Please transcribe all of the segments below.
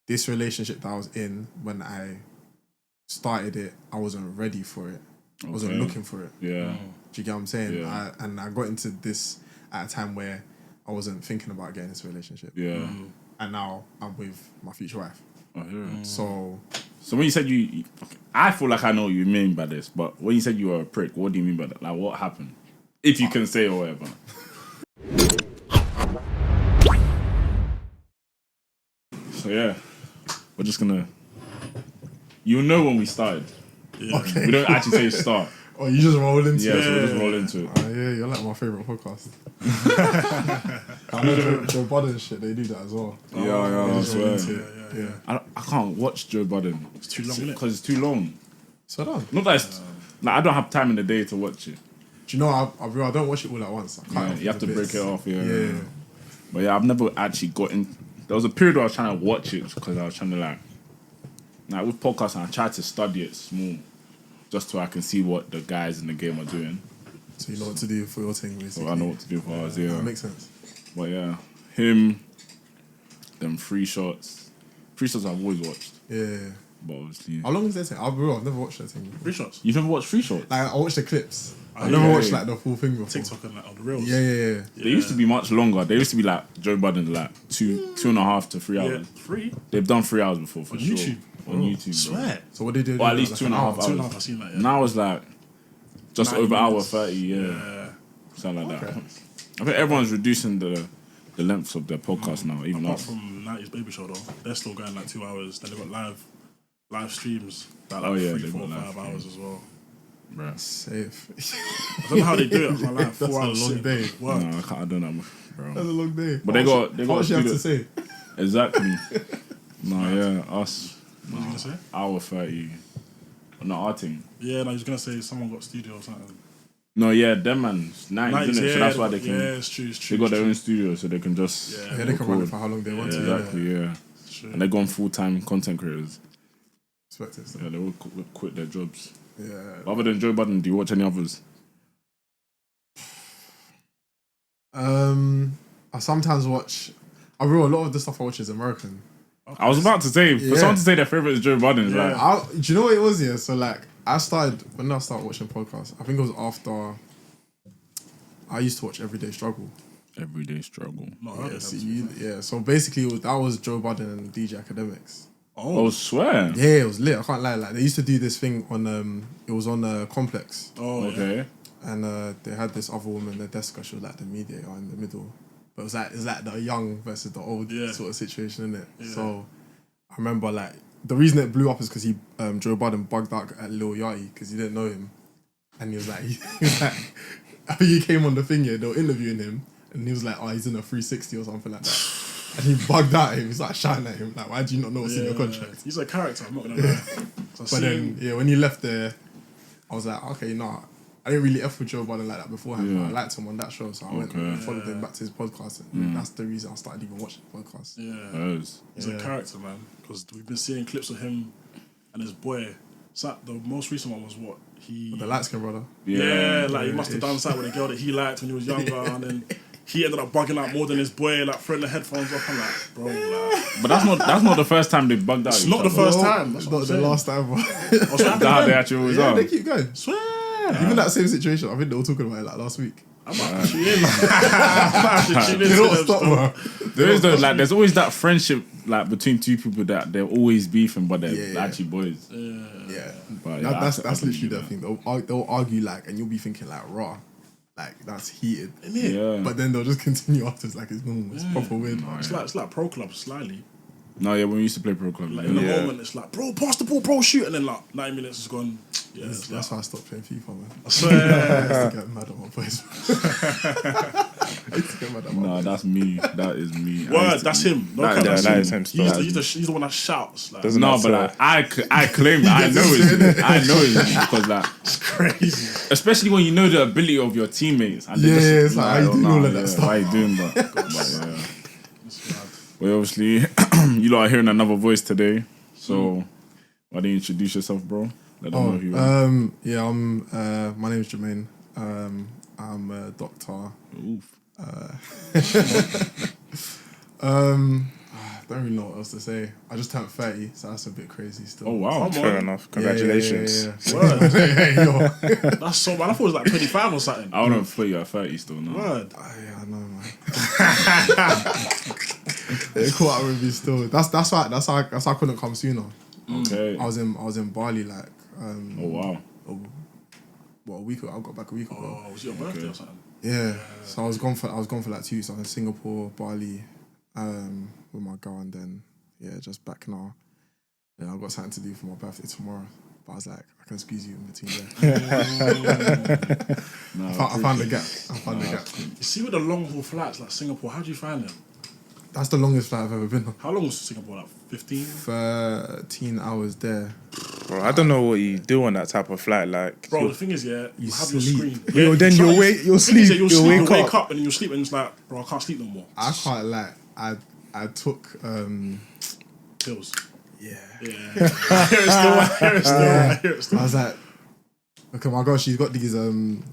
this relationship that I was in, when I started it, I wasn't ready for it. I wasn't looking for it. Yeah. Do you get what I'm saying? Yeah. I got into this at a time where I wasn't thinking about getting into a relationship. Yeah. And now I'm with my future wife. I hear it. So when you said I feel like I know what you mean by this, but when you said you were a prick, what do you mean by that? Like, what happened? If you can say or whatever. So yeah, we're just gonna. You'll know when we started. Yeah. Okay. We don't actually say start. Oh, you just roll into it? Yeah, so we'll just roll into it. Yeah, you're like my favourite podcast. I know Joe Budden shit, they do that as well. Yeah, I swear. Yeah. I can't watch Joe Budden. It's too long, isn't it? Because it's too long. So long. Not that it's... Like, I don't have time in the day to watch it. Do you know, I don't watch it all at once. I can't. You have to break it off, Yeah. But yeah, I've never actually gotten... There was a period where I was trying to watch it because I was trying to like with podcasts, and I tried to study it small just so I can see what the guys in the game are doing. So you know what to do for your thing, basically. So I know what to do for ours, yeah. That makes sense. But yeah, him, them free shots. Free shots I've always watched. Yeah. But obviously... How long is that thing? I've never watched that thing. Free shots? You've never watched free shots? Like, I watched the clips. I never watched like the full thing before. TikTok and like on the reels. Yeah. They used to be much longer. They used to be like Joe Budden, like 2.5 to 3 hours. Yeah, 3? They've done 3 hours before for on sure. YouTube. On YouTube. Swear. So what they do? Or at least like 2.5 hours. 2.5, I've seen that, yeah. Now it's like just 90 over hour minutes. 30, yeah. Something like that. I think everyone's reducing the lengths of their podcast now, even Apart us. from 90s Baby Show though, they're still going like 2 hours. Then they've got live streams that like Oh, yeah, 3, they've 4, got live 5 hours as well. Bruh. Safe. I don't know how they do it. I can't lie. 4 That's a hours long sitting, day. Work. No, I don't know, bro. That's a long day. But they got What to you have do to the- say? Exactly. No, yeah, us. What was you gonna say? Hour 30. Not our thing. Yeah, no, I was gonna say someone got studio or something. No, yeah, them man, 90s, isn't it? So that's why they can. Yeah, it's true. They got their own studio, so they can just. Yeah, they can run it for how long they want to. Exactly, yeah. True. And they're gone full-time content creators. Respect it. Yeah, they will quit their jobs. Yeah. Other than Joe Budden, do you watch any others? I sometimes watch. A lot of the stuff I watch is American. I was about to say, for someone to say their favorite is Joe Budden, it's like, Do you know what it was? Yeah, so like when I started watching podcasts, I think it was after I used to watch Everyday Struggle. Everyday Struggle. So basically that was Joe Budden and DJ Academics. Oh, swear. Yeah, it was lit. I can't lie. Like they used to do this thing on it was on Complex. Oh, Okay. And they had this other woman, the Deska, she was like the mediator in the middle. But it was like the young versus the old sort of situation, innit? Yeah. So I remember like the reason it blew up is because Joe Budden bugged out at Lil Yachty because he didn't know him. And he was like, after he came on the thing, yeah, they were interviewing him and he was like, oh, he's in a 360 or something like that. And he bugged out at him. He's like shouting at him, like, why do you not know what's in your contract? He's a character, I'm not gonna lie. So But then, when he left there, I was like, okay, I didn't really F with Joe Budden like that beforehand, but I liked him on that show, so I went and followed him back to his podcast, and that's the reason I started even watching podcasts. Yeah, he's a character, man, because we've been seeing clips of him and his boy. So the most recent one was what he... The light skin brother. Yeah, like he must have done something with a girl that he liked when he was younger, and then he ended up bugging out more than his boy, like throwing the headphones off. I'm like, bro, like... But that's not the first time they bugged out. It's not the first time. It's not the last time. That's how they actually always are. They keep going. Swear. Even that same situation, I think they were talking about it like last week. I'm actually in. I'm actually They don't stop, bro. There's always that friendship like between two people that they're always beefing, but they're actually boys. Yeah. But, That's literally the thing. They'll argue like, and you'll be thinking like, raw. Like, that's heated. Yeah. But then they'll just continue after. It's like, it's normal. It's proper weird. It's like pro club slightly. No, yeah, when we used to play pro club. Like in the moment, it's like, bro, pass the ball, bro, shoot, and then like 9 minutes is gone. Yeah, That's why I stopped playing FIFA, man. I swear. I used to get mad at my boys. I used to get mad at my No, boys. that's me. That is me. Word, that's him. No cap, that's that him. is him He's the one that shouts. Like, No, but like, I claim that I know it's me. I know it's me because like it's crazy. especially when you know the ability of your teammates. And Yeah, they it's like, how you doing all of that stuff? Why you doing that? Well, obviously, you lot are hearing another voice today. So, why don't you introduce yourself, bro? Let them know who you are. My name is Jermaine. I'm a doctor. Oof. don't really know what else to say. I just turned 30, so that's a bit crazy still. Oh wow. Fair enough. Congratulations. Yeah. Word. Hey, yo. That's so bad. I thought it was like 25 or something. I don't know if you're at 30 still now. Word. Yeah, I know, man. They caught up with me still. That's why I couldn't come sooner. Okay. I was in Bali like Oh wow. a week ago. I got back a week ago. Oh, was it your birthday or something? Yeah. So I was gone for like 2 weeks. I was in Singapore, Bali, with my girl, and then just back now. Yeah, I've got something to do for my birthday tomorrow. But I was like, I can squeeze you in between there. I found the gap. You see with the long haul flights like Singapore, how do you find them? That's the longest flight I've ever been on. How long was Singapore? Like 15? 13 hours there. Bro, I don't know what you do on that type of flight. Like, Bro, the thing is, you have your sleep. screen. Yo, then you'll wake, you'll The thing is sleep, that you'll wake wake up. up and then you'll sleep and it's like, bro, I can't sleep no more. I can't lie. I took Pills. yeah. Yeah. I hear it still. I was like, okay, my girl, she's got these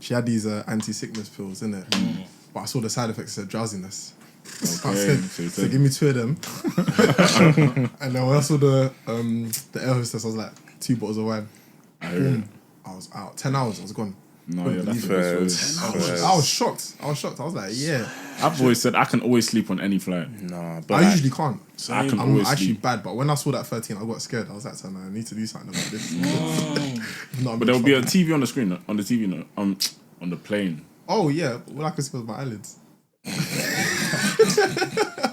she had these anti-sickness pills, innit? But I saw the side effects said drowsiness. So I Okay, said, so you give me 2 of them. And then when I saw the air hostess, I was like, 2 bottles of wine. I hear it. I was out. 10 hours, I was gone. No, yeah, that's the best way. I was shocked. I was like, yeah. I've always said I can always sleep on any flight. Nah, but I usually can't. I can I'm always actually sleep. bad, but when I saw that 13, I got scared. I was like, no, I need to do something about this. But there will be a TV on the screen, on the TV, on the plane. Oh, yeah. All I could see was my eyelids.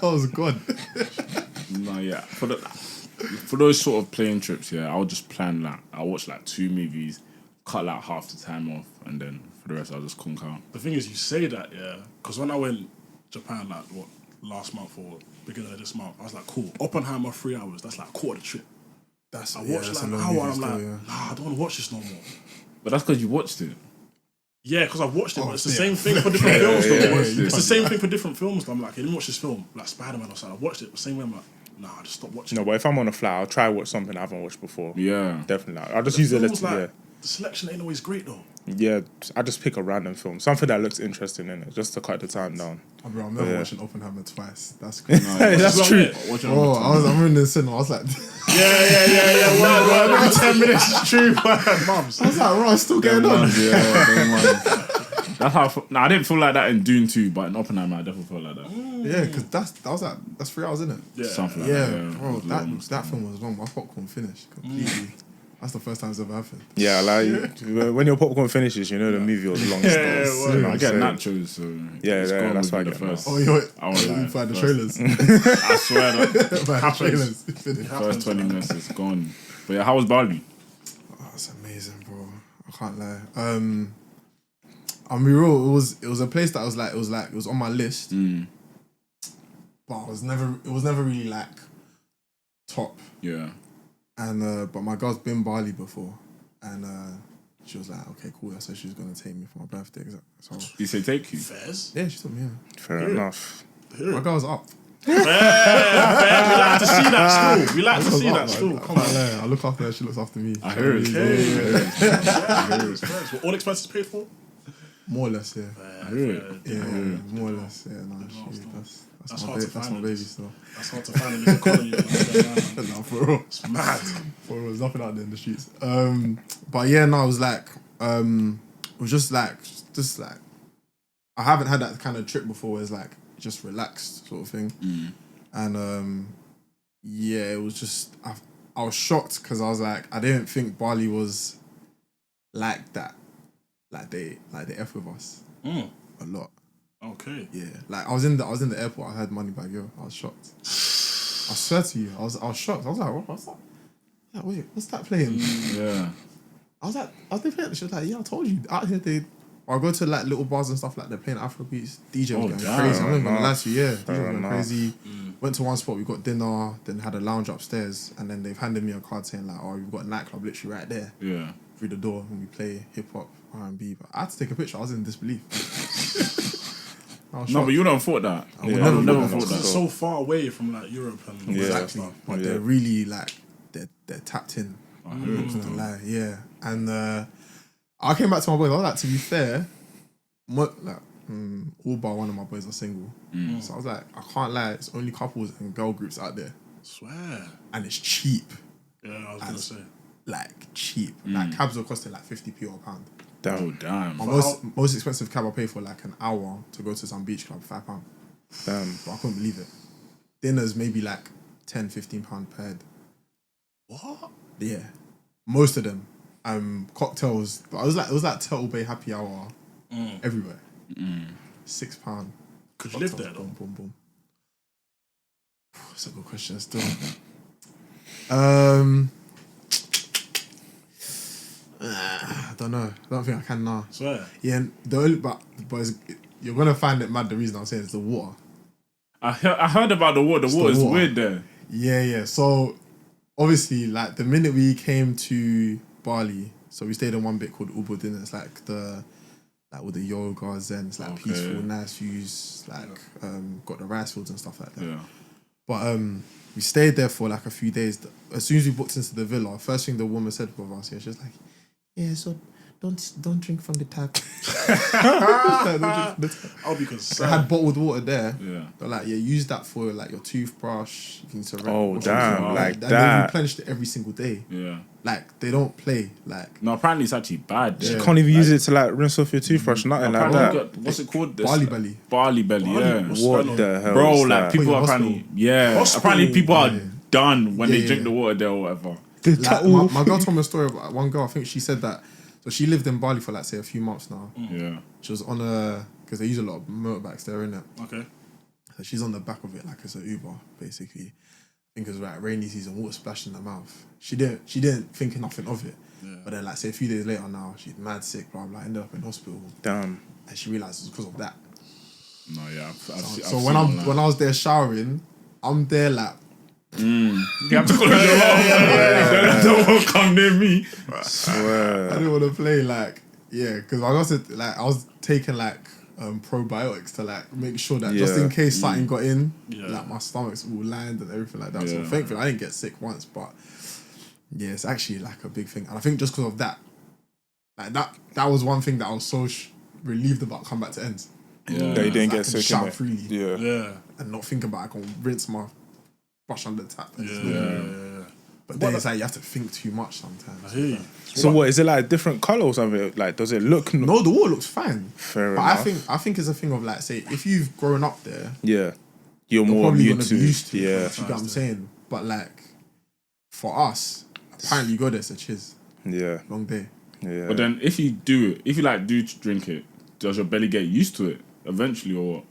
I was gone. No, yeah. For those sort of plane trips, yeah, I'll just plan like I'll watch like 2 movies, cut like half the time off, and then for the rest I'll just conk out. The thing is, you say that, yeah, because when I went Japan, like, last month or beginning of this month, I was like, cool, Oppenheimer 3 hours, that's like a quarter of the trip. I watched like an hour and I'm like, nah, I don't want to watch this no more. But that's because you watched it. Yeah, because I've watched it, but it's the same thing for different films. Though. yeah. It's the same thing for different films. Though. I'm like, I didn't watch this film, like Spider-Man or something. I watched it the same way. I'm like, nah, I just stop watching. no, but if I'm on a flight, I'll try watch something I haven't watched before. Yeah. Definitely. I'll just use it. Films, Yeah. The selection ain't always great though. Yeah, I just pick a random film, something that looks interesting in it, just to cut the time down. Oh, bro, I'm never watching Oppenheimer twice. That's crazy. That's true. I'm in the cinema. I was like, Yeah. Word. Every 10 minutes is true. Mums. I was like, right, it's still going on. That's how. I didn't feel like that in Dune 2, but in Oppenheimer, I definitely felt like that. Yeah, because that's 3 hours, isn't it? Yeah. Something like Yeah, that. bro, that film was long. My popcorn finished completely. That's the first time it's ever happened. Yeah, like when your popcorn finishes, you know the movie was long. I get nachos, so that's why I get first. Oh, you're I was like, by the trailers. I swear that By the trailers. Finished. first 20 minutes is gone. But yeah, how was Bali? Oh, it's amazing, bro. I can't lie. I'll be real. It was a place that it was on my list, but it was never really like top. Yeah. And but my girl's been Bali before, and she was like, okay, cool. So she was gonna take me for my birthday. So Did you say take you? Fairs? yeah, she took me. Yeah. Fair enough. My girl's up. Fair. We like to see that still. We like to see that still. Come on. I look after her. She looks after me. I hear it. Were all expenses paid for? More or less, yeah. I hear it. Yeah, more or less, yeah. No, that's my hard to baby. That's find my in baby this. still. That's hard to find in the colony. No, for real. It's mad. For real, there's nothing out there in the streets. But yeah, no, it was like, it was just like, I haven't had that kind of trip before where it's like, just relaxed sort of thing. And yeah, it was just, I was shocked because I was like, I didn't think Bali was like that. Like they F with us a lot. Okay. Yeah, like I was in the airport. I had money bag, yo. I was shocked. I swear to you, I was shocked. I was like, what's that? Like, wait, what's that playing? Yeah. I was like, they playing? She was like, yeah, I told you. Out here, I go to like little bars and stuff like they're playing Afrobeats. DJ was going crazy. I'm not gonna lie to you. Yeah, DJ was going crazy. Went to one spot. We got dinner. Then had a lounge upstairs, and then they've handed me a card saying like, oh, we've got a nightclub literally right there. Yeah. Through the door, and we play hip hop, R&B. But I had to take a picture. I was in disbelief. No, but you don't thought that. I would never thought It's that. so far away from like Europe and all that stuff. But they're really like they're tapped in. I hear it. Not lie, yeah. And I came back to my boys. I was like, to be fair, all but one of my boys are single. So I was like, I can't lie, it's only couples and girl groups out there. Swear. And it's cheap. Yeah, I was gonna say. Like, cheap. Like, cabs are costing like 50p or a pound. Damn. My most expensive cab I paid for like an hour to go to some beach club, £5. Damn. But I couldn't believe it. Dinners maybe like £10-15 per head. What? Yeah. Most of them. Cocktails. But it was like Turtle Bay happy hour everywhere. £6. Could you live there though? Boom. That's a good question still. I don't know. I don't think I can now. Swear. Yeah, but you're gonna find it mad. The reason I'm saying is the water. I heard about the water. The water is weird there. Yeah. So obviously, like the minute we came to Bali, so we stayed in one bit called Ubud, and it's like with the yoga, zen, it's like peaceful, nice views, like got the rice fields and stuff like that. Yeah. But we stayed there for like a few days. As soon as we booked into the villa, first thing the woman said with us, she was like, "Yeah, so don't drink from the tap." I'll be concerned. I had bottled water there. Yeah. But like, use that for like your toothbrush. You can Like and that. they replenished it every single day. Yeah. Like they don't play. Like No, apparently it's actually bad. You can't even use it to like rinse off your toothbrush, nothing like that. What's it called? barley belly. Barley belly, yeah. What the hell? Bro, is like that? people Wait, are apparently, apparently people are done when they drink the water there or whatever. Like, my girl told me a story about one girl. I think she said that. So she lived in Bali for like say a few months now. Yeah. She was on because they use a lot of motorbikes there, innit? Okay. So she's on the back of it like it's an Uber, basically. I think it was like rainy season, water splashed in her mouth. She didn't think nothing of it. Yeah. But then like say a few days later now, she's mad sick, blah blah, ended up in hospital. Damn. And she realised it was because of that. No, yeah. So when I was there showering, I'm there like you have to close your mouth. Don't come near me. Swear. I didn't want to play because I was taking like probiotics to like make sure that just in case something got in, like my stomach's all lined and everything like that. So thankfully I didn't get sick once, but yeah, it's actually like a big thing. And I think just because of that, like that was one thing that I was so relieved about coming back to ends. Yeah, you didn't get sick. Shout freely. Yeah. And not think about I can rinse my brush under the tap. Yeah. But then it's like you have to think too much sometimes. I hear you. So what is it like? Different color or something? Like, does it look? No, the water looks fine. Fair but enough. I think it's a thing of like, say, if you've grown up there, you're you're more probably immune gonna to. be used to it. Yeah. You get what I'm saying? But like, for us, apparently you go there, it's a chiz. Yeah. Long day. Yeah. But then if you do drink it, does your belly get used to it eventually or what?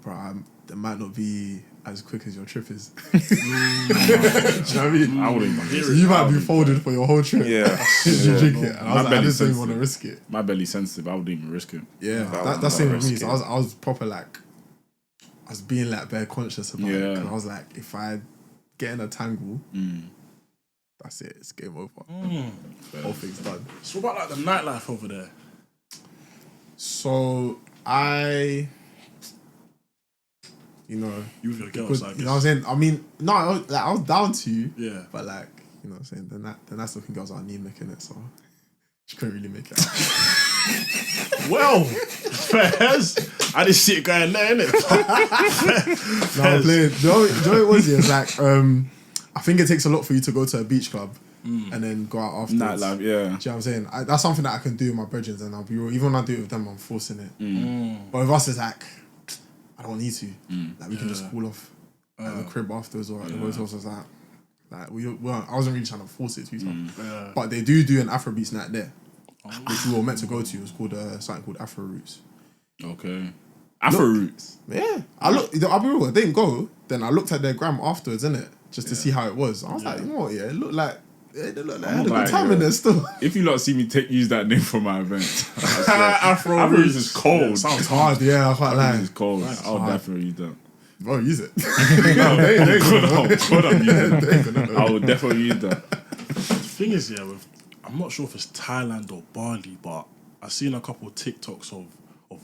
Bro, that might not be as quick as your trip is. Do you know what I mean? I wouldn't even hear it. You might be folded for your whole trip. Yeah. If you drink it. And I was like, I just don't even sensitive. want to risk it. My belly's sensitive. I wouldn't even risk it. Yeah, that's same with me. So I was proper like, I was being like bare conscious about it. And I was like, if I get in a tangle, that's it. It's game over. Whole thing's done. So what about like the nightlife over there? So You with your girls, I guess. you know what I'm saying? I mean, no, I was down to you. Yeah. But like, you know what I'm saying? The nice looking girls are anemic in it, so she couldn't really make it out. Well, Fairs, I didn't see it going there, innit? No, I'm playing. Do you know what it was? Yeah, it's like, I think it takes a lot for you to go to a beach club and then go out afterwards. Nightlife, yeah. Do you know what I'm saying? That's something that I can do with my brethren, and I'll be real. Even when I do it with them, I'm forcing it. But with us, it's like, I don't need to. Like, we can just cool off at the crib afterwards or at the hotel. So it's like I wasn't really trying to force it too tough. But they do an Afrobeats night there, which we were meant to go to. It was called something called Afro Roots. Okay. Afro Roots. Yeah. I'll be real, I didn't go. Then I looked at their gram afterwards, innit? Just to see how it was. I was like, you know what, yeah, it looked like I had a good time in there still. If you lot see me use that name for my event, Afro Roots is cold. Yeah, sounds Hard, yeah, I can't lie. It's cold. I'll definitely use that. Bro, use it. I would definitely use that. The thing is, I'm not sure if it's Thailand or Bali, but I've seen a couple of TikToks of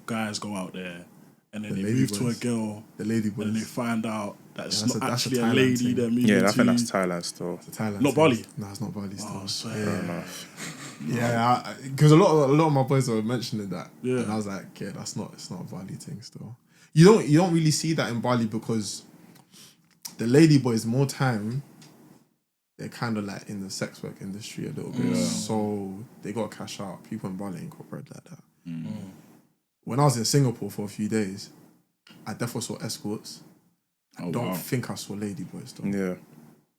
guys go out there and then they move to a girl, the Ladyboys, and they find out that it's that's not a actually a Thailand lady thing. they're moving Yeah, I to. think that's Thailand still. It's a Thailand Not thing. Bali? No, it's not Bali still. Oh, swear. Yeah. Fair enough. Yeah, because a lot of my boys were mentioning that. Yeah. And I was like, yeah, it's not a Bali thing still. You don't really see that in Bali because the Ladyboys more time they're kind of like in the sex work industry a little bit. So they got cash out. People in Bali ain't got bread like that. When I was in Singapore for a few days, I definitely saw escorts. I don't think I saw Ladyboys though. Yeah.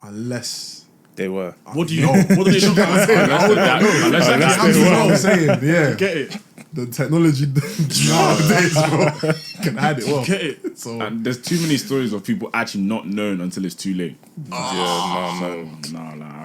Unless they were. What do you know? What do they look like? That's what I'm saying. Yeah. Get it? The technology nowadays, bro, can hide it well. Get it? So and there's too many stories of people actually not knowing until it's too late. No, I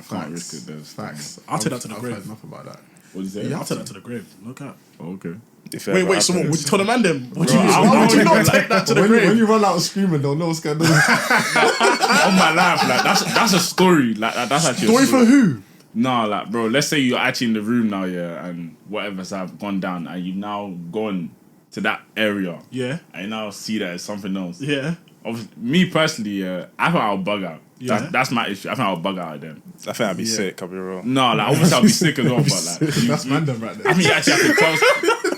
can't risk it. There's facts. I'll take that to the grave. I've heard enough about that. What did you say? Yeah, I'll take that to the grave. Look out. Oh, okay. Wait, so what? Would you tell the man then? What do you mean? Why would you not take that to the grave? When you run out screaming, they'll know what's going on. On my life, like that's a story. Like that's actually story a story for who? Nah, like bro, let's say you're actually in the room now, yeah, and whatever's have gone down, and you've now gone to that area, yeah, and you now see that it's something else, yeah. Obviously, me personally, I think I'll bug out. Yeah. That's my issue. I think I'll bug out of them. I think I'd be sick. I'll be real. No, like obviously I'll be sick as well, but like that's random right there. I mean, you actually have to tell.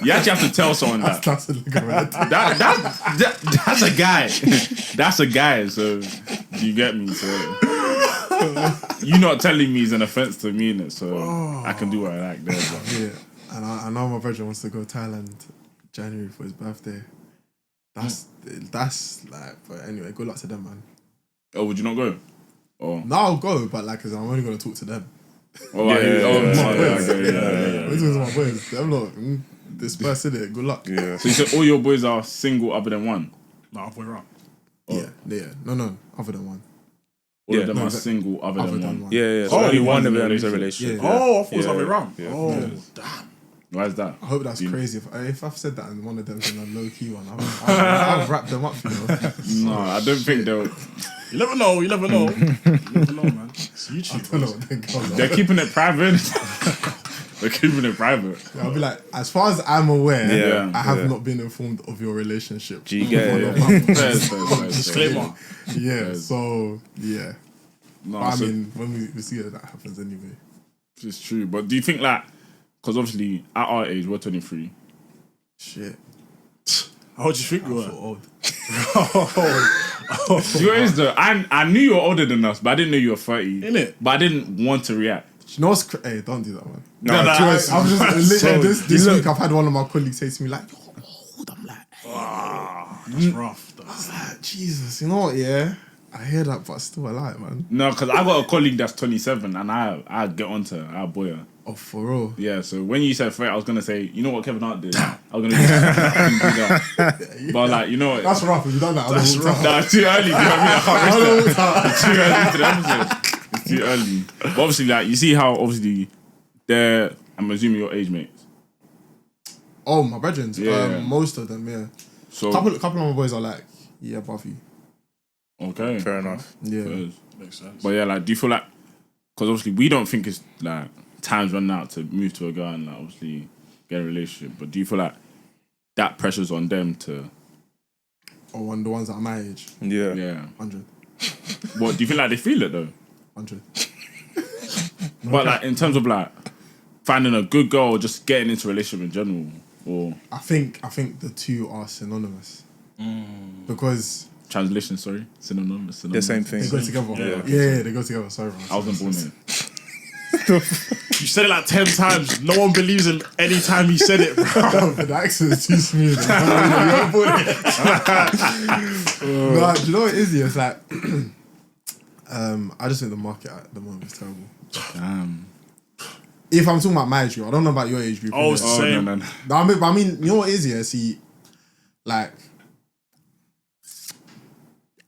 You actually have to tell someone that. That's a nigga right there. That's a guy. That's a guy. So you get me. So you not telling me is an offense to me, innit? So I can do what I like there. But. Yeah, and I know my brother wants to go to Thailand January for his birthday. That's like, but anyway, good luck to them, man. Oh, would you not go? Oh. No, I'll go, but like, cause I'm only gonna talk to them. Oh, yeah. We're talking to my boys. Them lot, disperse in it. Good luck. Yeah. So you said all your boys are single other than one? No, halfway around. Yeah. No, other than one. All of them are single other than one. Yeah. So only one of them is a relationship. Yeah. Oh, I thought it was halfway around. Yeah. Oh, damn. Why is that? I hope that's crazy. If I've said that and one of them's in a low key one, I've wrapped them up, you know. No, I don't think they'll. You never know, man. It's YouTube. I don't know what they're going on. They're keeping it private. They're keeping it private. Yeah, I'll be like, as far as I'm aware, I have Yeah. not been informed of your relationship. Do you get it? Fair. Disclaimer. Yeah, so, yeah. No, But I so mean, when we see that happens anyway. it's true. But do you think like, because obviously at our age we're 23. Shit. How old do you think you I were? feel old. You know what it is though? I knew you were older than us, but I didn't know you were 30. Innit? But I didn't want to react. You know what's hey, don't do that, man. No, I was just so this week I've had one of my colleagues say to me like, "You're old." I'm like, That's rough. I was like, Jesus, you know what? Yeah, I hear that, but still I like, man. No, because I got a colleague that's 27 and I get onto her, I boy her. Oh, for real. Yeah, so when you said 30, I was going to say, you know what Kevin Hart did? I was going to do that. But like, you know what? That's rough. Have you done that? That's rough. Nah, it's too early. Do you know what I mean? I can't risk that. It's too early to the episode. It's too early. But obviously, like, you see how obviously they're, I'm assuming your age mates. Oh, my brethren. Yeah. Most of them, yeah. So Couple of my boys are like, yeah, above you. okay, Fair enough. Yeah. Makes sense. But yeah, like, do you feel like, because obviously we don't think it's like time's running out to move to a girl and like obviously get a relationship. But do you feel like that pressure's on them to? Or on the ones that are my age. Yeah. Yeah. 100. What do you feel like they feel it though? 100. But like in terms of like finding a good girl or just getting into a relationship in general, or I think the two are synonymous. Because translation, sorry, synonymous. The same thing. they go together. Yeah. Yeah, they go together. Sorry, bro. I wasn't born here. You said it like 10 times. No one believes in any time you said it, bro. The accent is too smooth. Nah, do you know what it is? Yeah? It's like, I just think the market at the moment is terrible. Damn. If I'm talking about my age group, I don't know about your age group. Oh, it's the Oh same. no, no. No, I mean, you know what it is? Yeah, see, like,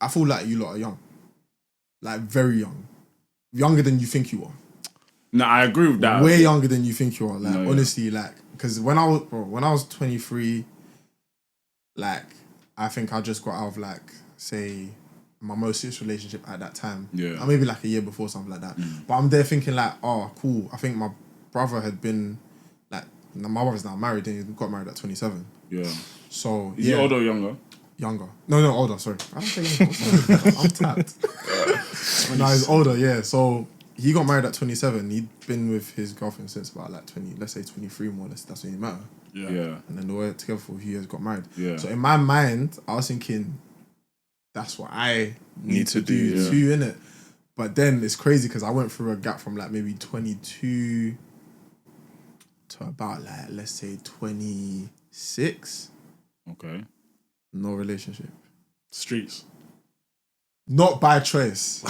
I feel like you lot are young, like very young, younger than you think you are. No, I agree with that. Way younger than you think you are. Like, No, yeah. honestly, like, because when I was 23, like, I think I just got out of like, say, my most serious relationship at that time. Yeah. Or maybe like a year before, something like that. But I'm there thinking like, oh, cool. I think my brother had been like, my brother's now married and he got married at 27. Yeah. So Is he older or younger? Younger. No, older, sorry. I don't say younger. I'm tapped. No, he's older, yeah. So he got married at 27. He'd been with his girlfriend since about like 20, let's say 23 more or less. That's when he met her. Yeah. And then they were together for a few years, got married. Yeah. So in my mind, I was thinking, that's what I need to do too, innit? But then it's crazy because I went through a gap from like maybe 22 to about like, let's say 26. Okay. No relationship. Streets. Not by choice.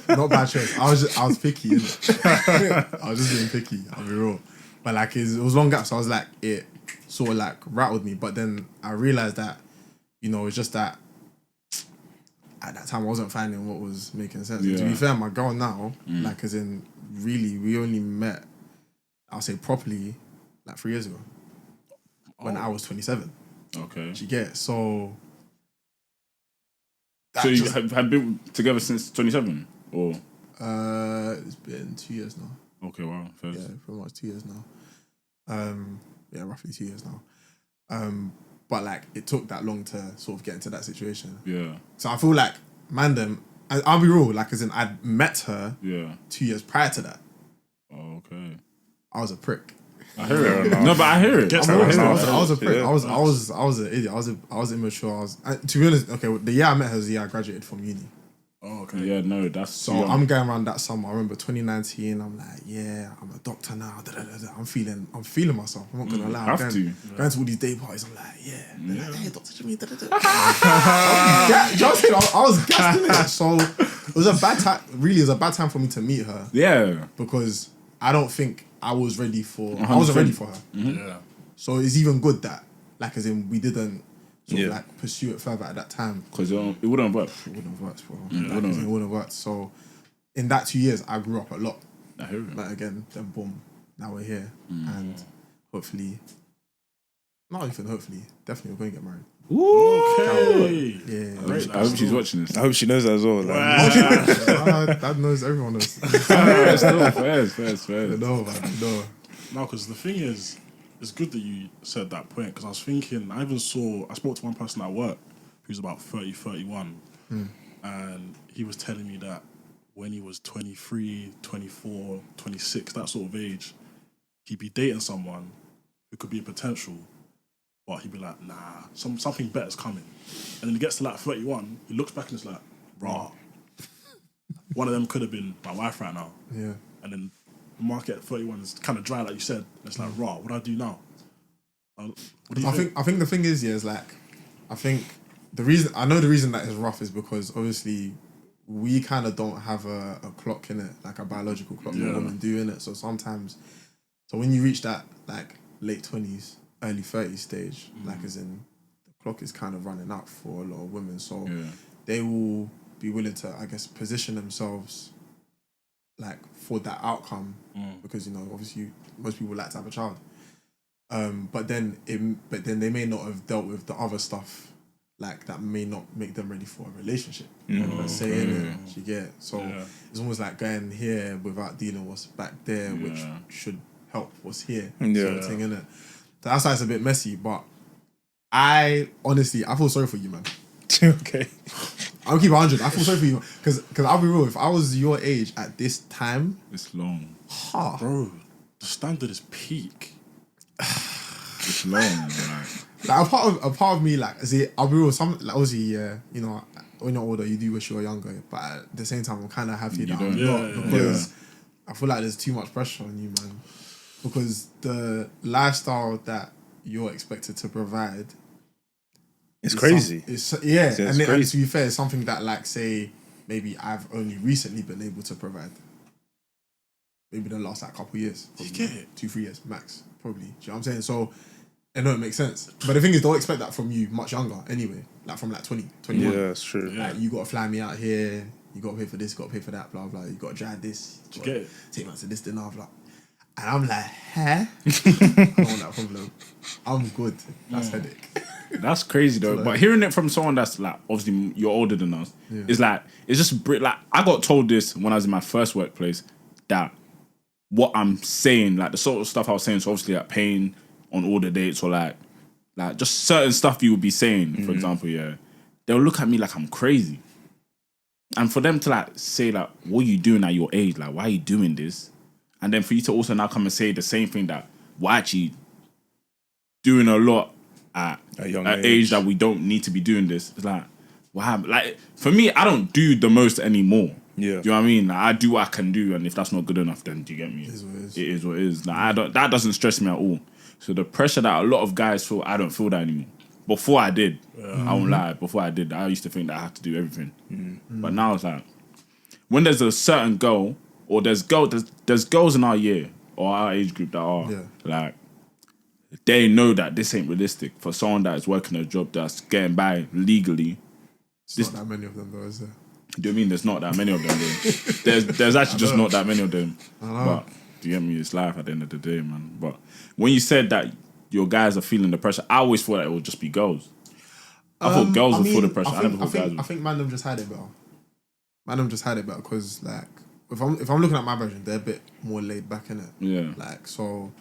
Not by choice. I was picky, innit? I was just being picky, I'll be real. But like it was long gaps, so I was like, it sort of like rattled me. But then I realised that, it's just that at that time I wasn't finding what was making sense. And to be fair, my girl now, like as in really, we only met, I'll say properly, like 3 years ago. When I was 27. Okay. Do you get it? So... So you have been together since 27? Or? It's been 2 years now. Okay, wow. First. Yeah, pretty much 2 years now. Yeah, roughly 2 years now. But like, it took that long to sort of get into that situation. Yeah. So I feel like, I'll be real, like as in I'd met her 2 years prior to that. Oh, okay. I was a prick. I hear it. No, but I hear it. I was a prick. I was an idiot. I was immature. To be honest, okay, the year I met her was the year I graduated from uni. Oh, okay. Yeah, no, that's... So I'm going around that summer. I remember 2019. I'm like, yeah, I'm a doctor now. I'm feeling myself. I'm not gonna lie. Have going to to all these day parties. I'm like, yeah. They're like, hey, Dr. Jermaine. I was gassed in it. So it was a bad time. Really, it was a bad time for me to meet her. Yeah. Because I don't think I was ready for. 100%. I wasn't ready for her. Mm-hmm. Yeah. So it's even good that, like, as in we didn't sort of like pursue it further at that time. Because it wouldn't have worked. It wouldn't have worked, bro. It It wouldn't have worked. So in that 2 years, I grew up a lot. I hear it. But again, then boom, now we're here, and hopefully, definitely we're going to get married. Okay. Yeah. I hope she's watching this. I hope she knows that as well. Dad knows, everyone knows. Fair. No, No, because the thing is, it's good that you said that point, because I was thinking, I spoke to one person at work who's about 30, 31, and he was telling me that when he was 23, 24, 26, that sort of age, he'd be dating someone who could be a potential, but he'd be like, nah, something better's coming. And then he gets to like 31, he looks back and it's like, rah. One of them could have been my wife right now. Yeah. And then the market at 31 is kind of dry, like you said. It's like, raw, what do I do now? What do you think? I think the thing is, I think the reason that is rough is because obviously we kind of don't have a clock in it, like a biological clock that women do in it. So sometimes, when you reach that like late 20s, early 30s stage, like as in the clock is kind of running out for a lot of women. So they will be willing to, I guess, position themselves like for that outcome because obviously most people like to have a child, but then they may not have dealt with the other stuff like that may not make them ready for a relationship. Let's say innit? You get it? So it's almost like going here without dealing what's back there, which should help what's here. Sort of thing, innit? So that's why it's a bit messy, but I feel sorry for you, man. Okay. I'll keep 100. I feel sorry for you because I'll be real. If I was your age at this time, it's long. Bro, the standard is peak. It's long. Like a part of me, like, I'll be real. Obviously, when you're older, you do wish you were younger, but at the same time, I'm kind of happy that I'm not because I feel like there's too much pressure on you, man. Because the lifestyle that you're expected to provide. It's crazy. And to be fair, it's something that, like, say, maybe I've only recently been able to provide. Maybe the last like couple years. You get it? 2-3 years max, probably. Do you know what I'm saying? So, I know it makes sense. But the thing is, don't expect that from you much younger anyway. Like from like 20, 21. Yeah, that's true. Like, you got to fly me out here. You got to pay for this, got to pay for that, blah, blah. You got to drive this. You get it? Take me to this dinner, blah. And I'm like, huh? I don't want that problem. I'm good. That's headache. That's crazy though. But hearing it from someone that's like, obviously you're older than us, it's like, it's just like, I got told this when I was in my first workplace that what I'm saying, like the sort of stuff I was saying, so obviously like paying on all the dates or like just certain stuff you would be saying, for example, they'll look at me like I'm crazy. And for them to like say like, what are you doing at your age? Like, why are you doing this? And then for you to also now come and say the same thing that we're actually doing a lot at A young an age. age that we don't need to be doing this. It's like, wow. Like for me, I don't do the most anymore. Yeah. Do you know what I mean? Like, I do what I can do, and if that's not good enough, then do you get me? It is what it is. It is what it is. Like, that doesn't stress me at all. So the pressure that a lot of guys feel, I don't feel that anymore. Before I did, I won't lie. Before I did, I used to think that I had to do everything. But now it's like, when there's a certain goal, or there's girls in our year or our age group that are like, they know that this ain't realistic for someone that is working a job that's getting by legally. It's not that many of them though, is there? Do you mean there's not that many of them? There's actually just not that many of them. But do you get me? It's life at the end of the day, man. But when you said that your guys are feeling the pressure, I always thought that it would just be girls. I thought girls would feel the pressure. I think man them just had it better. Man them just had it better because like if I'm looking at my version, they're a bit more laid back in it. Yeah. Like so,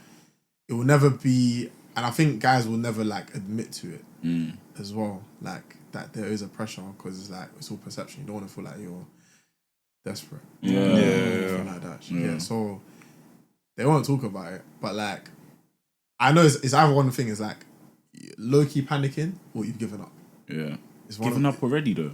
it will never be, and I think guys will never like admit to it as well. Like that there is a pressure because it's like it's all perception. You don't want to feel like you're desperate. Yeah. Like that. Yeah. So they won't talk about it, but like I know it's either one thing is like low key panicking or you've given up. Yeah. It's Giving up already though.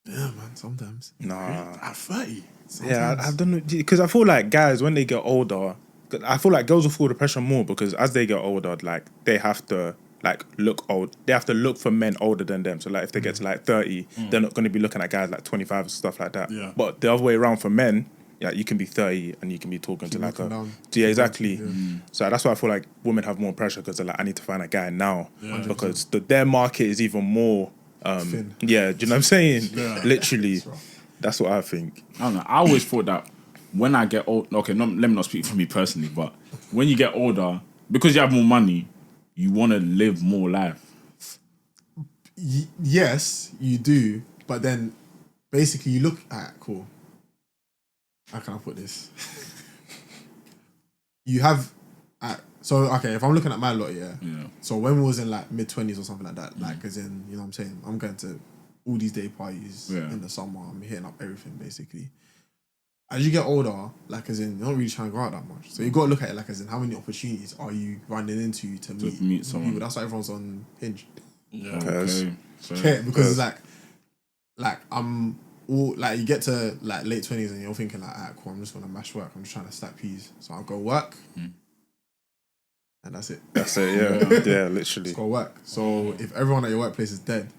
Yeah, man. Sometimes. Nah. At 30. Yeah, I don't know. Because I feel like guys, when they get older, I feel like girls will feel the pressure more because as they get older, like they have to like look old. They have to look for men older than them. So like if they get to like 30, they're not going to be looking at guys like 25 and stuff like that. Yeah. But the other way around for men, yeah, you can be 30 and you can be talking to like a... Yeah, exactly. So that's why I feel like women have more pressure because they're like, I need to find a guy now. Because their market is even more... Thin. Yeah, do you know what I'm saying? Literally. That's what I think. I don't know. I always thought that when I get old, okay, let me not speak for me personally, but when you get older, because you have more money, you want to live more life. Yes, you do, but then basically you look at cool. How can I put this? You have so okay, if I'm looking at my lot, yeah. So when we was in like mid-20s or something like that, like as in, you know what I'm saying, I'm going to all these day parties in the summer, I'm hitting up everything basically. As you get older, like as in, you're not really trying to go out that much. So you got to look at it like as in, how many opportunities are you running into to meet someone? People? That's why everyone's on Hinge. Yeah. Okay. Because it's like I'm all like you get to like late 20s and you're thinking like, alright, cool, I'm just gonna mash work. I'm just trying to stack peas. So I'll go work. And that's it. That's it, yeah. Yeah, literally. Just go work. So if everyone at your workplace is dead,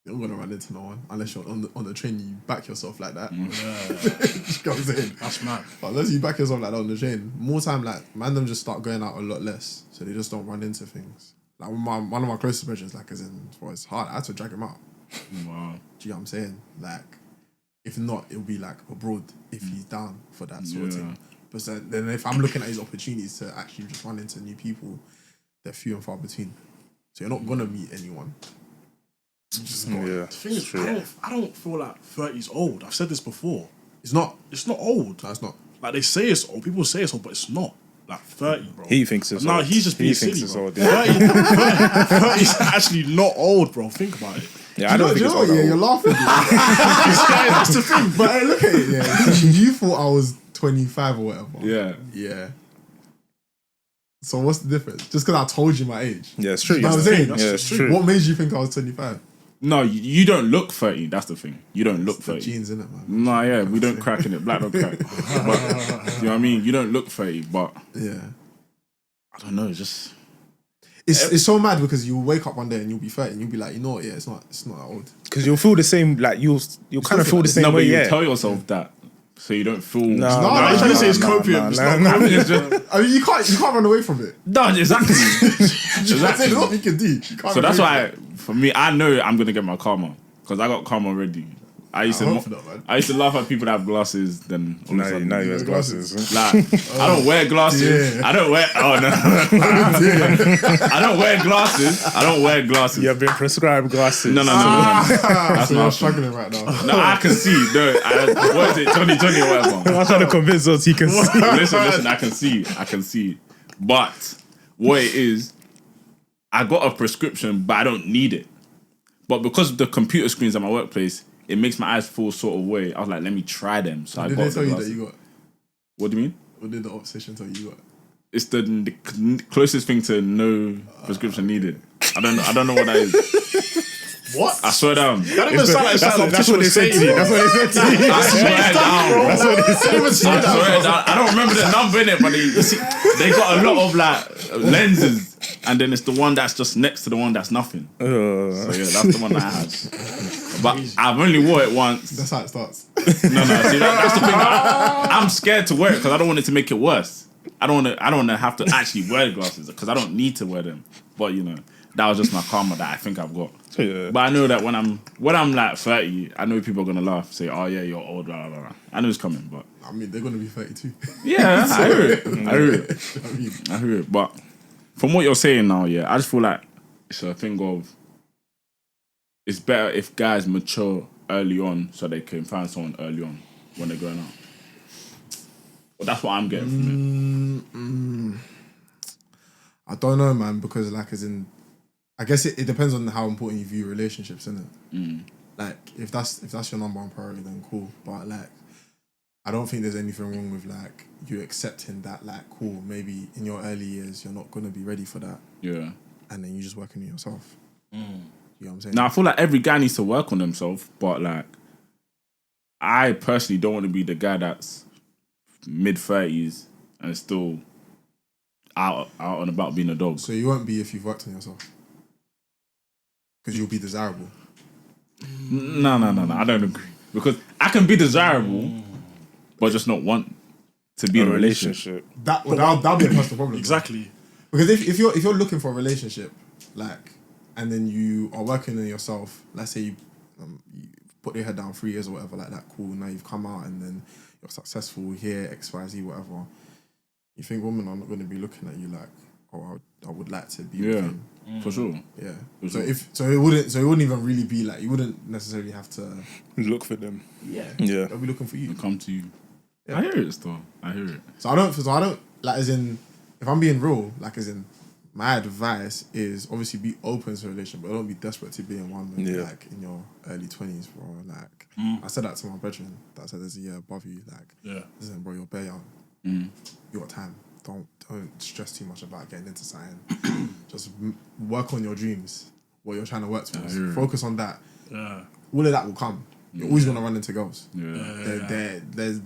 you're not gonna run into no one unless you're on the train. You back yourself like that. Yeah. You know what I'm saying? That's mad. But unless you back yourself like that on the train, more time like man them just start going out a lot less, so they just don't run into things. Like one of my closest friends, like as in, well, it's hard. I had to drag him out. Wow. Do you know what I'm saying? Like, if not, it'll be like abroad if he's down for that sort of thing. But so, then if I'm looking at his opportunities to actually just run into new people, they're few and far between. So you're not gonna meet anyone. Just Yeah, The thing is, true. I don't feel like 30's old. I've said this before. It's not. It's not old. No, it's not. Like they say it's old. People say it's old, but it's not. Like 30, bro. He thinks it's No, old. he's just being He thinks silly, it's bro. old, yeah. 30's actually not old, bro. Think about it. Yeah, I don't think it's old. Yeah, you're laughing. That's the thing. But hey, look at it. Yeah, you thought I was 25 or whatever. Yeah. Yeah. So what's the difference? Just because I told you my age. Yeah, it's true. You know what I'm saying? Yeah, it's true. What made you think I was 25? No, you don't look 30. That's the thing. You don't look It's the 30. genes, innit, man? No, yeah, we don't crack in it. Black don't crack. But, you know what I mean? You don't look 30, but Yeah. I don't know. It's just It's so mad because you'll wake up one day and you'll be 30 and you'll be like, you know what? Yeah, it's not that old. Because you'll feel the same, like you'll kind of feel the same no, but way, you yeah. tell yourself that so you don't feel. No, I'm trying to say it's copium. It's not I mean, it's just, I mean, you can't run away from it. no, exactly. There's exactly. nothing you can do. You can't So run that's away why, for me, I know I'm gonna get my karma because I got karma already. I used hope not, man. I used to laugh at people that have glasses. Then all of a sudden, Now he has glasses. like I don't wear glasses. Yeah. I don't wear. Oh no, I don't wear glasses. I don't wear glasses. You have been prescribed glasses. No. from That's so you're not struggling right now. No, I can see. No, what is it? 2020 or whatever. I'm trying to convince us he can see. Listen. I can see. But what it is, I got a prescription, but I don't need it. But because of the computer screens at my workplace, it makes my eyes feel sort of way. I was like, let me try them. So I Did got they tell the you glasses. that you got? What do you mean? What did the opposition tell you got? It's the closest thing to no prescription needed. I don't know what that is. What? I swear down. That even sound like That's what they said to you. That's what they said to you. I swear down. That's what they said. I swear down. I don't remember the number in it, but they got a lot of like lenses, and then it's the one that's just next to the one that's nothing. So yeah, that's the one that I had. But I've only wore it once. That's how it starts. No, see, that's the thing. I'm scared to wear it because I don't want it to make it worse. I don't want to have to actually wear the glasses because I don't need to wear them. But you know, that was just my karma that I think I've got. Yeah. But I know that when I'm like 30, I know people are gonna laugh, say, "Oh yeah, you're old." Blah blah blah. I know it's coming, but I mean, they're gonna be 32. yeah, I hear it. I I hear it. But from what you're saying now, yeah, I just feel like it's a thing of it's better if guys mature early on so they can find someone early on when they're growing up. Well, that's what I'm getting from it. I don't know, man, because like as in, I guess it depends on how important you view relationships, innit? Like if that's your number one priority, then cool. But like, I don't think there's anything wrong with like you accepting that like cool. Maybe in your early years you're not gonna be ready for that, Yeah. and then you just working on yourself. You know what I'm saying? Now I feel like every guy needs to work on themselves, but like I personally don't want to be the guy that's mid-30s and still out and about being a dog. So you won't be if you've worked on yourself, because you'll be desirable. No. I don't agree because I can be desirable, but just not want to be in a relationship. That'll be a personal problem. Exactly. Because if you're looking for a relationship, like, and then you are working on yourself, let's say you put your head down 3 years or whatever, like that, cool. Now you've come out and then you're successful here, X, Y, Z, whatever. You think women are not going to be looking at you like, oh, I would like to be with him. For sure. Yeah. For So sure. it wouldn't even really be like, you wouldn't necessarily have to. Look for them. Yeah. Yeah. They'll be looking for you. Come to you. Yeah. I hear it still. I hear it. So I don't like, as in, if I'm being real, like as in, my advice is obviously be open to a relationship, but don't be desperate to be in one like in your early 20s, bro. Like I said that to my brethren that said there's a year above you. Like, listen, bro, you're bare young. You got time. Don't stress too much about getting into something. Just work on your dreams, what you're trying to work towards. Focus on that. Yeah. All of that will come. You're always gonna run into girls. There's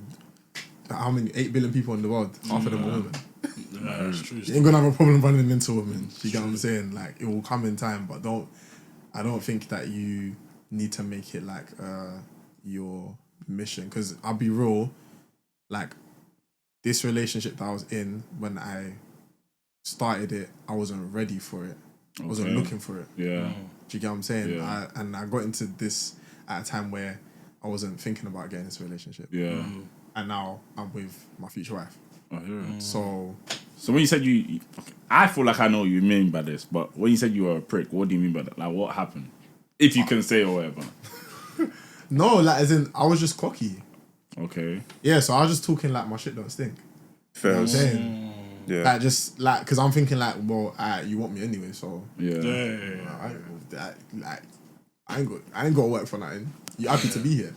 how many 8 billion people in the world? Half of them are women. Yeah, it's true. You ain't gonna have a problem running into women. You get what I'm saying? Like, it will come in time, but I don't think that you need to make it like your mission. Because I'll be real, like, this relationship that I was in, when I started it, I wasn't ready for it. I wasn't looking for it. Yeah. Do you get what I'm saying? Yeah. I got into this at a time where I wasn't thinking about getting into a relationship. Yeah. And now I'm with my future wife. I hear it. So when you said I feel like I know what you mean by this, but when you said you were a prick, what do you mean by that? Like, what happened? If you can say or whatever. no, like, as in, I was just cocky. Okay. Yeah, so I was just talking like my shit don't stink. You know what I'm saying? Yeah. Like, just like, because I'm thinking like, well, you want me anyway, so Yeah. I ain't got to work for nothing. You happy to be here?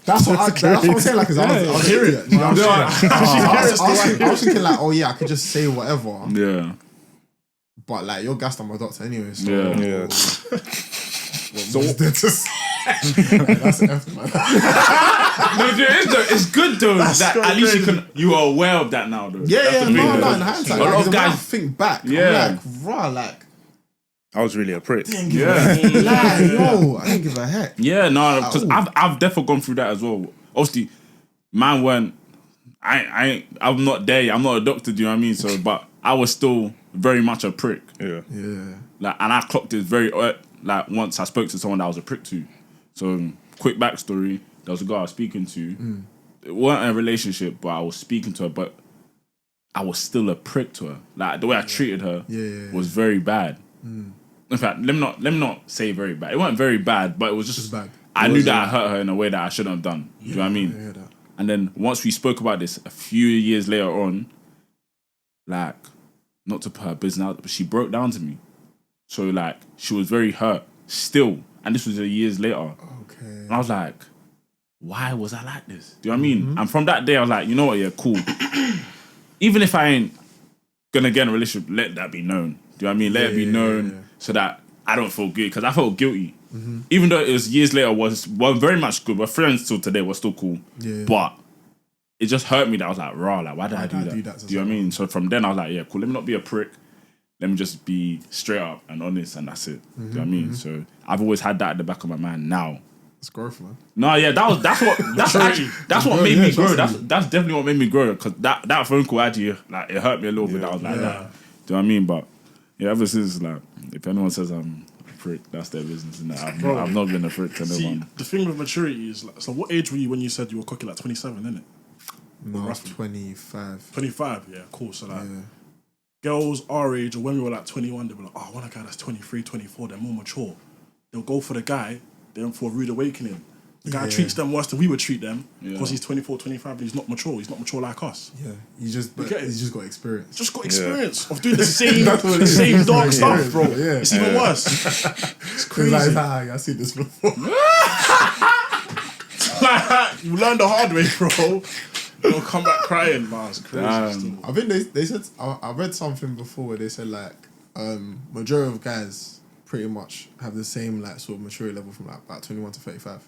That's what I'm saying. Like, 'cause I was hearing it. You know what I'm saying? I was thinking like, oh yeah, I could just say whatever. Yeah. But like, you're gassed on my doctor anyway. So Yeah. so that's an F, man. No, it's good though. That at least you are aware of that now, though. Yeah, no, in hindsight. A lot of When guys I think back. Yeah. I'm like, rah, like, I was really a prick. Yeah. like, yo, I didn't give a heck. Yeah, no, because I've definitely gone through that as well. Obviously, man weren't. I'm not there yet. I'm not a doctor. Do you know what I mean? So, but I was still very much a prick. Yeah. Yeah. Like, and I clocked it very like once I spoke to someone that I was a prick to. So, quick backstory: there was a girl I was speaking to. It wasn't a relationship, but I was speaking to her, but I was still a prick to her. Like, the way I treated her was very bad. In fact, let me not say very bad. It wasn't very bad, but it was just bad. I knew that I hurt her in a way that I shouldn't have done. Do you know what I mean? I hear that. And then once we spoke about this a few years later on, like, not to put her business out, but she broke down to me. So like, she was very hurt still and this was years later. Okay. And I was like, why was I like this? Do you know what I mean? And from that day, I was like, you know what? Yeah, cool. Even if I ain't gonna get in a relationship, let that be known. Do you know what I mean? Let it be known so that I don't feel good, because I felt guilty. Even though it was years later, we're very much good. We're friends till today. We're still cool. Yeah. But it just hurt me that I was like, raw, like, why did I do that? Do you know what I mean? So from then I was like, yeah, cool. Let me not be a prick. Let me just be straight up and honest, and that's it. Do you know what I mean? So I've always had that at the back of my mind now. It's growth, man. No, yeah, that's what made me grow. That's definitely what made me grow, because that phone call actually, like, it hurt me a little bit. I was like, that. Do you know what I mean? But yeah, ever since, like, if anyone says I'm a prick, that's their business. And I've not been a prick to no one. The thing with maturity is, like, so what age were you when you said you were cocky? Like 27, innit? No, 25. 25, yeah, cool. So like, girls our age, or when we were like 21, they were like, oh, I want a guy that's 23, 24, they're more mature. They'll go for the guy, then for a rude awakening. The guy treats them worse than we would treat them because he's 24, 25, and he's not mature. He's not mature like us. Yeah, he's just got experience. Just got experience of doing the same dark stuff, bro. Yeah. It's even worse. It's crazy. It's like, I've seen this before. You learn the hard way, bro. You'll come back crying, man. It's crazy. I think they said, I read something before where they said, like, majority of guys pretty much have the same, like, sort of maturity level from, like, about 21 to 35.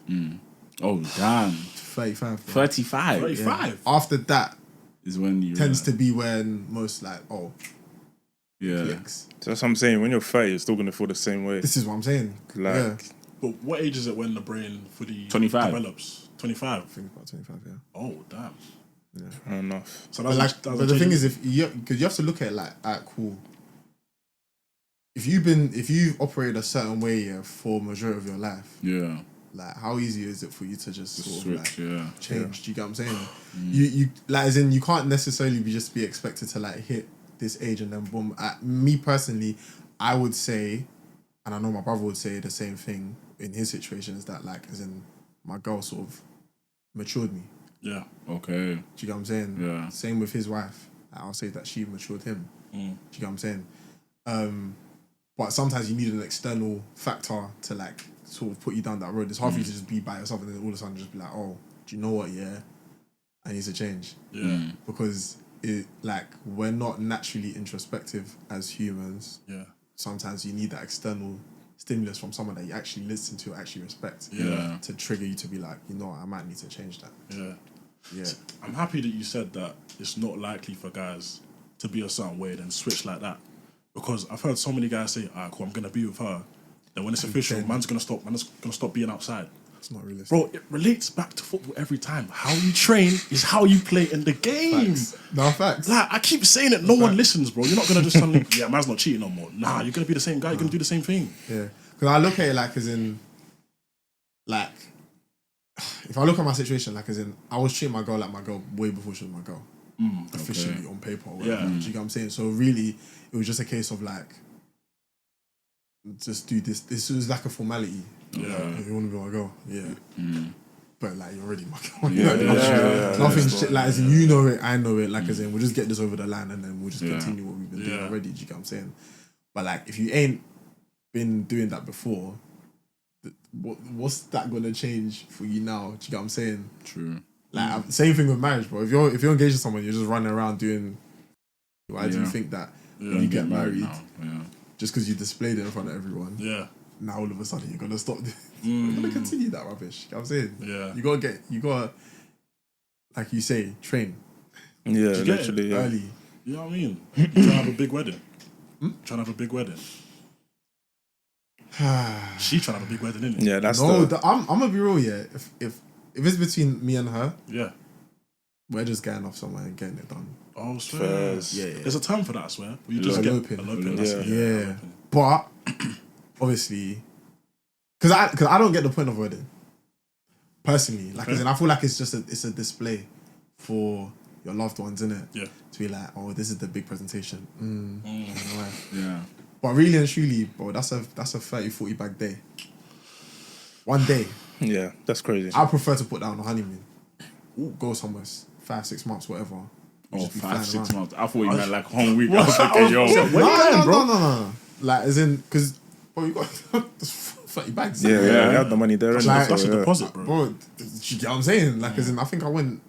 Oh, damn. 35. 35? 35? Yeah. After that is when you tends to be when most, like, clicks. So that's what I'm saying. When you're 30, you're still going to feel the same way. This is what I'm saying. Like, But what age is it when the brain fully 25. develops? 25? I think about 25, yeah. Oh, damn. Yeah. Fair enough. So But the thing is, because you have to look at it like, cool. If you've operated a certain way for majority of your life, like, how easy is it for you to just sort of like change? Do you get what I'm saying? You like, as in, you can't necessarily be expected to, like, hit this age and then boom. Me personally, I would say, and I know my brother would say the same thing in his situation, is that, like, as in, my girl sort of matured me. Yeah. Okay. Do you get what I'm saying? Yeah. Same with his wife. I'll say that she matured him. Do you get what I'm saying? But sometimes you need an external factor to, like, sort of put you down that road. It's hard for you to just be by yourself and then all of a sudden just be like, oh, do you know what? Yeah, I need to change. Yeah. Because we're not naturally introspective as humans. Yeah. Sometimes you need that external stimulus from someone that you actually listen to, actually respect. Yeah. To trigger you to be like, you know what, I might need to change that. Yeah. Yeah. I'm happy that you said that it's not likely for guys to be a certain way then switch like that. Because I've heard so many guys say, alright, cool, I'm gonna be with her. Then when it's official, man's gonna stop being outside. It's not realistic. Bro, it relates back to football every time. How you train is how you play in the game. Facts. No, facts. Like, I keep saying it, no one listens, bro. You're not gonna just suddenly, yeah, man's not cheating no more. Nah, you're gonna be the same guy, you're gonna do the same thing. Yeah. Because I look at it like, as in, like, if I look at my situation, like, as in, I was treating my girl like my girl way before she was my girl. Officially on paper. Or whatever. Do you get what I'm saying? So really, it was just a case of, like, just do this. This was like a formality. Yeah. Like, if you want to be my girl, yeah. But, like, you're already my girl. Nothing shit. Like, as in, you know it, I know it. Like, as in, we'll just get this over the line and then we'll just continue what we've been doing already. Do you get what I'm saying? But, like, if you ain't been doing that before, what's that gonna change for you now? Do you get what I'm saying? True. Like, same thing with marriage, bro. If you're engaged with someone, you're just running around doing. Why do you think that when you get married, now. Yeah. just because you displayed it in front of everyone, now all of a sudden you're gonna stop? You're gonna continue that rubbish. You know what I'm saying? Yeah. You gotta, like you say, train. Yeah, literally. Yeah. Early. You know what I mean? Trying to have a big wedding. Trying to have a big wedding. She trying to have a big wedding, isn't it? Yeah, that's I'm gonna be real. Yeah, if it's between me and her, we're just getting off somewhere and getting it done. Oh, swear. Yeah. There's a term for that, I swear. You just get eloping. Yeah. But obviously, because I don't get the point of wedding personally. Like, as in, I feel like it's just it's a display for your loved ones, innit? Yeah. To be like, oh, this is the big presentation. Yeah. But really and truly, bro, that's a 30-40 bag day. One day. Yeah, that's crazy. I prefer to put that on a honeymoon. Go somewhere 5-6 months, whatever. Oh, Just be 5-6 flying months. I thought you meant like 1 week. I was thinking, yo. No. Like, as in, because, bro, you got 30 bags. Yeah, I had the money there. Like, That's a deposit, bro. Bro, do you get what I'm saying? Like, as in, I think I went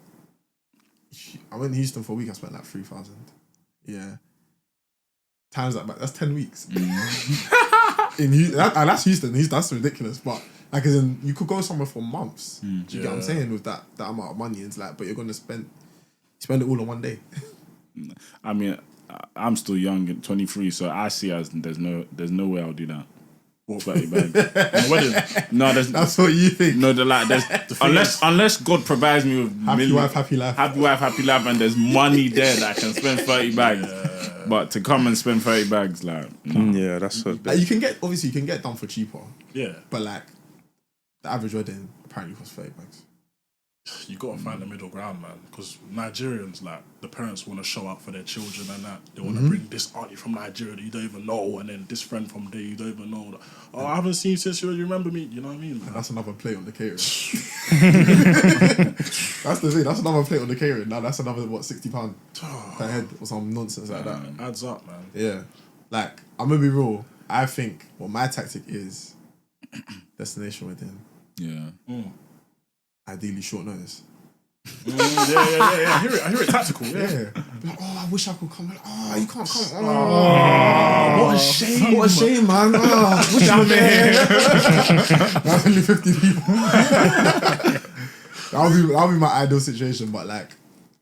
to Houston for a week. I spent like 3,000. Yeah. Times that back. That's 10 weeks. That's Houston. That's ridiculous. But like, as in, you could go somewhere for months. Do you get what I'm saying? With that amount of money, it's like, but you're gonna spend it all in one day. I mean, I'm still young, at 23, so I see as there's no way I'll do that. What 30 bags? My wedding. No, That's what you think. No, unless God provides me with happy wife, happy life. Happy wife, happy life, and there's money there that I can spend 30 bags. But to come and spend 30 bags, like, yeah, that's so. Like, you can get it done for cheaper. Yeah. But like, the average wedding apparently costs 30 bags. You gotta find the middle ground, man. Because Nigerians, like, the parents want to show up for their children and that. They want to bring this auntie from Nigeria that you don't even know, and then this friend from there you don't even know. Oh, I haven't seen you since you remember me. You know what I mean? Man? That's another plate on the catering. That's the thing. That's another plate on the catering. Now that's another £60 per head or some nonsense like that. Adds up, man. Yeah, like I'm gonna be real. I think what my tactic is destination wedding. yeah. Ideally short notice. Yeah. I hear it tactical. Yeah. Like, oh, I wish I could come. Like, oh, you can't come. Oh, What a shame. What a shame, man. Oh, wish I was there. That's only 50 people. That'll be my ideal situation. But like,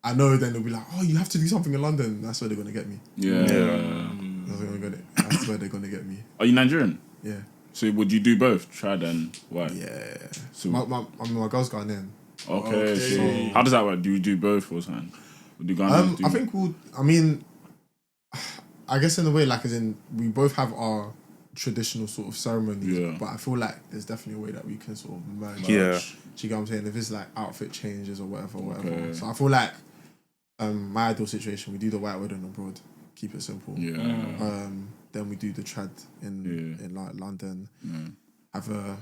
I know then they'll be like, oh, you have to do something in London. That's where they're gonna get me. Yeah. That's where they're gonna get me. Are you Nigerian? Yeah. So would you do both? Try then what? Yeah. So my girl's Ghanaian. okay. So how does that work? Do you do both or something? Would you I think I guess in a way, like, as in, we both have our traditional sort of ceremonies, but I feel like there's definitely a way that we can sort of merge. Yeah. Do you get what I'm saying? If it's like outfit changes or whatever. Okay. So I feel like my ideal situation, we do the white wedding abroad, keep it simple. Yeah. Then we do the trad in like London. Have a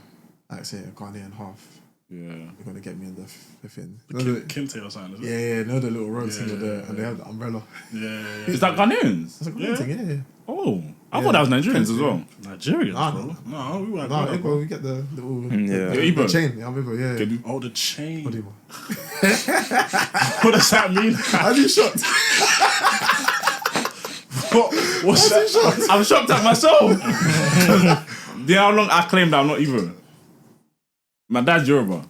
Ghanaian half. Yeah. They're gonna get me in the thing. Kinte or something, is it? Yeah, know the little road thing with and they have the umbrella. Yeah. Is that Ghanaians? That's a good thing, yeah. Oh, I thought that was Nigerians as well. Nigerians, bro? No, we were No, we get the little Igbo. the chain. Yeah, I'm Igbo, yeah. Oh, the chain. What do you What does that mean? Are you shocked? What's that? I'm shocked at myself. Do you know how long I claimed I'm not Igbo? My dad's Yoruba.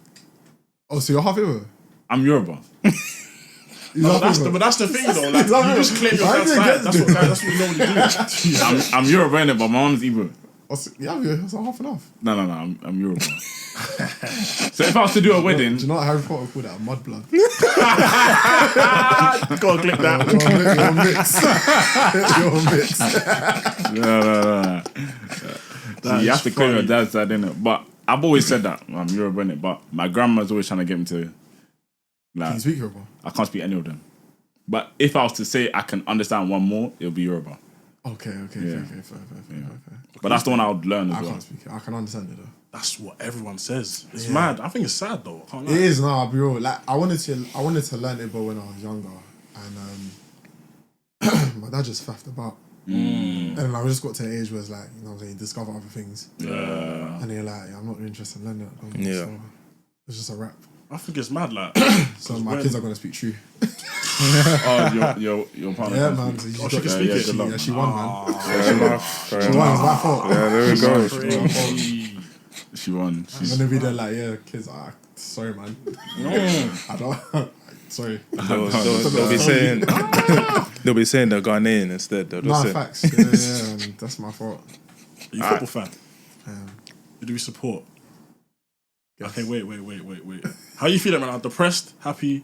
Oh, so you're half Igbo? I'm Yoruba. But that's the thing though. Like, you just claim your dad's side. That's what you normally do. I'm Yoruba innit, but my mom's Igbo. Yeah, it's half and half. No, I'm Yoruba. So if I was to do a wedding, Do you know what Harry Potter called that? Mudblood. Go on, clip that. You're a mix. No. You have to claim your dad's side, innit? But I've always said that I'm Yoruba, innit? But my grandma's always trying to get me to. Like, Can you speak Yoruba? I can't speak any of them. But if I was to say I can understand one more, it'll be Yoruba. Okay, fair. But that's the one I would learn as I well. can't speak it. I can understand it though. That's what everyone says. It's mad. I think it's sad though. I can't lie. It is, no, I'll be real. Like, I wanted to learn it, but when I was younger, and my dad just faffed about. And then I just got to an age where it's like, you know what I'm saying, discover other things. Yeah. And you're like, I'm not really interested in learning it. Yeah. So it's just a wrap. I think it's mad, like. So my kids are gonna speak true. Oh, your partner. Yeah, man. So she can speak it. Yeah, she won, man. She won. It's my fault. Yeah, there we go. She won. I'm gonna be there like, yeah, kids. Sorry, man. I don't. Sorry. They'll be saying they're Ghanaian instead. Facts. Yeah, and that's my fault. Are you a football fan? Who do we support? Yes. Okay, wait. How you feeling, man? I'm depressed, happy.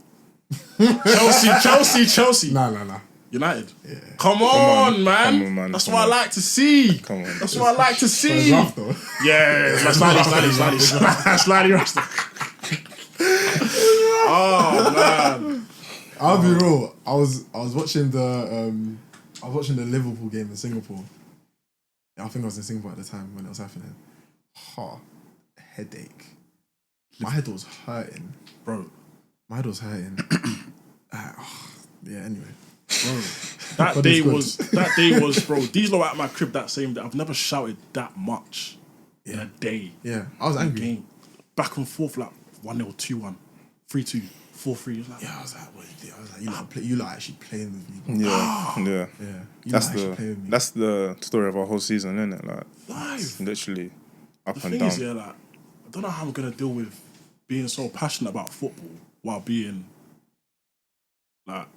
Chelsea. Nah. United. Yeah. Come on, man. That's what I like to see. Come on. That's what I like to see. Rough, though. Yeah, slightly rusty. Oh man. I'll be real. I was watching the Liverpool game in Singapore. Yeah, I think I was in Singapore at the time when it was happening. Headache. My head was hurting, Bro. My head was hurting. Yeah. Anyway, bro, that day was, bro. These lot were at my crib that same day. I've never shouted that much in a day. Yeah, I was angry. Game. Back and forth, like 1-0, 2-1, 3-2, 4-3. Like, Yeah, I was like, what you do? I was like, you lot actually playing with me. Yeah. You That's lot actually playing with me. that's the story of our whole season, isn't it? Like, live. literally up The and thing down. is, yeah, like, I don't know how I'm gonna deal with being so passionate about football while being like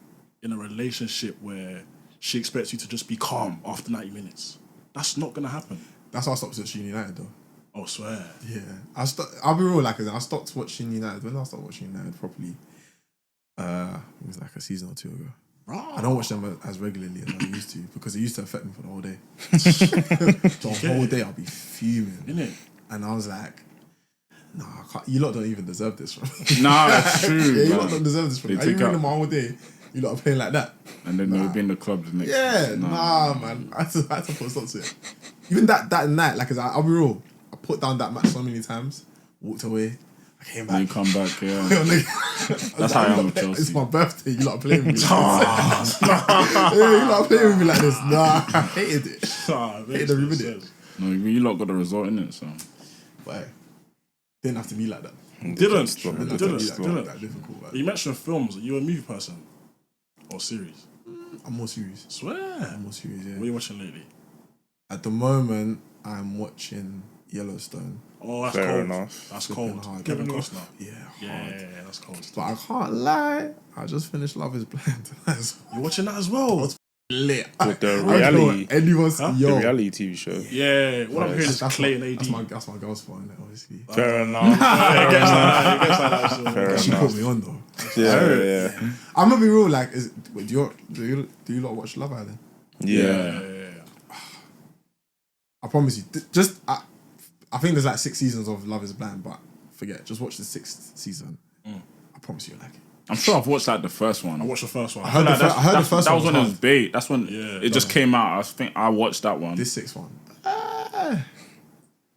in a relationship where she expects you to just be calm after 90 minutes. That's not gonna happen. That's why I stopped watching United though. I swear. Yeah, I'll be real. Like, I stopped watching United when I started watching United properly. It was like a season or two ago. Bro. I don't watch them as regularly as I used to because it used to affect me for the whole day. The whole day I'll be fuming, Innit? and I was like, "Nah, I can't, you lot don't even deserve this from me." Nah, that's true. Yeah, you man. lot don't deserve this from They me. Are you take ruining out- my whole day? You lot are playing like that. And then they'll be in the club the next. Yeah, nah, man. I had to put a stop to it. Even that night, like, I'll be real. I put down that match so many times, walked away, I came Then you back. come back, yeah. That's how I am with Chelsea. It's my birthday. You lot are playing with me. Yeah, you lot are playing with me like this. Nah, I hated it. Hated every minute. No, you lot got the result in it, so. But didn't have to be like that. Didn't. Didn't have to be that difficult. Like, You mentioned films. Are you a movie person? Or series? I'm more serious. Swear. I'm more serious, yeah. What are you watching lately? At the moment, I'm watching Yellowstone. Oh, that's Fair cold. enough. That's Flipping cold. hard. Kevin Costner. Yeah, Yeah, hard. that's cold. But I can't lie. I just finished Love Is Blind. That's You're watching that as well? lit. With the I don't know reality- what anyone's Huh? yo. The reality TV show. Yeah. What I'm hearing is Clay and AD. That's my girl's fault, innit, obviously. Fair enough. It gets like that. So. Fair She enough. put me on though. Yeah. I'm gonna be real. Like, wait, do you lot watch Love Island? Yeah. I promise you. I think there's like 6 seasons of Love Is Blind, but forget. Just watch the 6th season. I promise you'll like it. I'm sure I've watched like the first one. I watched the first one. I heard the first that one was when it was hard. bait. That's when Yeah, it just came out. I think I watched that one. This 6th one.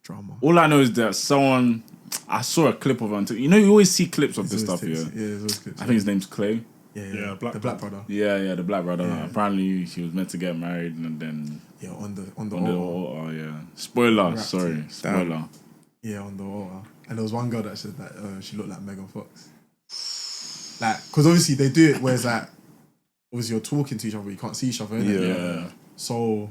Drama. All I know is that someone I saw a clip of him. You know, you always see clips of this It's stuff. always Yeah, tips. Yeah, it's always clips. I think his name's Clay. Yeah, Yeah, the black brother. Yeah, the black brother. Apparently, he was meant to get married, and then Yeah, on the on the altar. altar. Yeah, spoiler. Wrapped Sorry, it. spoiler. Yeah, on the altar. And there was one girl that said that she looked like Megan Fox. Like, because obviously they do it where it's like, obviously you're talking to each other, but you can't see each other. Innit? Yeah. So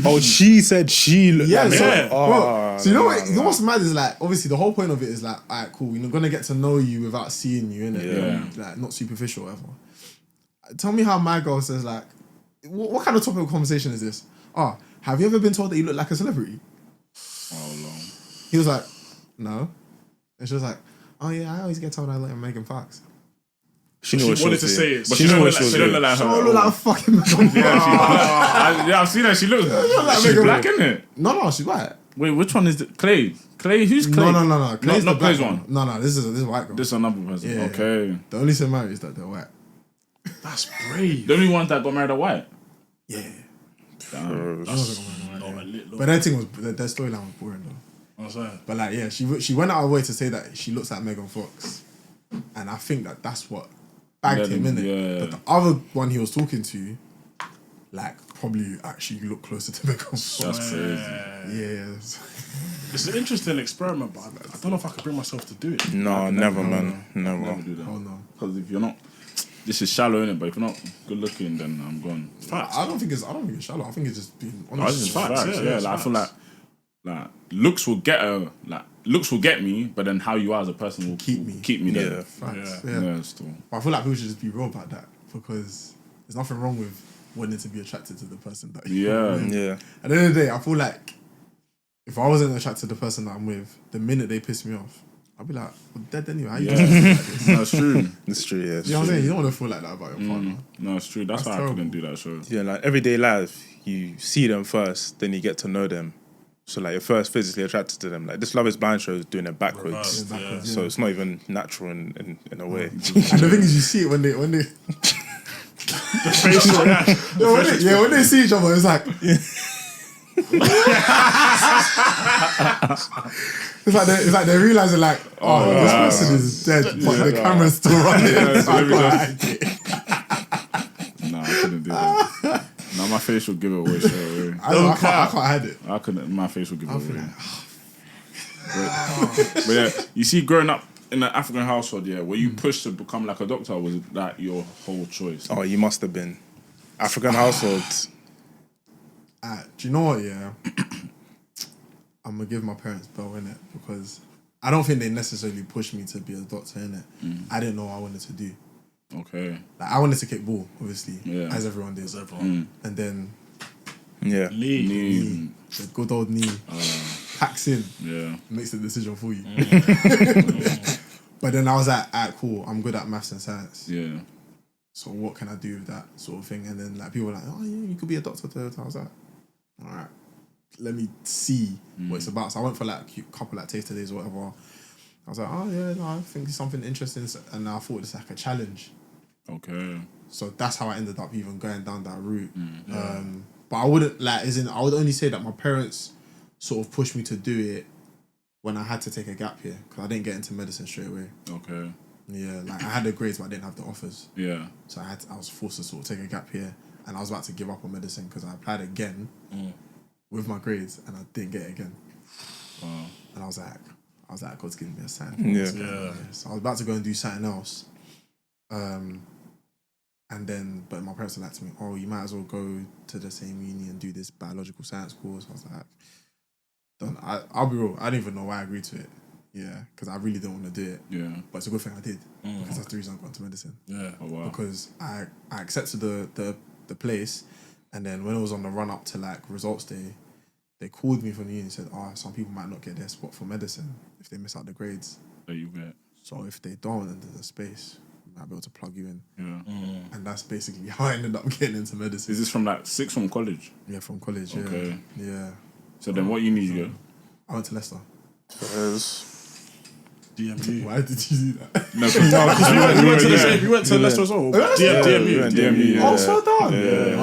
Oh, she said she looked yeah, like so, me. bro, so you know what? no, You know what's mad is like, obviously the whole point of it is like, alright, cool, we're gonna get to know you without seeing you, innit? Yeah. Like, not superficial, or whatever. Tell me how my girl says like, what kind of topic of conversation is this? Oh, have you ever been told that you look like a celebrity? Oh, long. He was like, no. And she was like, oh yeah, I always get told I look like Megan Fox. She knew what she wanted was to doing. say it, but She she knew don't what look she was like- she don't doing. look like So her. I look like a fucking Megan Fox. Yeah, I've seen her. She looks. like She's Megan black, Fox. isn't it? No, she's white. Wait, which one is it? Clay? Clay? Who's Clay? No. Clay's not the black Clay's one. No, this is a white girl. This is another person. Yeah. Okay. The only similarity is that they're white. That's brave. The only ones that got married are white. Yeah. Damn. Not a little. But their thing was, their storyline was boring though. What's that? But like, yeah, she went out of her way to say that she looks like Megan Fox, and I think that's what bagged him in it. Yeah. But the other one he was talking to, like, probably actually looked closer to Megan Fox. That's crazy. Yeah. It's an interesting experiment, but I don't know if I could bring myself to do it. No, never, man. Never. Never do that. Oh no. Because if you're not, this is shallow, innit? But if you're not good looking, then I'm gone. Facts. I don't think it's shallow. I think it's just being I honest. just facts, facts, yeah, yeah. it's Like, I feel like looks will get me, but then how you are as a person will Keep me. there. Yeah. Facts. Yeah. Yeah. Yeah, still. But I feel like people should just be real about that because there's nothing wrong with wanting to be attracted to the person that you're with. Yeah. At the end of the day, I feel like if I wasn't attracted to the person that I'm with, the minute they piss me off, I'd be like, I'm dead anyway. How you Yeah. doing like this? No, it's true. It's true, yeah. It's You know what I'm true. saying? You don't want to feel like that about your partner. No, it's true. That's That's why I terrible. couldn't do that show. Yeah, like everyday life, you see them first, then you get to know them. So like you're first physically attracted to them. Like this Love Is Blind show is doing it backwards. Reverse. Yeah, backwards, yeah. So it's not even natural in a way. And the thing is, you see it when they Facial reaction. when they see each other, it's like it's like they realize like, this person is dead, but the camera's still running. Yeah, So so I let me can't just- hide it. No, I couldn't do that. No, my face will give it away straight away. I can't hide it. I couldn't. My face will give it I feel away. like, But yeah, you see, growing up in an African household, yeah, were you pushed to become like a doctor, or was that your whole choice? Oh, you must have been. African households. do you know what? Yeah, I'm gonna give my parents bell in it because I don't think they necessarily pushed me to be a doctor in it. I didn't know what I wanted to do. Okay. Like I wanted to kick ball, obviously, Yeah. as everyone did. And then Yeah. Knee. the good old knee packs in, Yeah. makes the decision for you. But then I was like, alright, cool. I'm good at maths and science. Yeah. So what can I do with that sort of thing? And then like people were like, oh yeah, you could be a doctor. I was like, all right, let me see what it's about. So I went for like a couple like taster days or whatever. I was like, oh yeah, no, I think it's something interesting, and I thought it's like a challenge. Okay. So that's how I ended up even going down that route. But I wouldn't I would only say that my parents sort of pushed me to do it when I had to take a gap year because I didn't get into medicine straight away. Okay. Yeah, like I had the grades but I didn't have the offers. Yeah. So I was forced to sort of take a gap year, and I was about to give up on medicine because I applied again with my grades and I didn't get it again. Wow. And I was like, God's giving me a sign. Yeah. So I was about to go and do something else. And then, but my parents were like to me, oh, you might as well go to the same uni and do this biological science course. I was like, I'll be real, I didn't even know why I agreed to it. Yeah, because I really didn't want to do it. Yeah. But it's a good thing I did because that's the reason I got into medicine. Yeah. Oh wow. Because I accepted the place, and then when it was on the run up to like results day, they called me from the uni and said, oh, some people might not get their spot for medicine if they miss out the grades. There you get. So if they don't, then there's a space. We might be able to plug you in. Yeah. And that's basically how I ended up getting into medicine. Is this from like sixth form college? Yeah, from college. Yeah. Okay. Yeah. So then, what uni you go? I went to Leicester. DMU. Why did you do that? No, We went to Leicester as well. DMU. Oh, so done. Yeah.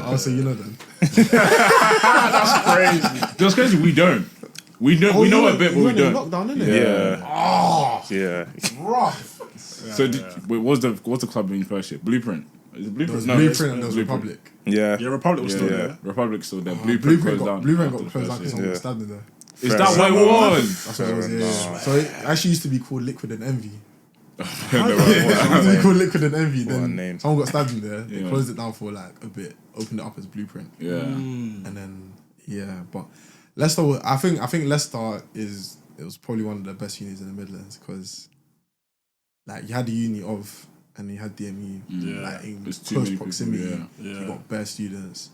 Oh, so you know then. That's crazy. That's crazy. We don't. We know. we know a bit, but we don't. Lockdown, innit? Yeah. Oh, Yeah. rough. So, wait, what's the club in first year? Blueprint. Is it There Blueprint? was No, Blueprint and there was Blueprint. Republic. Yeah. Yeah, Republic was still there. Republic's still there. Blueprint closed down. Blueprint after got the closed down first because year. someone got stabbed in there. Is that what it was? That's what it was, yeah. So it actually used to be called Liquid and Envy. No, It used to be called Liquid and Envy. What a Then name. someone got stabbed in there. They Yeah. closed it down for like a bit, opened it up as Blueprint. Yeah. And then but Leicester, I think Leicester it was probably one of the best unis in the Midlands because like you had the uni of and you had DMU like in There's too close many proximity. people, yeah. You got bare students,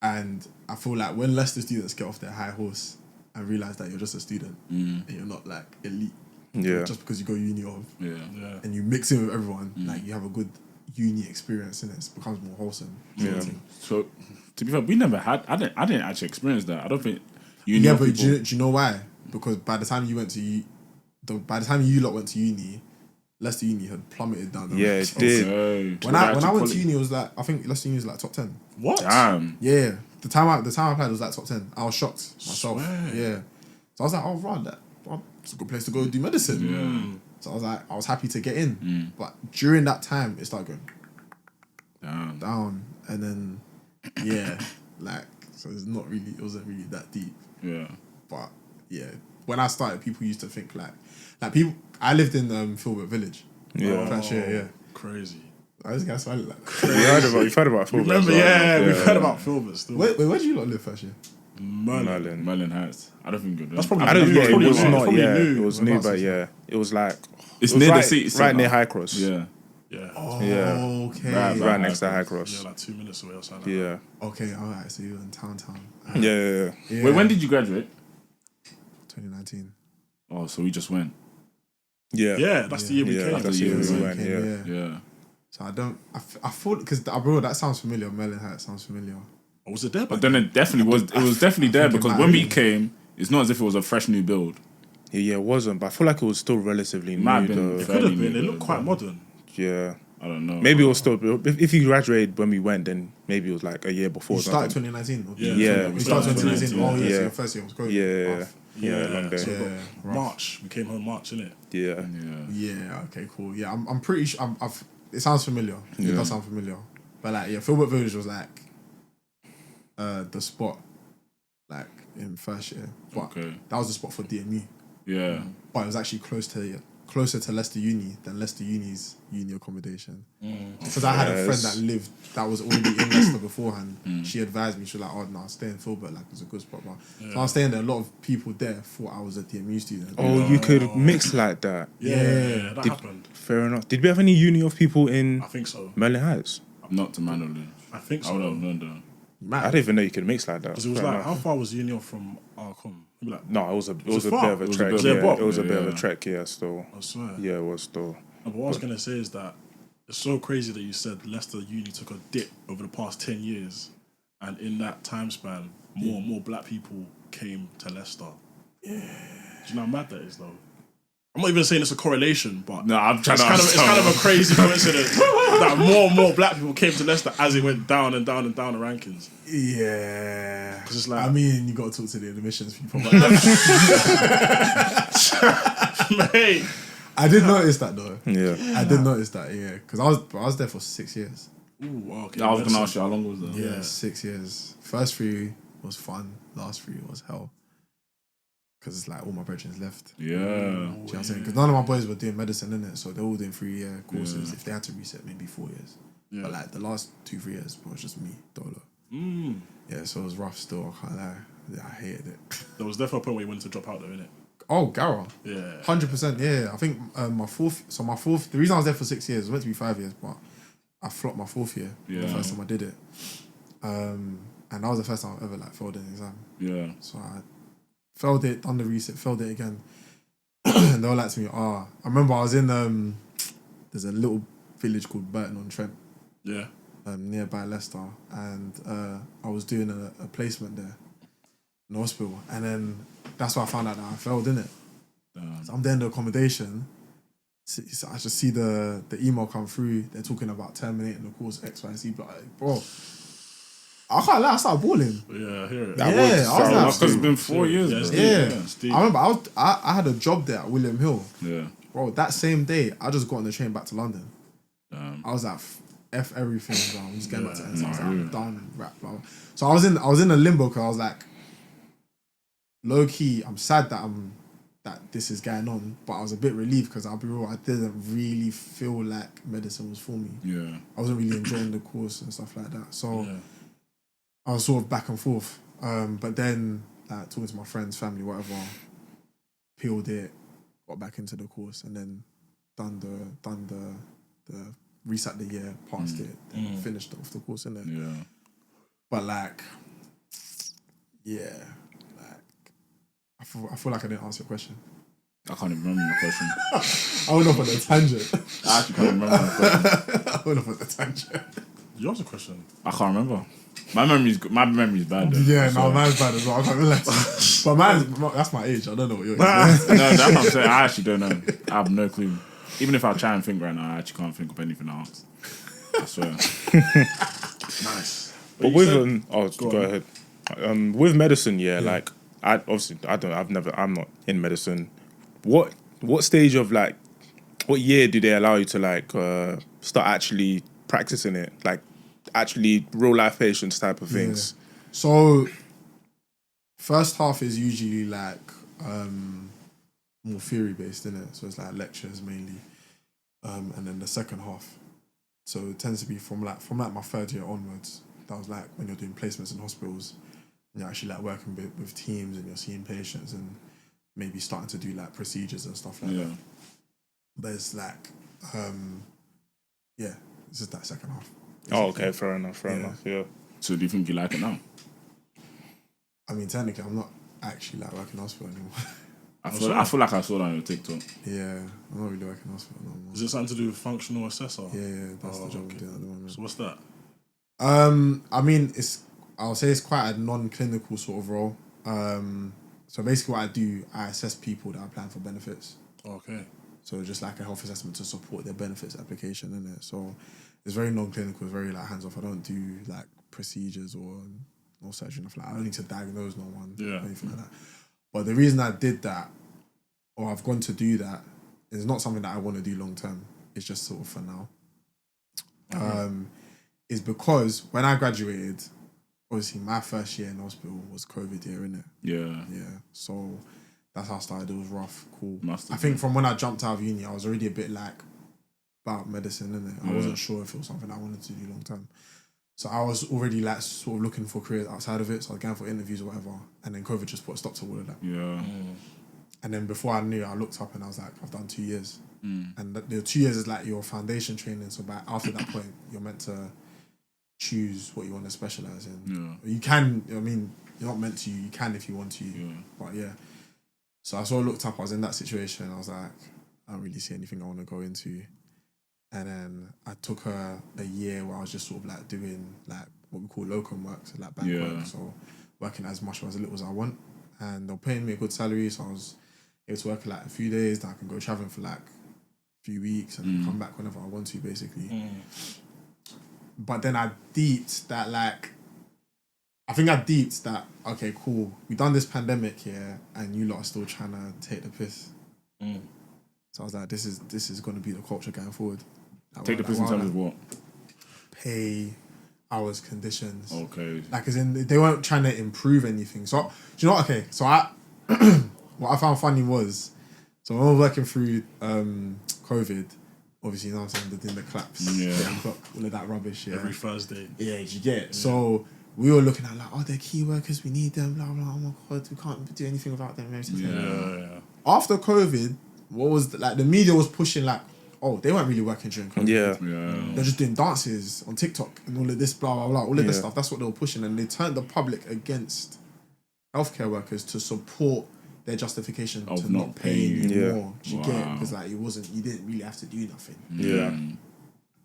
and I feel like when Leicester students get off their high horse and realize that you're just a student and you're not like elite, Yeah. just because you go uni of Yeah. and you mix in with everyone, like you have a good uni experience in it. It becomes more wholesome. Yeah. So, to be fair, we never had. I didn't actually experience that. I don't think you knew Yeah, but people. do you know why? Because by the time you lot went to uni, Leicester Uni had plummeted down. The Yeah, ranks. it did. Okay. When I went to uni, it was like I think Leicester Uni was like top 10. What? Damn. Yeah, the time I applied was like top 10. I was shocked myself. Swear. Yeah, so I was like, oh, right, it's a good place to go do medicine. So I was like, I was happy to get in, but during that time, it started going Damn. down, and then so it wasn't really that deep. Yeah. But yeah, when I started, people used to think like people. I lived in Filbert Village. Yeah. First year, yeah. Crazy. I just got started like. You've heard about Fulham. Remember, we've heard about Filbert still. Wait, where did you lot live first year? Merlin. Melon Heights. I don't think you're That's probably. I don't. It's Yeah, it probably was new. not. Probably Yeah, new. it was new, but yeah, it was like It's it was near the right, city right centre. near High Cross. Yeah. Yeah. Oh, Yeah. okay. Right next to High Cross. Yeah, like 2 minutes away or something. Yeah. Okay, all right. So you were in town. Yeah. Yeah. Wait, when did you graduate? 2019. Oh, so we just went. Yeah. Yeah, that's the year we Yeah, came. that's the year we So went. came, Yeah. Yeah. So I thought because bro, that sounds familiar. Merlin Heights sounds familiar. Or was it there? But then it definitely was. It was definitely there think it because might when we be. came, it's not as if it was a fresh new build. Yeah, it wasn't, but I feel like it was still relatively Might have new been. though. It could have been. It looked quite modern. Yeah. I don't know. Maybe it was still. If you graduated when we went, then maybe it was like a year before. You or started something. 2019. or- Yeah. You started 2019. Oh yeah. Yeah. So your first year was COVID. Yeah. Off. Yeah. Long day. So we got Yeah, rough. March. We came home March, innit? Yeah. Yeah. Yeah. Okay. Cool. Yeah. I'm pretty sure. It sounds familiar. It does sound familiar. But like, yeah, Filbert Village was like the spot, like in first year. But Okay. that was the spot for DMU. Yeah. But it was actually closer to Leicester Uni than Leicester Uni's uni accommodation. Because I had a friend that was already in Leicester beforehand. She advised me, she was like, oh no, stay in Filbert, like it's a good spot. But so I was staying there. A lot of people there thought I was a DMU student. Oh, you could mix like that. Yeah, that happened. Fair enough. Did we have any uni of people in I think so. Merlin Heights? Not to my knowledge. I think I so. would have known that. I didn't even know you could mix like that. Because it was Fair like, enough. how far was Union from Arcom? Like, No, it was a bit far? of a It was a trek. bit of a Yeah, bop? it was a bit of a Yeah. trek. Yeah, still. I swear. Yeah, it was still. But what I was going to say is that it's so crazy that you said Leicester Uni took a dip over the past 10 years. And in that time span, more and more black people came to Leicester. Yeah. Do you know how mad that is, though? I'm not even saying it's a correlation, but No, I'm trying it's kind of a crazy coincidence that more and more black people came to Leicester as it went down and down and down the rankings. Yeah. Because it's like... I mean, you got to talk to the admissions people. Mate. I did notice that though. Yeah. I did notice that, yeah. Because I was there for 6 years. Ooh, okay. I was going to ask you, how long was that? Yeah, 6 years. First 3 was fun. Last 3 was hell. Because it's like all my brethren left. Yeah. Do you know what I'm saying? Because none of my boys were doing medicine, innit? So they're all doing 3-year courses. Yeah. If they had to reset, maybe 4 years. Yeah. But like the last 2-3 years, it was just me, Dolo. Yeah, so it was rough still. I can't lie. Yeah, I hated it. There was definitely a point where you wanted to drop out, though, innit? Oh, Gara. Yeah. 100%, yeah. I think my fourth, the reason I was there for 6 years, it was meant to be 5 years, but I flopped my 4th year. Yeah. The first time I did it. And that was the first time I ever like failed an exam. Yeah. So I failed it, done the reset, failed it again. And they were like to me, I remember I was in, there's a little village called Burton-on-Trent. Yeah. Nearby Leicester. And I was doing a placement there in the hospital. And then that's why I found out that I failed, innit? So I'm there in the accommodation. So I just see the email come through. They're talking about terminating the course X, Y, Z. But like, bro, I can't lie. I started balling. Yeah, I hear it. Yeah, I was like, Because it's been 4 years. Yeah, bro. it's deep. I remember I had a job there at William Hill. Yeah. Bro, that same day, I just got on the train back to London. Damn. I was like, F everything, bro. I'm just getting back to NHS. I was like, yeah. I'm done, rap, blah, blah. So I was in a limbo because I was like, low key, I'm sad that this is going on, but I was a bit relieved because I'll be real, I didn't really feel like medicine was for me. Yeah. I wasn't really enjoying the course and stuff like that. So Yeah. I was sort of back and forth. But then like talking to my friends, family, whatever, peeled it, got back into the course, and then done the reset the year, passed it, then finished off the course, innit? Yeah. But like, yeah, like I feel like I didn't answer your question. I can't even remember my question. I went off on a tangent. I actually can't remember my question. I went off on a tangent. You asked a question. I can't remember. My memory's bad. Though. Yeah, So- no, mine's bad as well. I can't realize. But that's my age. I don't know what you're No, that's what I'm saying. I actually don't know. I have no clue. Even if I try and think right now, I actually can't think of anything else. I swear. Nice. But you with said- go ahead. With medicine, like I'm not in medicine. What stage of like, what year do they allow you to like start actually practicing it, like actually real life patients type of things? So first half is usually like more theory based, innit? So it's like lectures mainly, and then the second half. So it tends to be from my 3rd year onwards. That was like when you're doing placements in hospitals, and you're actually like working with teams, and you're seeing patients, and maybe starting to do like procedures and stuff like that. But it's like, this is that second half. Oh, okay, fair enough. Yeah. So do you think you like it now? I mean, technically, I'm not actually like working in hospital anymore. I feel like I saw that on your TikTok. Yeah, I'm not really working in hospital no more. Is it something to do with functional assessor? Yeah, that's the job I'm doing at the moment. So what's that? I mean, I'll say it's quite a non-clinical sort of role. So basically what I do, I assess people that are applying for benefits. Okay. So just like a health assessment to support their benefits application, innit? So it's very non-clinical, it's very like hands-off. I don't do like procedures or surgery, nothing like that. I don't need to diagnose no one or anything like that. But the reason I did that, or I've gone to do that, is not something that I want to do long-term. It's just sort of for now. Is because when I graduated, obviously my first year in hospital was COVID year, innit? Yeah. Yeah. So that's how I started. It was rough. Cool. Must have I think been. from when I jumped out of uni, I was already a bit like about medicine, innit? I wasn't sure if it was something I wanted to do long term. So I was already like sort of looking for careers outside of it. So I was going for interviews or whatever. And then COVID just put a stop to all of that. Yeah. And then before I knew, I looked up and I was like, I've done 2 years. And the 2 years is like your foundation training. So after that point, you're meant to choose what you want to specialize in. Yeah. You can, I mean, you're not meant to, you can if you want to. Yeah. But yeah. So I sort of looked up, I was in that situation. I was like, I don't really see anything I want to go into. And then I took a year where I was just sort of like doing like what we call locum work, so like bank work. So working as much or as little as I want. And they're paying me a good salary. So I was able to work like a few days, then I can go traveling for like a few weeks and then come back whenever I want to, basically. But then I deeped that okay, cool, we done this pandemic here and you lot are still trying to take the piss. So I was like, this is going to be the culture going forward. Like, Take the piss in terms of what? Pay, hours, conditions. Okay. Like, as in, they weren't trying to improve anything. So, do you know what? Okay, so what I found funny was, so when I was working through COVID, obviously, you know what I'm saying, they're doing the claps, all of that rubbish, Every Thursday. Yeah, you get it. So we were looking at like, oh, they're key workers, we need them, blah, blah, oh my God, we can't do anything without them. Yeah. After COVID, what was, the media was pushing like, oh, they weren't really working during COVID. Yeah. They're just doing dances on TikTok and all of this, blah, blah, blah, all of this stuff. That's what they were pushing. And they turned the public against healthcare workers to support their justification of to not pay paying more. Do you get it? Because like, you didn't really have to do nothing. Yeah. And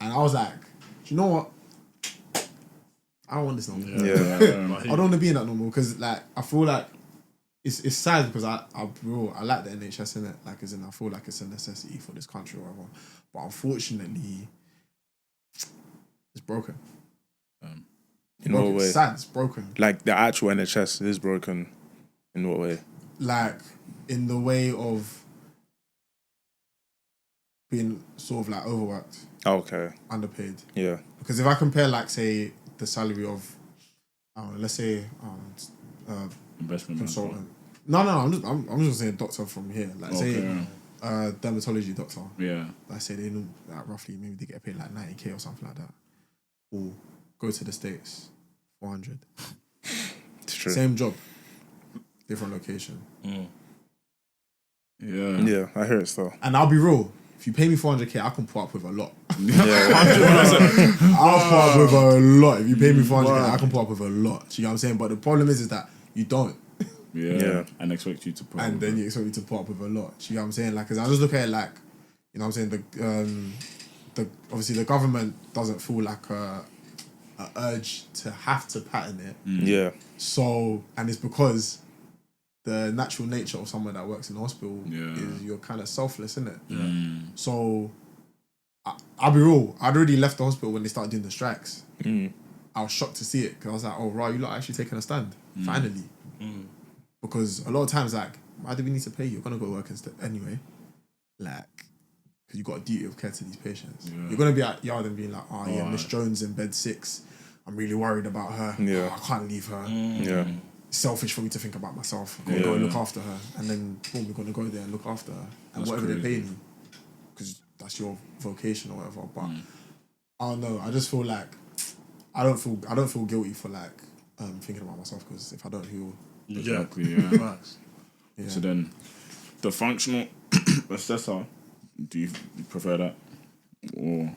I was like, do you know what? I don't want this no more. Yeah. I don't want to be in that no more because like, I feel like it's sad because I like the NHS in it, like as in I feel like it's a necessity for this country or whatever. But unfortunately, it's broken. In what way? It's sad, it's broken. Like the actual NHS is broken. In what way? Like in the way of being sort of like overworked, Okay. underpaid. Yeah. Because if I compare like say the salary of, let's say Investment consultant. No, I'm just gonna say a doctor from here. Like say dermatology doctor. Yeah. I say they know like roughly maybe they get paid like 90k or something like that. Or go to the States, 400. It's true. Same job, different location. Yeah. Yeah, I hear it still. And I'll be real. If you pay me 400k, I can put up with a lot. Yeah. I'll put up with a lot. If you pay me 400k, I can put up with a lot. Do you know what I'm saying? But the problem is that you don't. Yeah. And expect you to put And then you expect me to put up with a lot. Do you know what I'm saying? Like, cause I just look at it like, you know what I'm saying? Obviously the government doesn't feel like a urge to have to pattern it. Yeah. So, and it's because the natural nature of someone that works in the hospital is you're kind of selfless, isn't it? So, I'll be real. I'd already left the hospital when they started doing the strikes. I was shocked to see it because I was like, oh, right, you lot are actually taking a stand. Finally. Because a lot of times, like, why do we need to pay you? You're going to go work instead anyway. Like, because you've got a duty of care to these patients. You're going to be at yard and being like, oh, yeah, Miss Jones in bed 6. I'm really worried about her. Yeah. Oh, I can't leave her. Yeah. It's selfish for me to think about myself. I'm going to go and look after her. And then, boom, we're going to go there and look after her. And That's whatever crazy. they pay you, because that's your vocation or whatever. But I don't know. I just feel like I don't feel guilty for like thinking about myself, because if I don't, who will? Exactly, yeah. Yeah. So then, the functional assessor, do you prefer that? Or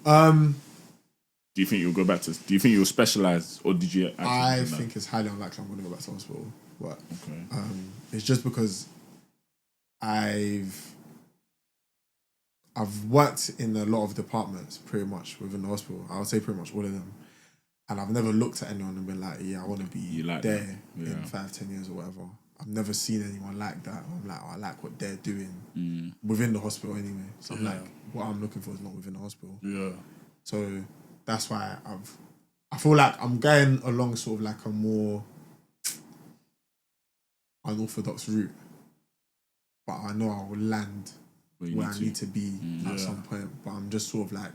do you think you'll go back to, do you think you'll specialise, or did you actually I do that? think it's highly unlikely I'm going to go back to hospital. But Okay. it's just because I've worked in a lot of departments pretty much within the hospital. I would say pretty much all of them. And I've never looked at anyone and been like, yeah, I want to be like there that. in 5-10 years or whatever. I've never seen anyone like that. I'm like, oh, I like what they're doing within the hospital anyway. So I'm like, what I'm looking for is not within the hospital. Yeah. So that's why I feel like I'm going along sort of like a more unorthodox route. But I know I will land where I need to be at some point. But I'm just sort of like,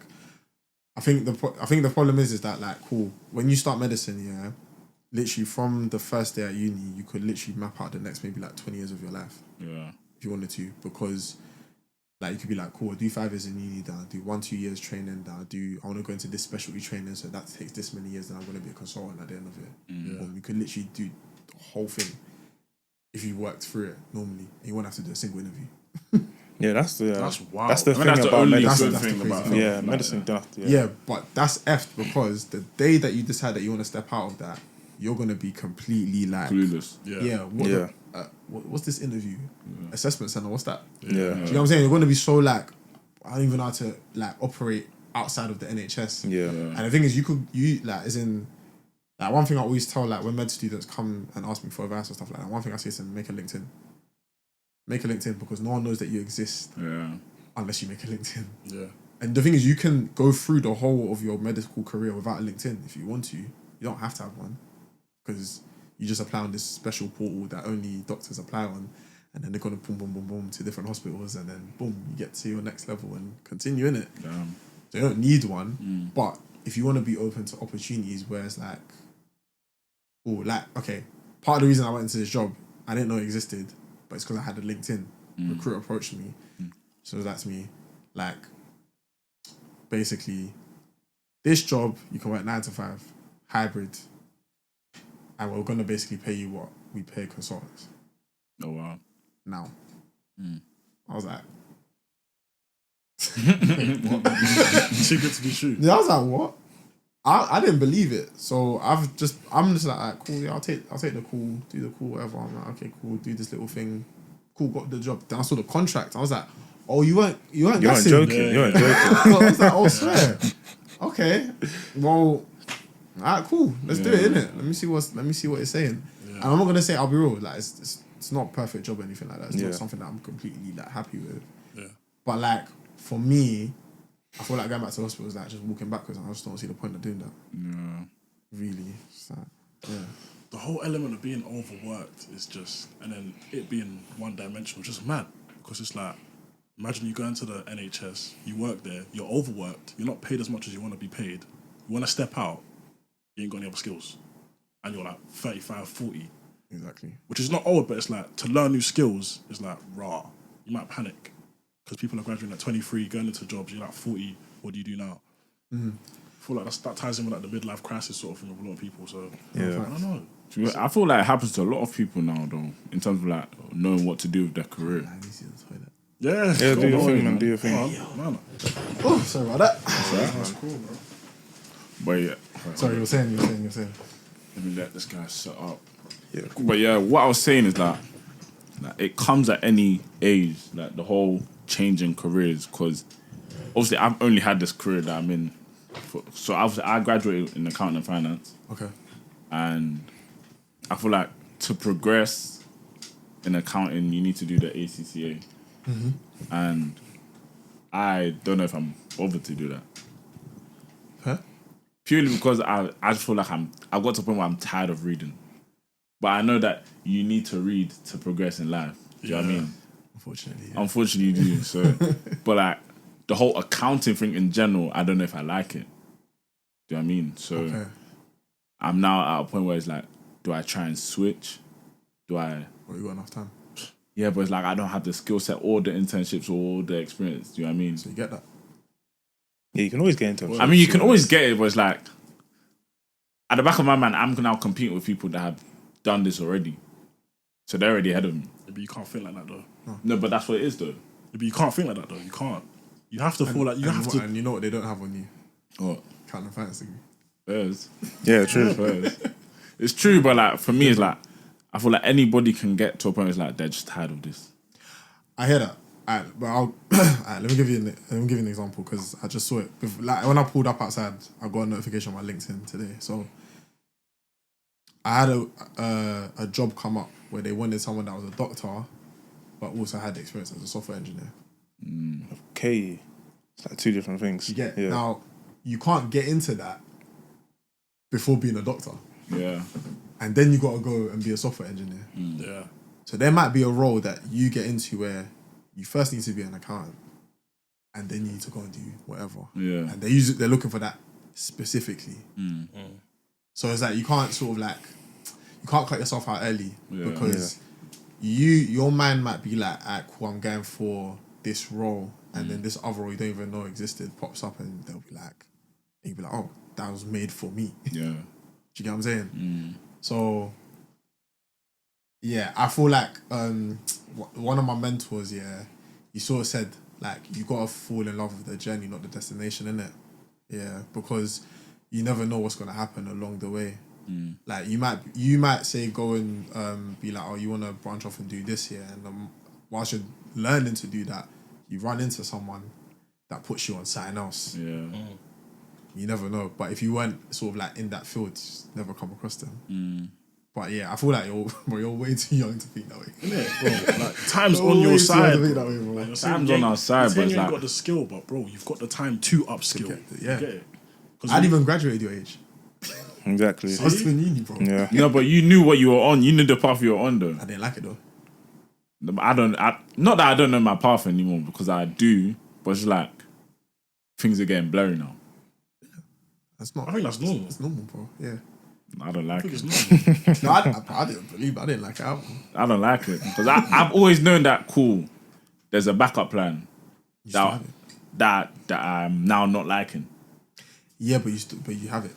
I think the problem is that like, cool, when you start medicine, literally from the first day at uni, you could literally map out the next maybe like 20 years of your life. Yeah. If you wanted to, because like you could be like, cool, I'll do 5 years in uni, then I'll do 1-2 years training, then I want to go into this specialty training, so that takes this many years, then I'm going to be a consultant at the end of it. Or you could literally do the whole thing if you worked through it normally, and you won't have to do a single interview. Yeah, that's wild. That's the thing that's the about only medicine. good thing about Yeah, medicine. Yeah, but that's effed because the day that you decide that you want to step out of that, you're going to be completely like clueless. What's this interview? Assessment center, what's that? Yeah. Do you know what I'm saying? You're going to be so like, I don't even know how to like operate outside of the NHS. Yeah. And the thing is, you like, as in, like one thing I always tell, like when med students come and ask me for advice or stuff like that, one thing I say is to make a LinkedIn. Make a LinkedIn because no one knows that you exist unless you make a LinkedIn. Yeah. And the thing is, you can go through the whole of your medical career without a LinkedIn if you want to. You don't have to have one because you just apply on this special portal that only doctors apply on, and then they're gonna boom, boom, boom, boom to different hospitals, and then boom, you get to your next level and continue in it. Damn. So you don't need one, but if you want to be open to opportunities where it's like, oh, like okay, part of the reason I went into this job, I didn't know it existed, but it's because I had a LinkedIn. Recruiter approached me, so that's me. Like, basically, this job you can work 9 to 5, hybrid, and we're gonna basically pay you what we pay consultants. Oh wow. Now, I was like, Too good to be true. yeah, I was like, what? I didn't believe it, so I'm just like, cool, yeah, I'll take the call, do the call, whatever. I'm like, okay, cool, do this little thing, cool, got the job. Then I saw the contract. I was like, oh, you weren't guessing. Joking. You weren't joking. I was like, oh, swear. Okay, well, alright, cool. Let's do it, innit? Let me see what it's saying. Yeah. And I'm not gonna say, I'll be real, like it's not a perfect job or anything like that. It's not something that I'm completely like happy with. Yeah. But like for me, I feel like going back to the hospital is like just walking backwards, and I just don't see the point of doing that. Yeah. Really. It's like, yeah. The whole element of being overworked is just, and then it being one-dimensional, just mad. Because it's like, imagine you go into the NHS, you work there, you're overworked, you're not paid as much as you want to be paid. You want to step out, you ain't got any other skills. And you're like 35, 40. Exactly. Which is not old, but it's like, to learn new skills is like, raw. You might panic. Because people are graduating at 23, going into jobs, you're like 40, what do you do now? I feel like that ties in with like the midlife crisis sort of thing with a lot of people, so I don't know. I feel like it happens to a lot of people now though, in terms of like knowing what to do with their career. I need to see the toilet. Yeah, do your thing, man. Do your thing. Man. Oh, sorry about that. That's cool, bro. But yeah. Sorry, you were saying. Let me let this guy set up. Yeah. But yeah, what I was saying is that it comes at any age, like the whole changing careers, because obviously I've only had this career that I'm in. So I graduated in accounting and finance. Okay. And I feel like to progress in accounting, you need to do the ACCA. And I don't know if I'm bothered to do that. Huh? Purely because I just feel like I've got to a point where I'm tired of reading. But I know that you need to read to progress in life. Do you know what I mean? Unfortunately. Yeah. Unfortunately, you do. So, but like the whole accounting thing in general, I don't know if I like it. Do you know what I mean? So I'm now at a point where it's like, do I try and switch? Well, you got enough time. Yeah, but it's like I don't have the skill set or the internships or all the experience. Do you know what I mean? So you get that. Yeah, you can always get into it. I mean, you can always get it, but it's like at the back of my mind, I'm now competing with people that have done this already. So they're already ahead of me. Yeah, but you can't think like that though. No, but that's what it is though. Yeah, but you can't think like that though. You can't. You have to feel like you have to. And you know what they don't have on you? What? Accounting and finance degree. Fairs. Yeah, true. Fairs. It's true, but like for me, it's like I feel like anybody can get to a point where it's like they're just tired of this. I hear that. Alright, but I'll let me give you an example because I just saw it. Like when I pulled up outside, I got a notification on my LinkedIn today. So I had a job come up where they wanted someone that was a doctor, but also had experience as a software engineer. Okay, it's like two different things. You get yeah. Now you can't get into that before being a doctor. Yeah. And then you got to go and be a software engineer. Yeah. So there might be a role that you get into where you first need to be an accountant, and then you need to go and do whatever. Yeah. And they're looking for that specifically. So it's like you can't sort of like you can't cut yourself out early because your mind might be like, alright, cool, I'm going for this role, and then this other role you don't even know existed pops up, and they'll be like, and you'll be like, oh, that was made for me. Yeah. Do you get what I'm saying? So yeah, I feel like one of my mentors, he sort of said like you gotta fall in love with the journey, not the destination, innit? Yeah, because you never know what's gonna happen along the way. Like you might say go and be like, oh, you wanna branch off and do this here, and whilst you're learning to do that, you run into someone that puts you on something else. Yeah. You never know. But if you weren't sort of like in that field, just never come across them. But yeah, I feel like you're way too young to think that way. Innit, bro? Like, time's on your side. To think Bro. that way, bro. Like, Time's on our side, but you it's ain't like... got the skill, but bro, you've got the time to upskill. Yeah. You get it? I didn't even graduate your age. Exactly. I was still in uni, bro. Yeah. No, but you knew what you were on. You knew the path you were on, though. I didn't like it though. Not that I don't know my path anymore, because I do, but it's like things are getting blurry now. That's not. I think that's normal. It's normal, bro. Yeah. I don't like I think it. it's normal. No, I didn't believe it. I didn't like it. I don't like it because I've always known that there's a backup plan that I'm now not liking. Yeah, but you have it.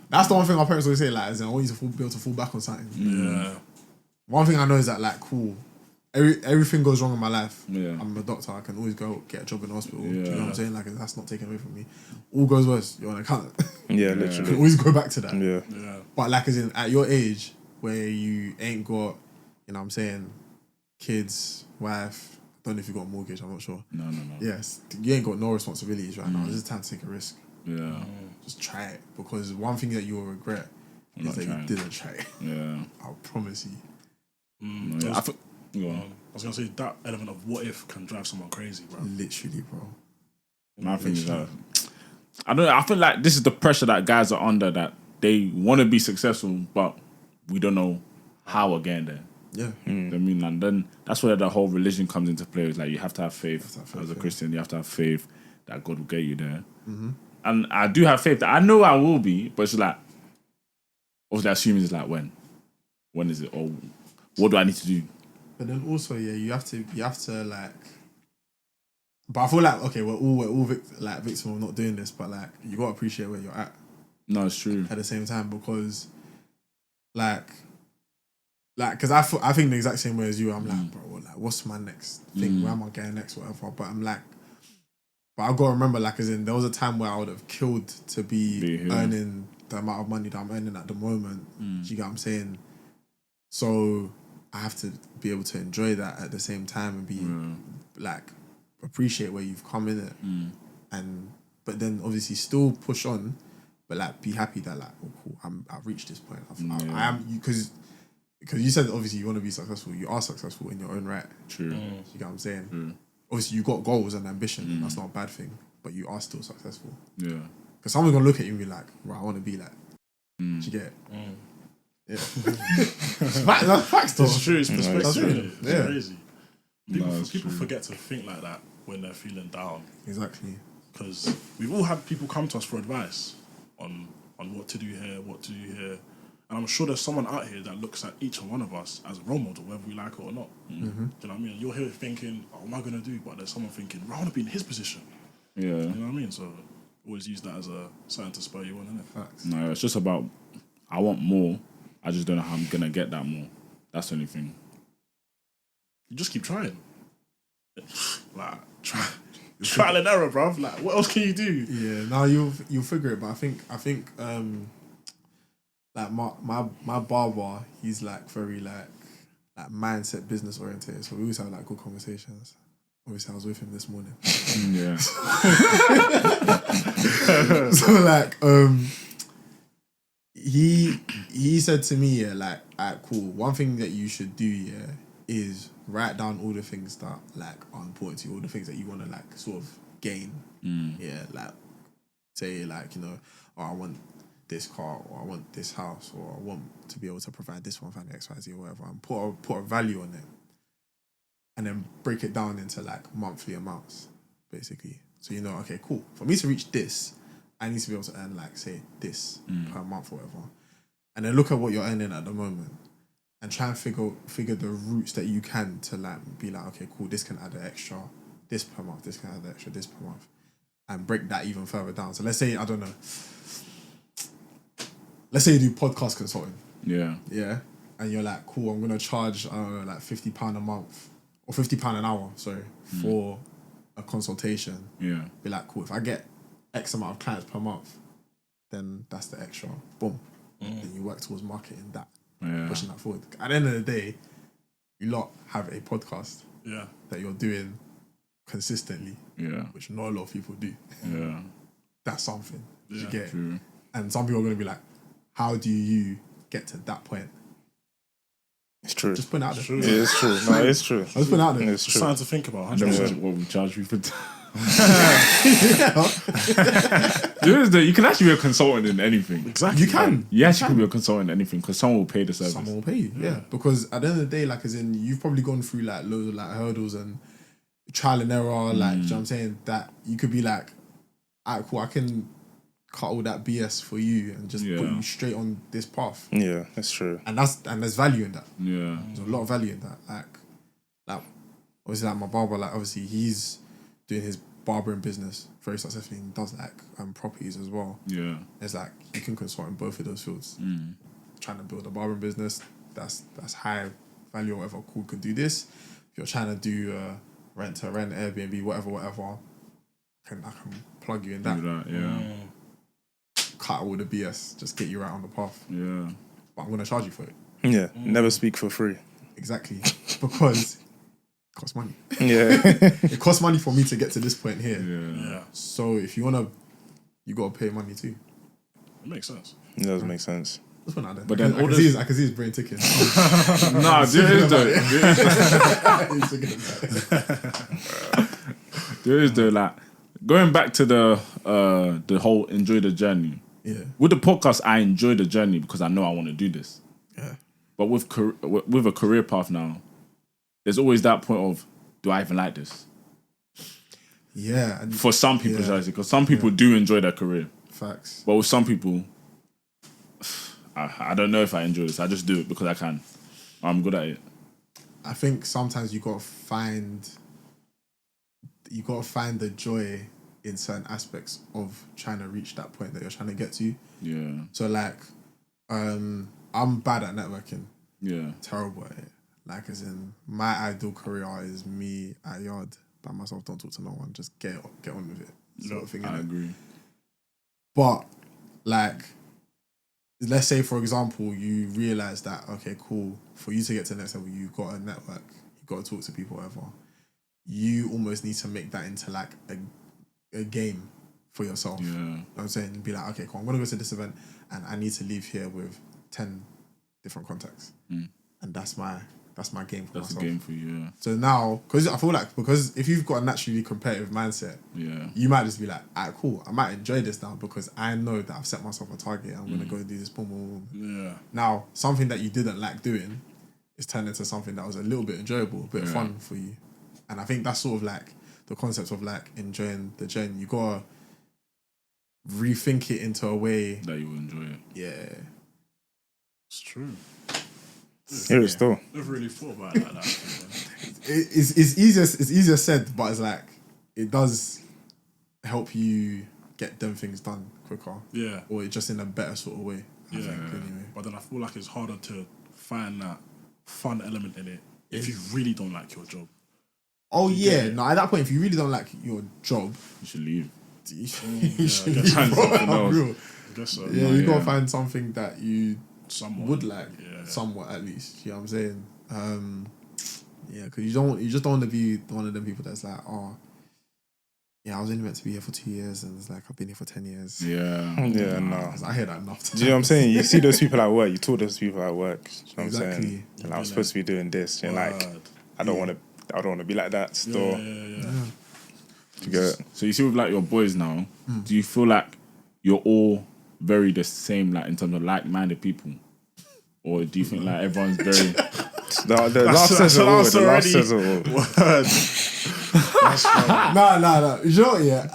That's the one thing our parents always say. Like, I want you to be able to fall back on something. Yeah. One thing I know is that like, cool. Everything goes wrong in my life. Yeah. I'm a doctor. I can always go get a job in the hospital. Yeah. Do you know what I'm saying? Like, that's not taken away from me. All goes worse. You're on account. Yeah, You can literally. always go back to that. Yeah. But like, as in at your age where you ain't got, you know what I'm saying, kids, wife, I don't know if you got a mortgage, I'm not sure. No. Yes, you ain't got no responsibilities right now. This is time to take a risk. Yeah. Just try it. Because one thing that you will regret is not that trying. you didn't try it. Yeah. I'll promise you. Yeah. Go on. I was gonna say that element of what if can drive someone crazy, bro. Literally, bro. My thing is that I feel like this is the pressure that guys are under, that they want to be successful, but we don't know how we're getting there. Yeah. I mean, and then that's where the whole religion comes into play. It's like you have to have faith as a Christian. You have to have faith that God will get you there. And I do have faith that I know I will be, but it's like, obviously, assuming it's like when is it, or what do I need to do? But then also, yeah, you have to like. But I feel like, okay, we're all victim of not doing this, but like you gotta appreciate where you're at No, it's true. at the same time, because because I think the exact same way as you. I'm like, bro, like, what's my next thing? Where am I going next? Whatever. But I'm like, but I gotta remember, like, as in there was a time where I would have killed to be here. earning the amount of money that I'm earning at the moment. Do you get what I'm saying? So I have to be able to enjoy that at the same time and be like appreciate where you've come in it, and but then obviously still push on, but like be happy that like, oh, cool, I've reached this point. I am, because you said obviously you want to be successful. You are successful in your own right. True. You get what I'm saying? Obviously you got goals and ambition, and that's not a bad thing. But you are still successful. Yeah. Because someone's gonna look at you and be like, right, I want to be like. Do you get it? Yeah. That's facts though. It's true. It's perspective. That's true. It's Yeah. crazy. People forget to think like that when they're feeling down, Exactly. because we've all had people come to us for advice on what to do here, and I'm sure there's someone out here that looks at each and one of us as a role model, whether we like it or not. Do you know what I mean? You're here thinking, "Oh, what am I gonna do?" But there's someone thinking, "I want to be in his position." Yeah. You know what I mean? So always use that as a something to spur you on, isn't it? Facts. No, it's just about, I want more. I just don't know how I'm gonna get that more. That's the only thing. You just keep trying. Like trial and error, bruv. Like, what else can you do? Yeah, now you'll figure it, but I think like my barber, he's like very like mindset business oriented, so we always have like good conversations. Obviously I was with him this morning. Yeah. So like he said to me, yeah, like, alright, cool, one thing that you should do, yeah, is write down all the things that like are important to you, all the things that you want to like sort of gain. Yeah, like say like, you know, oh, I want this car, or I want this house, or I want to be able to provide this one for XYZ or whatever, and put a value on it, and then break it down into like monthly amounts, basically. So you know, okay, cool. For me to reach this, I need to be able to earn like say this per month or whatever. and then look at what you're earning at the moment, and try and figure the routes that you can to like be like, okay, cool, this can add an extra this per month, this can add an extra this per month, and break that even further down. So let's say, I don't know, let's say you do podcast consulting. Yeah. Yeah. And you're like, cool, I'm gonna charge like £50 a month or £50 an hour, sorry, for a consultation. Yeah. Be like, cool, if I get X amount of clients per month, then that's the extra. Boom. Then you work towards marketing that, pushing that forward. At the end of the day, you lot have a podcast that you're doing consistently, which not a lot of people do. Yeah. That's something. You get it? True. And some people are gonna be like, how do you get to that point? It's true. Just put it out there. Yeah, it's true. No, it's true. I just put it out there. It's true. Something to think about. 100%. What we charge you for? You can actually be a consultant in anything. Exactly. You can. You actually can be a consultant in anything because someone will pay the service. Someone will pay you, yeah. Because at the end of the day, like, as in, you've probably gone through like loads of like hurdles and trial and error. Like, do you know what I'm saying? That you could be like, alright, cool, I can cut all that BS for you and just put you straight on this path. Yeah, that's true. And there's value in that. Yeah. There's a lot of value in that. Like obviously, like my barber, like obviously he's doing his barbering business very successfully and does like properties as well. Yeah. It's like you can consult in both of those fields. Trying to build a barbering business, that's high value or whatever. Cool, could do this. If you're trying to do rent, Airbnb, whatever, I can plug you in that. Do that, yeah. Cut all the BS, just get you right on the path. Yeah. But I'm gonna charge you for it. Yeah, never speak for free. Exactly, because it costs money. Yeah. It costs money for me to get to this point here. Yeah. So if you wanna, you gotta pay money too. It makes sense. It does make sense. Let's put it out there. But then I can see his brain ticking. Nah, there is though. There is though, like, going back to the whole enjoy the journey. Yeah. With the podcast, I enjoy the journey because I know I want to do this. Yeah. But with a career path now, there's always that point of, do I even like this? Yeah. And For some people, because some people do enjoy their career. facts. But with some people, I don't know if I enjoy this. I just do it because I can. I'm good at it. I think sometimes you gotta find the joy in certain aspects of trying to reach that point that you're trying to get to. Yeah. So like, I'm bad at networking. Yeah. Terrible at it. Like, as in, my ideal career is me at yard by myself. Don't talk to no one. Just get on with it. Sort of thing. I innit? agree. But like, let's say for example, you realize that, okay, cool, for you to get to the next level, you've got a network, you've got to talk to people, whatever. You almost need to make that into like a game for yourself. Yeah. You know what I'm saying? Be like, okay, cool, I'm gonna go to this event and I need to leave here with 10 different contacts. And that's my game for That's myself. a game for you, yeah. So now, because I feel like, because if you've got a naturally competitive mindset, Yeah. you might just be like, alright, cool, I might enjoy this now because I know that I've set myself a target. I'm gonna go and do this, boom, boom, boom. Yeah. Now, something that you didn't like doing is turned into something that was a little bit enjoyable, a bit fun for you. And I think that's sort of like the concept of like enjoying the journey. You gotta rethink it into a way. That you will enjoy it. Yeah. It's true. Here it's still. Never really thought about it like that. It's easier said, but it's like, it does help you get them things done quicker. Yeah. Or just in a better sort of way. I think, anyway. But then I feel like it's harder to find that fun element in it if you really don't like your job. Oh yeah, no. At that point, if you really don't like your job, You should leave. you should find bro, something I'm else. real. I guess so. Yeah, you gotta find something that you Somewhat. would like, somewhat at least. You know what I'm saying? Yeah, because you just don't want to be one of them people that's like, oh, yeah, I was only meant to be here for 2 years, and it's like I've been here for 10 years. Yeah. Yeah, no. I hear that enough. Do you know what I'm saying? You see those people at work, you talk to those people at work. You know what I'm Exactly. saying? And I'm supposed to be doing this. And like, Word. I don't want to be like that still. Yeah. You get it? So you see with like your boys now, do you feel like you're all very the same, like in terms of like-minded people? Or do you think like everyone's very... The last says it all. The last says it all. No. You know what? Yeah,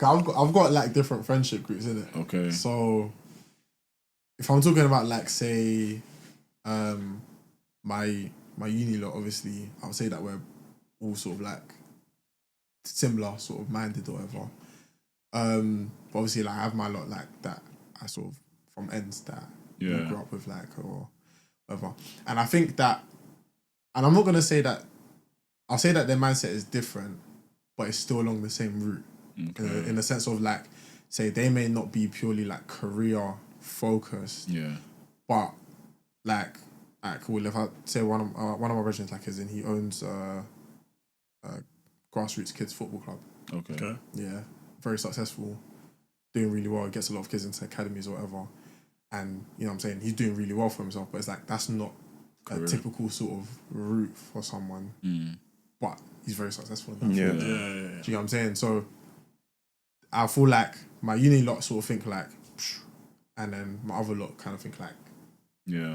I've got like different friendship groups, innit? Okay. So if I'm talking about like say, my uni lot, obviously, I'll say that we're all sort of like similar sort of minded or whatever. But obviously, like I have my lot like that. I sort of from ends that we grew up with, like or whatever. And I think that, and I'm not gonna say that. I'll say that their mindset is different, but it's still along the same route. Okay. In the sense of like, say they may not be purely like career focused. Yeah. But like, cool. If I say one of my brothers like is in, he owns a grassroots kids football club. Okay. Yeah. Very successful, doing really well. Gets a lot of kids into academies or whatever. And you know what I'm saying, he's doing really well for himself. But it's like that's not a typical sort of route for someone. But he's very successful in that. Yeah. Do you know what I'm saying? So I feel like my uni lot sort of think like, and then my other lot kind of think like,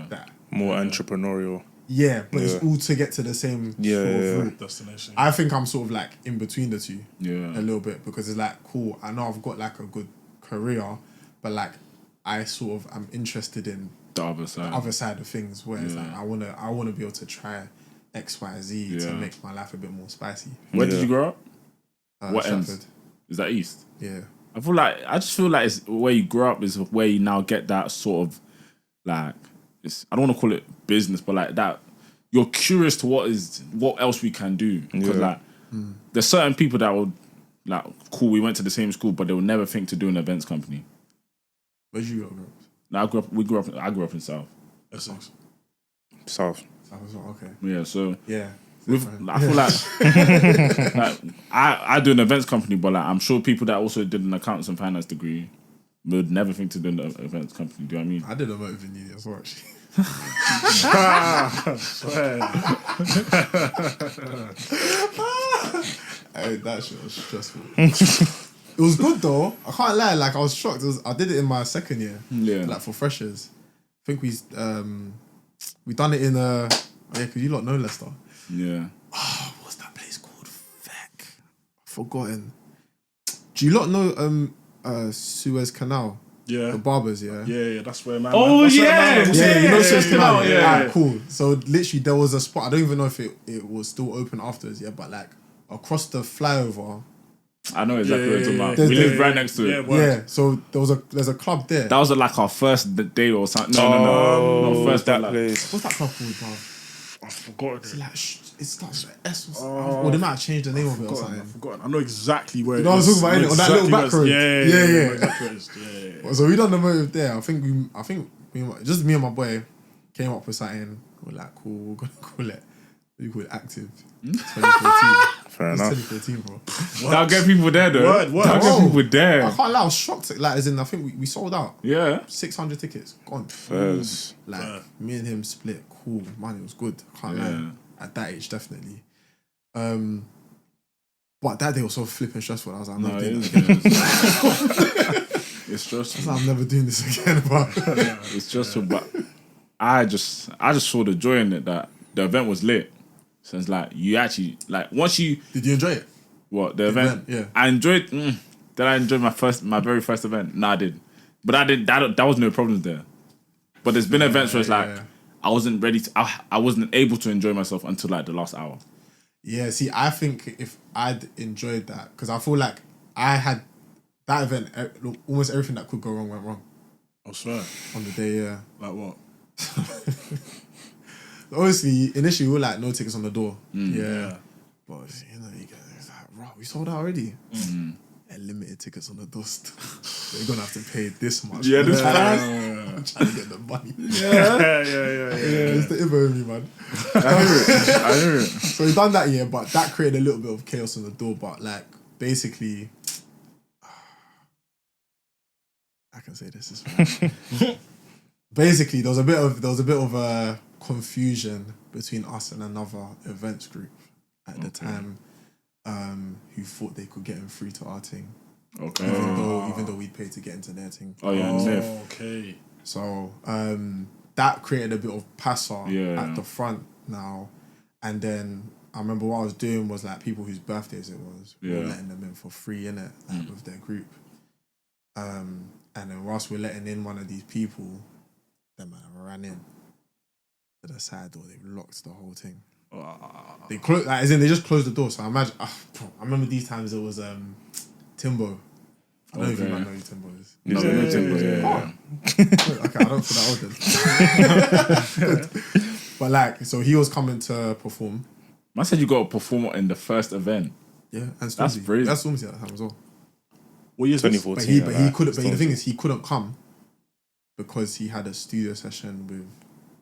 that more entrepreneurial. Yeah, but it's all to get to the same sort of route. Destination. I think I'm sort of like in between the two, a little bit, because it's like cool. I know I've got like a good career, but like I sort of am interested in the other side of things, where it's like I wanna be able to try X, Y, Z to make my life a bit more spicy. Where did you grow up? What Stratford. ends? Is that East? Yeah. I just feel like it's where you grow up is where you now get that sort of like, I don't want to call it business, but like that you're curious to what else we can do, because like there's certain people that would like, cool, we went to the same school, but they would never think to do an events company. Where did you grow up? No, I grew up in South. Essex. South. Okay. Yeah, so yeah. I feel like, I do an events company, but like I'm sure people that also did an accounts and finance degree would never think to do an events company. Do you know what I mean? I did a motive in uni as well, actually. Hey, that shit was stressful. It was good though. I can't lie. Like I was shocked. I did it in my second year. Yeah. Like for freshers. I think we done it in because you lot know Leicester. Yeah. Oh, what's that place called? Feck. I've forgotten. Do you lot know Suez Canal? Yeah. The barbers, yeah. Yeah, that's where man. Oh yeah, you know Suez Canal. Yeah. Alright, cool. So literally there was a spot. I don't even know if it was still open afterwards, but like across the flyover. I know exactly what you're talking about. We live right next to it. Yeah, so there's a club there. That was like our first day or something. No, first that like, place. What's that club called, bro? I forgot it. It's like it starts with S or something. Or they might have changed the name of it or something. I've forgotten. I know exactly where. You know what I'm talking about, innit? On that little back road. Yeah. So we done the motive there. I think just me and my boy came up with something. We're like, cool. We're gonna call it. We call it Active 2014. Fair enough. 2014, bro. That'll get people there, though. That'll get people there. I can't lie. I was shocked. Like, as in, I think we sold out. Yeah. 600 tickets gone. First. Like me and him split. Cool, man. It was good. I can't lie. At that age, definitely. But that day was so flipping stressful. I was like, I'm not doing this again. It's stressful. I'm never doing this again, bro. It's stressful, but I just saw the joy in it, that the event was lit. So it's like you actually like once you did you enjoy it? What the event? Yeah, I enjoyed. Did I enjoy my very first event? No, I did. But I did. That was no problems there. But there's been events where it's like I wasn't ready to. I wasn't able to enjoy myself until like the last hour. Yeah, see, I think if I'd enjoyed that, because I feel like I had that event, almost everything that could go wrong went wrong. I swear. On the day, yeah. Like what? Obviously, initially we were like no tickets on the door. Yeah. But you know, you guys, it's like, right, we sold out already. Limited tickets on the dust. You're gonna have to pay this much. Yeah, this price. I'm trying to get the money. Yeah. It's the Ivo in me, man. I hear it. So we done that year, but that created a little bit of chaos on the door. But like, basically, I can say this is fine. Basically, there was a bit of confusion between us and another events group at the time, who thought they could get him free to our thing. Okay. Even though we'd paid to get into their thing. Oh yeah, okay. So that created a bit of passer at the front now, and then I remember what I was doing was like people whose birthdays it was, we were letting them in for free, innit, like with their group. And then whilst we're letting in one of these people, them man ran in to the side door. They locked the whole thing. Ah. They closed, like, as in they just closed the door. So I imagine, I remember these times it was Timbo. I don't know if you might know who Timbo is. No, Timbo, yeah. Okay, I don't feel that old then. But like, so he was coming to perform. Man said you got a performer in the first event. Yeah, and Stormzy. That's crazy. That's Stormzy at that time as well. What year is this? 2014. But he couldn't. But the thing is, he couldn't come because he had a studio session with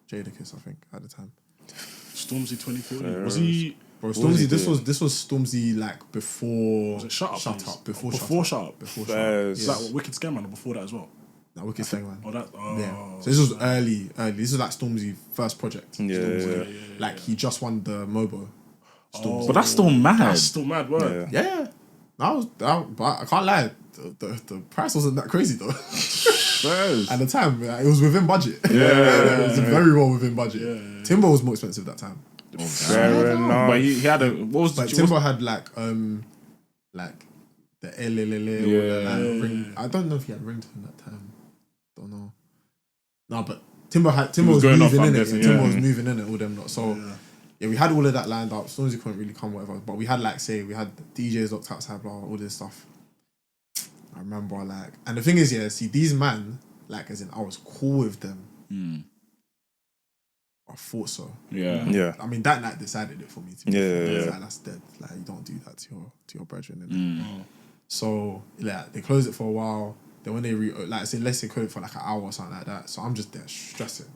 Jadakiss, I think, at the time. Stormzy 2014. Was he? Bro, Stormzy. This was Stormzy like before. Was it Shut Up? Shut Please? Up. Before Shut Up. Before Shut Up. Is that Wicked Scam Man or before that as well? That Wicked thing, man. Oh, that. Oh. Yeah. So this was early. This was like Stormzy's first project. Yeah. Like he just won the MOBO. Oh, But that's still mad. That's still mad, word. Yeah. But I can't lie. The price wasn't that crazy though. At the time, it was within budget. Yeah. It was very well within budget. Yeah. Timbo was more expensive that time. Fair enough. But he had a what was But the Timbo had like the LLL Yeah. ring. I don't know if he had ringtone that time. Don't know. No, but Timbo was was going off, moving I'm in it. guessing, Timbo yeah. was moving in it, all them lot. So yeah, we had all of that lined up. Stormzy couldn't really come, whatever. But we had like, say, we had DJs locked outside, blah, all this stuff. I remember like, and the thing is, yeah, see, these man, like, as in, I was cool with them. I thought so. Yeah. I mean, that night decided it for me. To be fair. It's like, that's dead. Like, you don't do that to your brethren. innit? So like, they closed it for a while. Then when they let's say closed it for like an hour or something like that. So I'm just there stressing. Do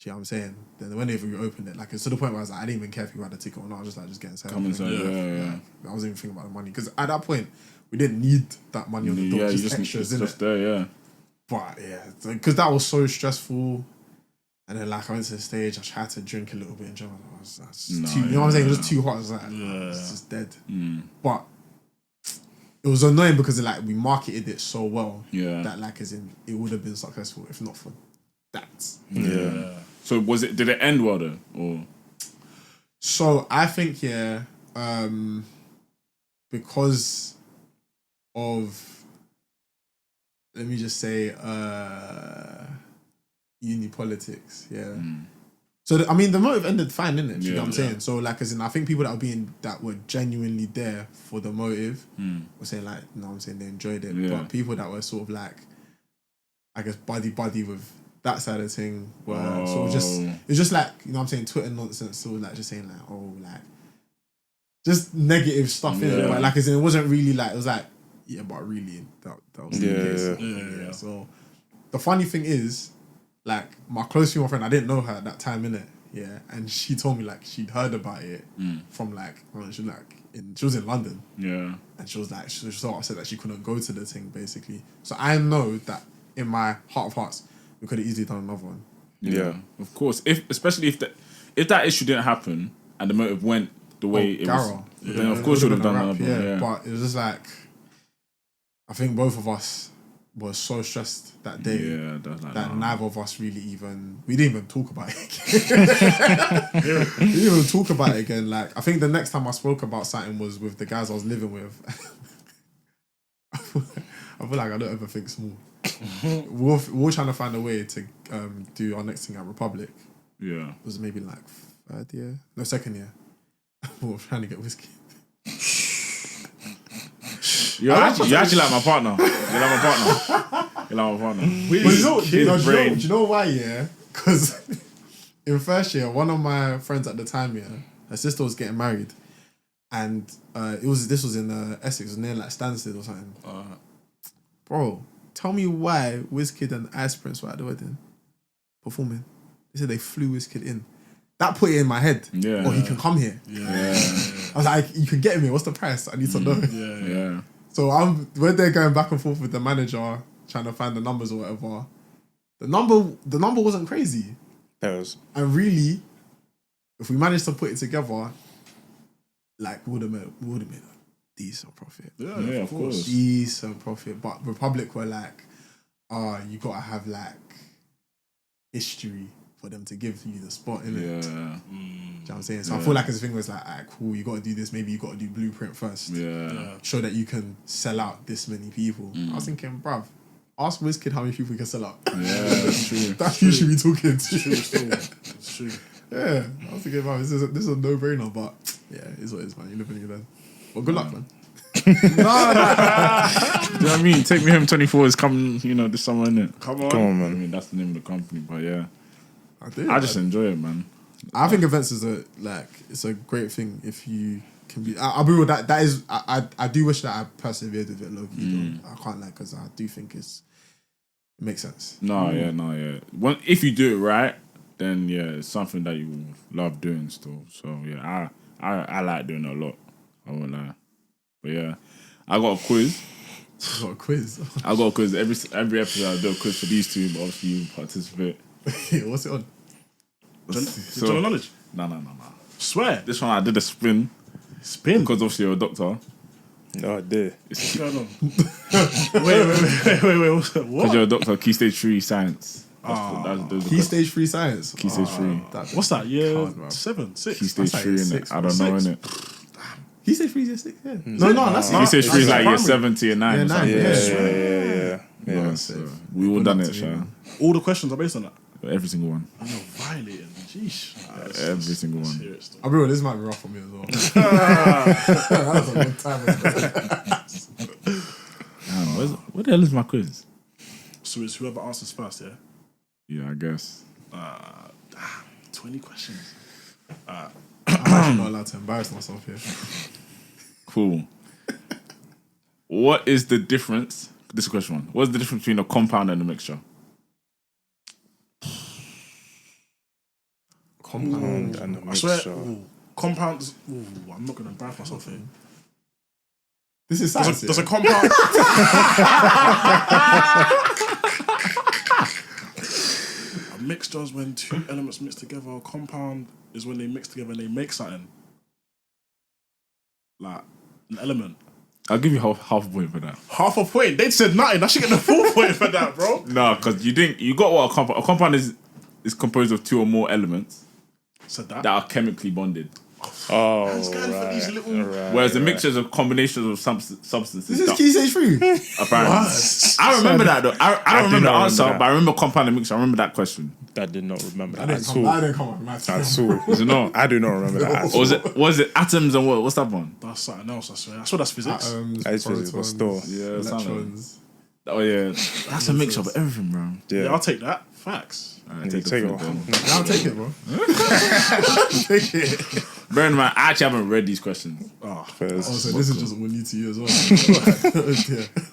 you know what I'm saying? Then when they reopened it, like it's to the point where I was like, I didn't even care if you had a ticket or not. I was just like, just get inside. Come inside, yeah. I wasn't even thinking about the money because at that point we didn't need that money on the door. you Just extras, innit? just there, yeah. But yeah, because that was so stressful. And then like I went to the stage, I tried to drink a little bit and you know what I'm saying? It was just too hot. I was like, it's just dead. But it was annoying because like we marketed it so well that like as in it would have been successful if not for that. Yeah. So did it end well though? Or so I think because of, let me just say, uni politics, So I mean, the motive ended fine, didn't it? Do you know what I'm saying? So like, as in, I think people that were genuinely there for the motive were saying like, you know what I'm saying, they enjoyed it. But people that were sort of like, I guess, buddy with that side of thing were sort of just, it's just like, you know what I'm saying, Twitter nonsense, so like just saying like, oh, like, just negative stuff in it. But like, as in, it wasn't really like, it was like, yeah, but really, that was the case. So the funny thing is, like, my close female friend, I didn't know her at that time, innit? Yeah. And she told me, like, she'd heard about it from, like, she was in London. Yeah. And she was like, she was so upset that she couldn't go to the thing, basically. So I know that in my heart of hearts, we could have easily done another one. Yeah. Of course. Especially if that issue didn't happen and the motive went the way it was, then of course you would have done another one. Yeah. But it was just like, I think both of us were so stressed that day that neither of us really we didn't even talk about it again. We didn't even talk about it again. Like, I think the next time I spoke about something was with the guys I was living with. I feel like I don't ever think small. We're trying to find a way to do our next thing at Republic. Yeah. It was maybe like second year. We were trying to get whiskey. You actually like my partner. You like my partner. But do you know why? Yeah, because in first year, one of my friends at the time, her sister was getting married, and this was in Essex, it was near like Stansted or something. Bro, tell me why Wizkid and Ice Prince were at the wedding performing. They said they flew Wizkid in. That put it in my head. Yeah. Oh, he can come here. Yeah. I was like, you can get him here. What's the price? I need to know. Yeah. So when they're going back and forth with the manager, trying to find the numbers or whatever, the number wasn't crazy. It was. And really, if we managed to put it together, like, we would have made a decent profit. Yeah, of course. Decent profit. But Republic were like, you gotta have like history for them to give you the spot, innit? Yeah. Do you know what I'm saying? So I feel like this thing was like, alright, cool, you gotta do this, maybe you gotta do Blueprint first. Yeah. Show that you can sell out this many people. I was thinking, bruv, Ask WizKid how many people he can sell out. Yeah, that's true. That's who you should be talking to. It's true. Yeah, I was thinking about this is a no-brainer, but yeah, it is what it is, man. You live and you learn. Well, good luck, man. Do you know what I mean? Take Me Home 24 is coming, this summer, innit? Come on, I man. mean, that's the name of the company, but yeah. I just enjoy it, man. I think events is it's a great thing if you can be. I'll be real. That is. I do wish that I persevered with it, low key. I can't lie because I do think it makes sense. No, yeah. If you do it right, then yeah, it's something that you love doing still. So yeah, I like doing it a lot. I won't lie. But yeah, I got a quiz. You got a quiz. I got a quiz. Every episode I do a quiz for these two, but obviously you participate. What's it on? General knowledge. No. Swear. This one I did a spin because obviously you're a doctor. No, I did. What's going on? wait. What? Because you're a doctor, Key Stage 3 Science. That's Key Stage 3 Science. Key Stage 3. What's that? Year hard, bro. 7, 6. Key Stage That's 3, like innit? six, I don't know, six. innit? Key Stage 3 is year 6, yeah. No, that's Key Stage 3 is like year primary. 7 to year 9. Yeah, or something. 9, Yeah. Yeah, so we all done it, Sha. All the questions are based on that. Every single one. I'm not violating. Jeez. Every single one. Serious though. I'll be real, this might be rough for me as well. That was a long time ago. Damn, where the hell is my quiz? So it's whoever answers first, yeah? Yeah, I guess. 20 questions. I'm actually not allowed to embarrass myself here. Cool. What is the difference? This is question one. What's the difference between a compound and a mixture? Compound. And a I swear, mixture. compounds. I'm not going to embarrass myself here. This is science. There's a compound. A mixture is when two elements mix together. A compound is when they mix together and they make something. Like an element. I'll give you half a point for that. Half a point. They said nothing. I should get the full point for that, bro. No, because you got what a compound. A compound is composed of two or more elements Said that that. are chemically bonded. Oh, Man's going for these little. Whereas the mixtures of combinations of substances. This is Key Stage 3. Apparently. I remember that though. I don't remember the not answer, remember that. but I remember compound and mixture. I remember that question. I did not remember that I at all. didn't come up with maths. At all. Is it not? I do not remember that at Or all. was it atoms and what's that one? That's something else, I swear. I swear that's physics. That is physics, but still. Yeah, something. electrons. Oh yeah, that's a mixture of everything, bro. Yeah, Yeah. I'll take that. Facts. Alright, You take the take point it. then. I'll take it, bro. Take it. Bear in mind, I actually haven't read these questions. First. Also, this is just all new to you as well.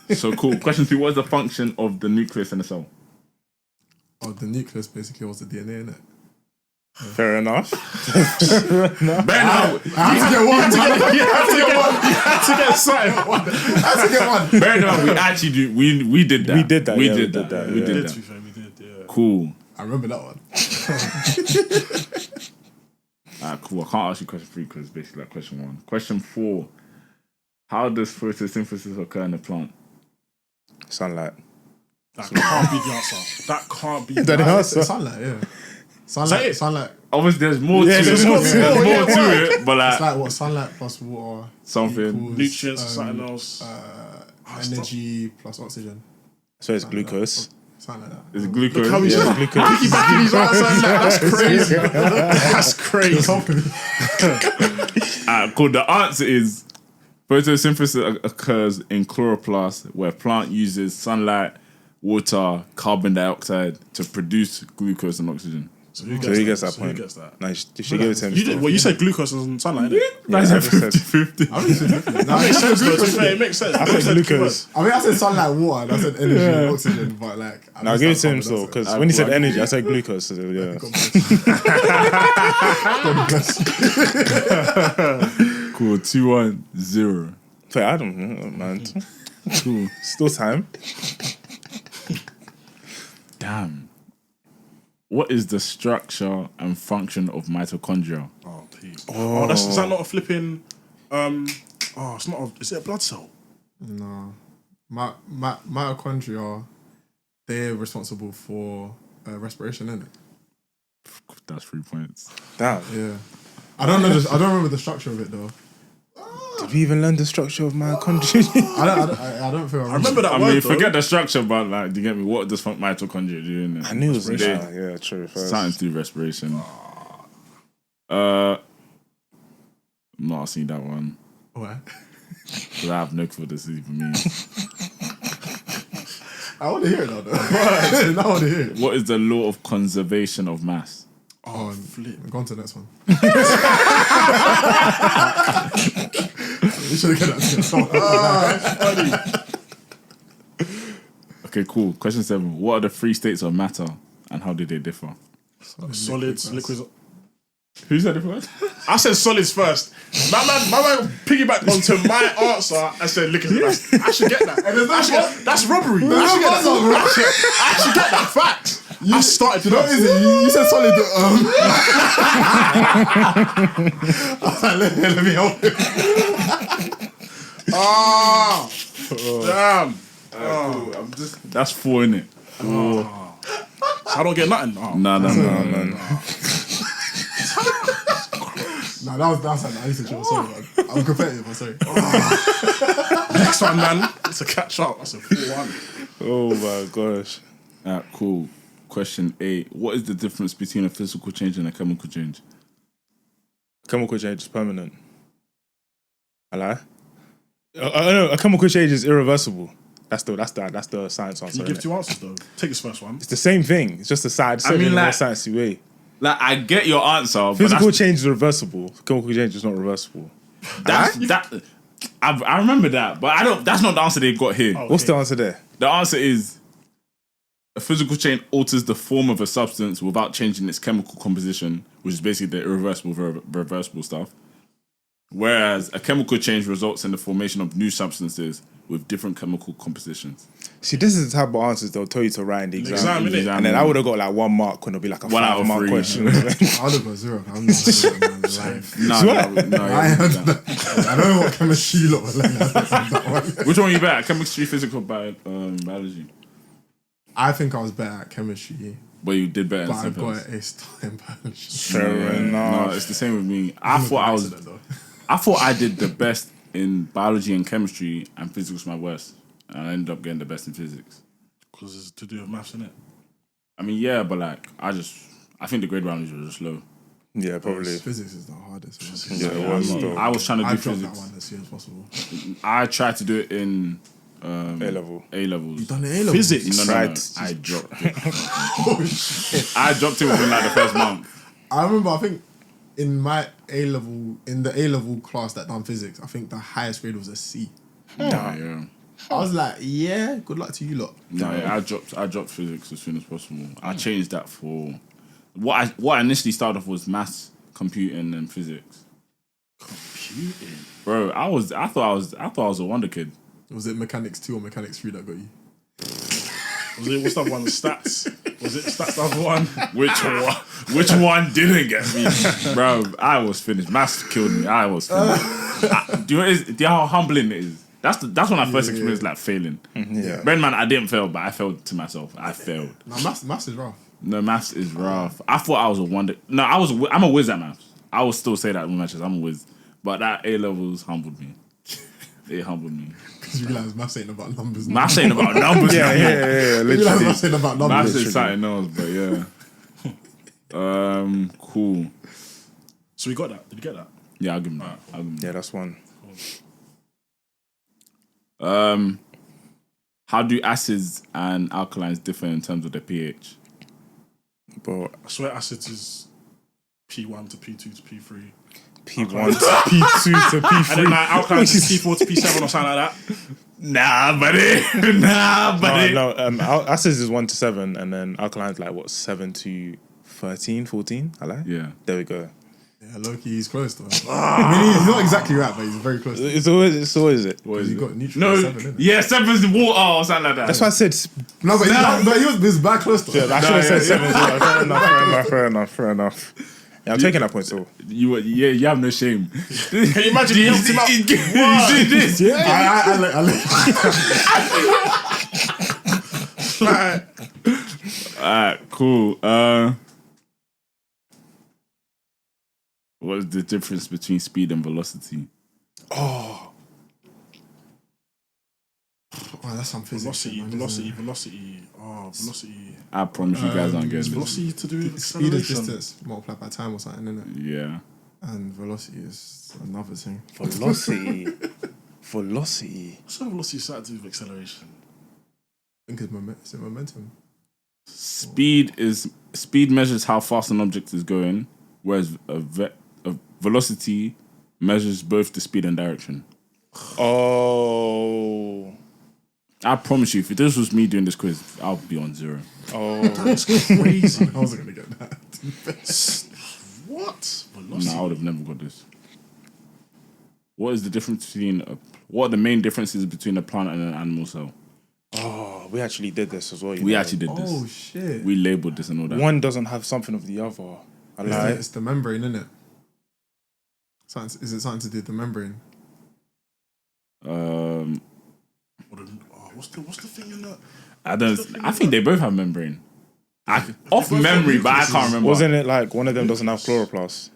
Yeah. So cool. Question 2: what is the function of the nucleus in a cell? Oh, the nucleus basically was the DNA, innit? Fair enough. Bear in mind, I have to get one. You had to get something. I have to get one. bear in mind, we actually do. We did that. We did that, We yeah, did that. We To did be that. fair, we did, yeah. Cool. I remember that one. Cool. I can't ask you question 3 because it's basically like question 1. Question 4: how does photosynthesis occur in a plant? Sunlight. That can't be the answer. That can't be the That answer. answer. Sunlight, yeah. Is that Sunlight, it? sunlight. Obviously, there's more to it. there's more to it. There's Yeah, more to it, but It's like like what sunlight plus water something. equals, Nutrients or something else. energy plus oxygen. So it's glucose. Something like that. It's glucose. How he's Yeah. piggybacking these answers. That's crazy. That's crazy. Cool. The answer is photosynthesis occurs in chloroplast, where plant uses sunlight, water, carbon dioxide to produce glucose and oxygen. So So he gets that So point. Who gets that? No, you should give it to him. You did. Well, you said glucose and sunlight, innit? That's I a just said- 50-50. I think it's different. That makes sense, though. To be fair, it makes sense. I said glucose. I mean, I said sunlight, water, and I said energy and oxygen, but like. No, give it to him still, because when he said energy, I said glucose. So, yeah. Cool. 2-1-0. But I don't know, man. Cool. Still time. Damn. What is the structure and function of mitochondria? Oh, please. Oh, is that not a flipping? It's not. Is it a blood cell? No. Mitochondria, they're responsible for respiration, isn't it? That's 3 points. Damn. Yeah. I don't know. I don't remember the structure of it though. To Did we even learn the structure of mitochondria? I don't feel. I remember that I word, mean, though. forget the structure, but like, do you get me? What does mitochondria do? Innit? I knew it was Respiration. yeah, true. First. Something to do with respiration. I'm not asking that one. What? Because I have no clue what this even means. I want to hear it now, though. I want to hear it. What is the law of conservation of mass? Oh, flip. Go on to the next one. You should have get that. Okay, cool. Question 7. What are the 3 states of matter and how do they differ? Solids, liquids. Who said it first? I said solids first. My man piggybacked onto my answer and said liquids. I should get that. That's robbery. I should get that fact. I started to know. You said solid. I was like, let me help you. Damn. Cool. That's 4, innit? So I don't get nothing. Oh. No, man. Nah, that's like, I used to chill. Sorry, man. I'm competitive. I'm sorry. Next one, man. It's a catch up. That's a 4-1. Oh my gosh. Alright, cool. Question 8. What is the difference between a physical change and a chemical change? Chemical change is permanent. I lie. No, a chemical change is irreversible. That's the science answer. Can you give innit? 2 answers though? Take this first one. It's the same thing. It's just a side. I mean, in a more like- sciencey way. Like, I get your answer, Physical but change is reversible. Chemical change is not reversible. I remember that, but I don't. That's not the answer they got here. Oh. What's the answer there? The answer is a physical change alters the form of a substance without changing its chemical composition, which is basically the irreversible, reversible stuff. Whereas a chemical change results in the formation of new substances with different chemical compositions. See, this is the type of answers they'll tell you to write in the exam. innit? And then I would have got like 1 mark when it'll be like a 1 out of 5-mark 3. question. I would have got 0. I'm not sure, man. Live. No, I don't know what chemistry you lot were like. Which one are you better at? Chemistry, physical, biology? I think I was better at chemistry, But you did better but in I got science. an A star in biology. Fair enough. No, it's the same with me. I thought I did the best in biology and chemistry, and physics was my worst. And I ended up getting the best in physics. Because it's to do with maths, innit? I mean, yeah, but like, I think the grade rounds were just low. Yeah, probably. Physics is the hardest. Yeah, it was though. I was trying to do I dropped that physics. one as soon as possible. I tried to do it in A-level. A-levels. You done the A level? Physics. No, Right. I dropped it. Oh shit! I dropped it within like the first month. I remember. I think in my A level, in the A level class that done physics, I think the highest grade was a C. Yeah. I was like, yeah, good luck to you lot. No, yeah, I dropped physics as soon as possible. I changed that for what I initially started off was maths, computing, and physics. Computing. Bro, I thought I was a wonder kid. Was it mechanics 2 or mechanics 3 that got you? Was it, what's that one? Stats? Was it stats the other one? Which one didn't get me, bro? I was finished. Maths killed me. I was finished. Do you know how humbling it is? That's when I first experienced like failing. Yeah. Ben, man, I didn't fail, but I failed to myself. I failed. No, maths is rough. No, maths is rough. I thought I was a wonder. No, I'm a whiz at maths. I would still say that in matches. I'm a whiz, but that A levels humbled me. It humbled me. Because you realise maths ain't about numbers. Maths ain't about numbers. Yeah, You realise literally. maths ain't about numbers. Maths is something else, but yeah. Cool. So we got that. Did you get that? Yeah, I'll give him that. Yeah, that's one. How do acids and alkalines differ in terms of their pH? But I swear acids is P1 to P2 to P3. P1 to P2 to P3. And then like alkalines is P4 to P7 or something like that. Nah, buddy. No, acids is 1 to 7, and then alkalines like what 7 to 13, 14. I like. Yeah. There we go. Yeah, low-key, he's close though. I mean, he's not exactly right, but he's very close. It's always it. What is You it? got neutral No, 7, innit? yeah, 7's water or something like that. That's why I said. No, but he was back close though. I should have said 7 as well. Fair enough. Yeah, I'm taking that point still. You have no shame. Can you imagine he helped him out? You did this. Alright, cool. What is the difference between speed and velocity? Oh, that's some physics. Velocity. Oh, velocity. I promise you guys aren't getting this. Velocity to do with Speed is acceleration. distance multiplied by time or something, isn't it? Yeah. And velocity is another thing. Velocity. Velocity. What's that velocity side to do with acceleration? I think it's momentum. Speed measures how fast an object is going, whereas a velocity measures both the speed and direction. Oh. I promise you, if this was me doing this quiz, I'll be on 0. Oh. That's crazy. I wasn't gonna get that. What? No, I would have never got this. What is the difference between what are the main differences between a plant and an animal cell? Oh, we actually did this as well. We actually did this. Oh shit! We labeled this and all that. One doesn't have something of the other. I lie. It's the membrane, isn't it? Is it something to do with the membrane? What's the thing in that? I think they both have membrane. Off memory, but I can't remember. Wasn't it like one of them doesn't have chloroplast?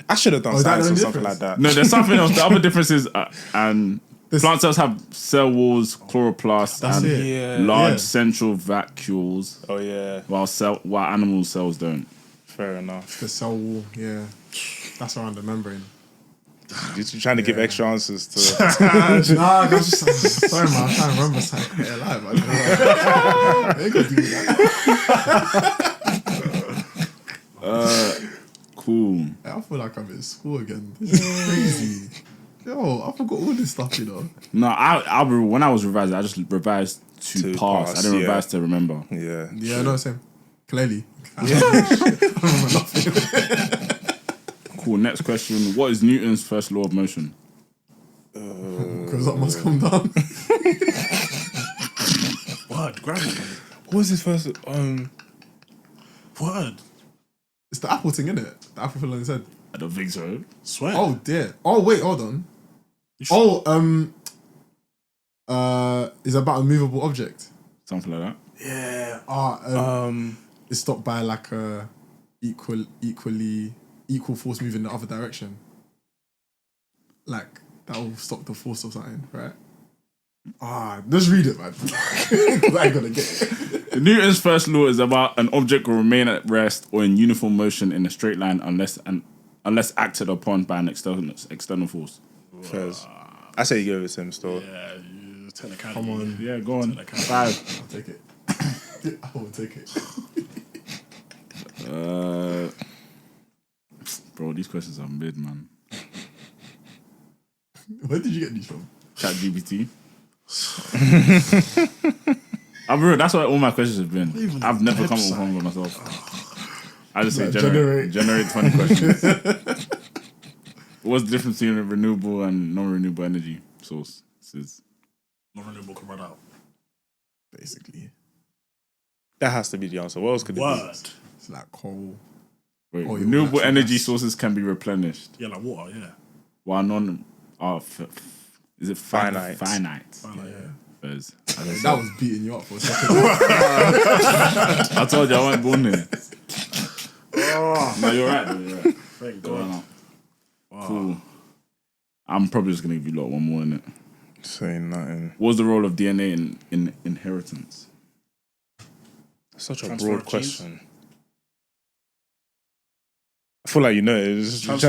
I should have done science or something like that. No, there's something else. The other difference is and plant cells have cell walls, chloroplasts, and large central vacuoles. Oh yeah. While animal cells don't. Fair enough. The cell wall, yeah. That's around the membrane. You're trying to give extra answers to. Nah, that's just sorry, man. I'm trying to remember something alive. They could do that. Cool. I feel like I'm in school again. This is crazy. Yo, I forgot all this stuff, you know. No, when I was revising, I just revised to pass. I didn't revise to remember. Yeah. Yeah, no, same. Clearly. I remember nothing. Cool. Next question. What is Newton's first law of motion? Because that must come down. Word, gravity. What was his first? Word. It's the apple thing, isn't it? The apple fell on his head. I don't think so. Swear. Oh dear. Oh wait, hold on. Is about a movable object. Something like that. Yeah. It's stopped by like a equal force moving in the other direction. Like that will stop the force or something, right? Just read it, man. I ain't gonna get it. Newton's first law is about an object will remain at rest or in uniform motion in a straight line unless acted upon by an external force. Fairs. I say you go with him still. Yeah, technicality. Come on. Yeah, go on. 5. I'll take it. I will take it. Bro, these questions are mid, man. Where did you get these from? ChatGPT. I'm real. That's what all my questions have been. I've never come up with one by myself. I just say generate 20 questions. What's the difference between a renewable and non-renewable energy sources? Non-renewable can run out. Basically. That has to be the answer. What else could it be? It's like coal. Wait, renewable energy sources can be replenished. Yeah, like water, yeah. While is it finite? Finite, yeah. That was beating you up for a second. I told you I wasn't born here. No, you're right. Thank God. Wow. Cool. I'm probably just going to give you one more, innit? Saying nothing. What's the role of DNA in inheritance? Such a broad question. I feel like you know it. Was that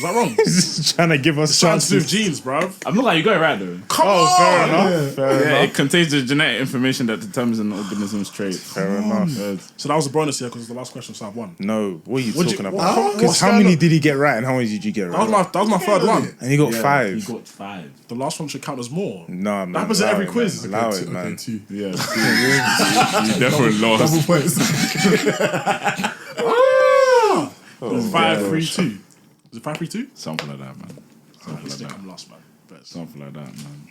wrong? Just trying to give us chances. chances. Genes, bruv. I'm not like you got it right though. Come on! Fair enough. Fair enough. It contains the genetic information that determines an organism's trait. Fair enough. So that was a bonus here because it's the last question, so I've won. No, what are you What'd talking you- about? what- Because how many did he get right and how many did you get right? That was my third one. And he got He 5. got 5. The last one should count as more. Nah, man. That happens at every allow it, quiz. man. Allow Okay, it, man. 2. Yeah. You definitely lost. Double points. 5-3-2. Is it 5-3-2? Something like that, man. I think I'm lost, man. But- Something like that, man.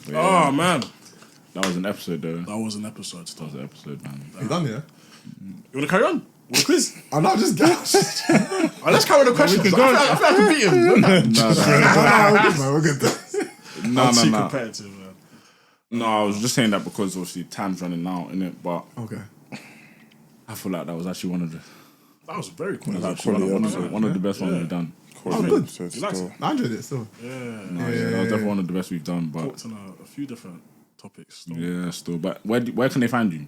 But Oh, man. that was an episode, though. That was an episode. That was an episode, man. You done, yeah? You want to carry on? What a quiz? I'm not just gassed. Let's carry on the questions. I feel like I can beat him. We're good. I'm too No. competitive, man. No, I was just saying that because obviously time's running out, innit? But Okay. I feel like that was actually one of the That was very cool. one of the best ones we've done. Oh, good. So it's You liked still- it? I enjoyed it still. Yeah. That was definitely one of the best we've done. But Talked on a few different topics. yeah, still. But where can they find you?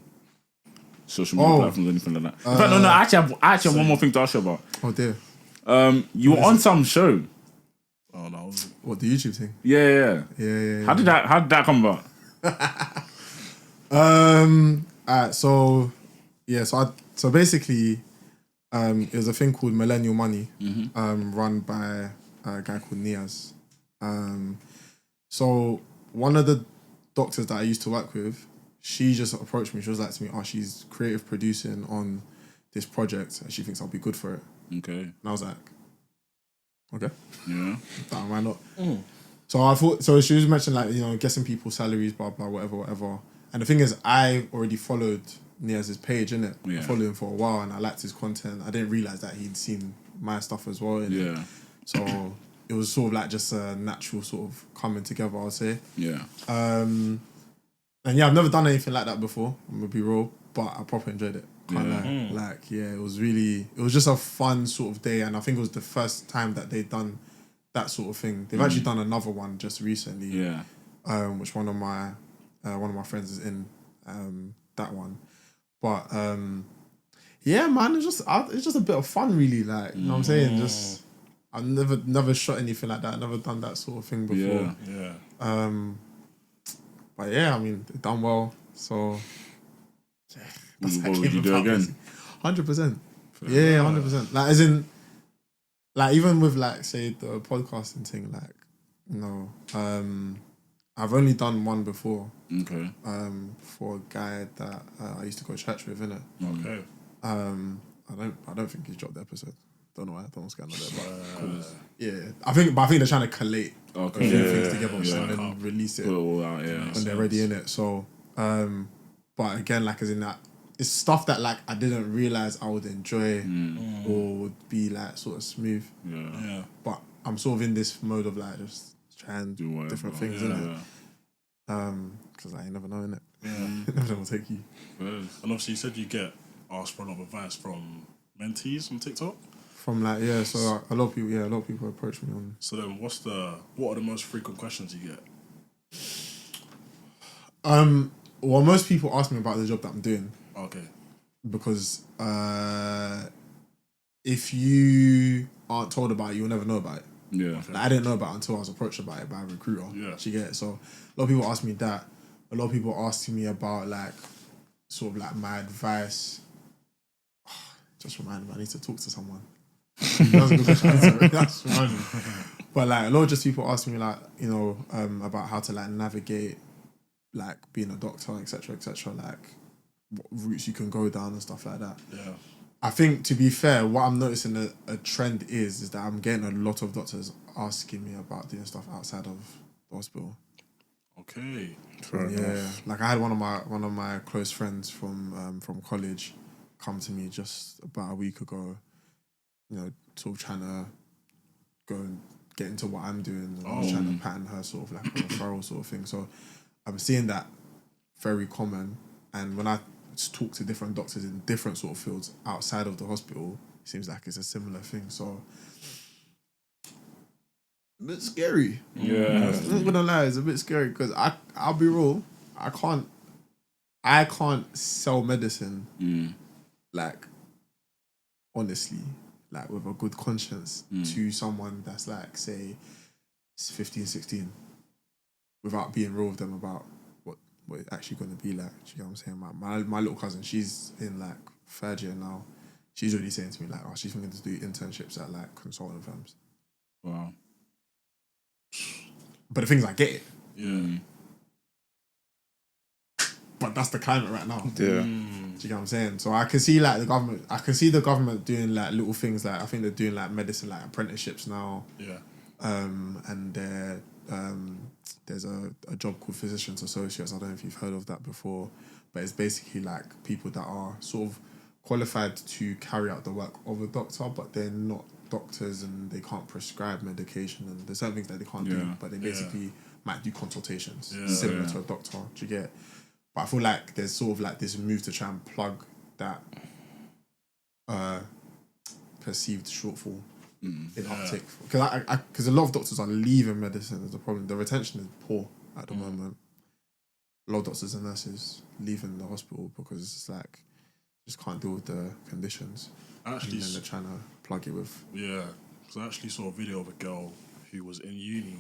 Social media Oh. platforms, anything like that. In fact, no. I actually have one more thing to ask you about. Oh dear. You were on some show. Oh no. What, the YouTube thing? Yeah. Yeah. How did that come about? So basically, it was a thing called Millennial Money, run by a guy called Niaz. So one of the doctors that I used to work with, she just approached me. She was like to me, "Oh, she's creative producing on this project, and she thinks I'll be good for it." Okay. And I was like, "Okay, Yeah. why not?" So I thought. So she was mentioning like guessing people's salaries, blah blah, whatever. And the thing is, I already followed Niaz's page, innit? Yeah. I followed him for a while, and I liked his content. I didn't realize that he'd seen my stuff as well. Innit? Yeah. So it was sort of like just a natural sort of coming together, I would say. Yeah. And yeah, I've never done anything like that before. I'm gonna be real, but I proper enjoyed it. Can't Yeah. lie. Like, yeah, it was just a fun sort of day, and I think it was the first time that they'd done that sort of thing. They've actually done another one just recently. Yeah. Which one of my friends is in that one. But yeah, man, it's just a bit of fun, really. Like, you know what I'm saying? Just I've never shot anything like that. Never done that sort of thing before. Yeah. But yeah, I mean, they've done well. So What would you do again? 100%. Yeah, 100%. Like, as in, like, even with like, say, the podcasting thing, like, I've only done one before. Okay. For a guy that I used to go to church with, innit? Okay. I don't think he's dropped the episode. Don't know why. I don't know what's going on there. But yeah, I think they're trying to collate a few things together and then release it when they're ready in it. So, but again, like, as in that, it's stuff that like I didn't realize I would enjoy or would be like sort of smooth. Yeah. But I'm sort of in this mode of like just trying Do different things, innit? Because I never know, innit? Yeah. Never know will take you. And obviously you said you get asked for a lot of advice from mentees on TikTok. From like, so a lot of people approach me on. So then what are the most frequent questions you get? Well, most people ask me about the job that I'm doing Okay. because if you aren't told about it, you'll never know about it. Yeah. Like, I didn't know about it until I was approached about it by a recruiter. Yeah. Do you get it? So a lot of people ask me that. A lot of people ask me about like sort of like my advice. Just reminded me, I need to talk to someone. That's a good question. That's reminded me. But like a lot of just people ask me like, about how to like navigate like being a doctor, etc., like what routes you can go down and stuff like that. Yeah. I think, to be fair, what I'm noticing a trend is that I'm getting a lot of doctors asking me about doing stuff outside of the hospital. Okay. Like I had one of my close friends from college come to me just about a week ago, sort of trying to go and get into what I'm doing and trying to pattern her sort of like a referral sort of thing. So I'm seeing that very common, and when I talk to different doctors in different sort of fields outside of the hospital, it seems like it's a similar thing. So a bit scary. Yeah. I'm not gonna lie, it's a bit scary because I'll be real, I can't sell medicine like honestly, like with a good conscience to someone that's like, say, 15, 16 without being real with them about what it's actually going to be like. Do you get what I'm saying? My little cousin, she's in like third year now. She's already saying to me like, oh, she's thinking to do internships at like consulting firms. Wow. But the thing is, I get it. Yeah. But that's the climate right now. Yeah. Do you get what I'm saying? So I can see like the government doing like little things, like I think they're doing like medicine like apprenticeships now. Yeah. And there's a job called Physicians Associates. I don't know if you've heard of that before, but it's basically like people that are sort of qualified to carry out the work of a doctor, but they're not doctors and they can't prescribe medication, and there's certain things that they can't do, but they basically might do consultations similar to a doctor. Do you get? But I feel like there's sort of like this move to try and plug that perceived shortfall in uptick because a lot of doctors are leaving medicine. Is the problem. The retention is poor at the moment. A lot of doctors and nurses leaving the hospital because it's like just can't deal with the conditions. Actually, and then they're trying to plug it with. Yeah, because I actually saw a video of a girl who was in uni,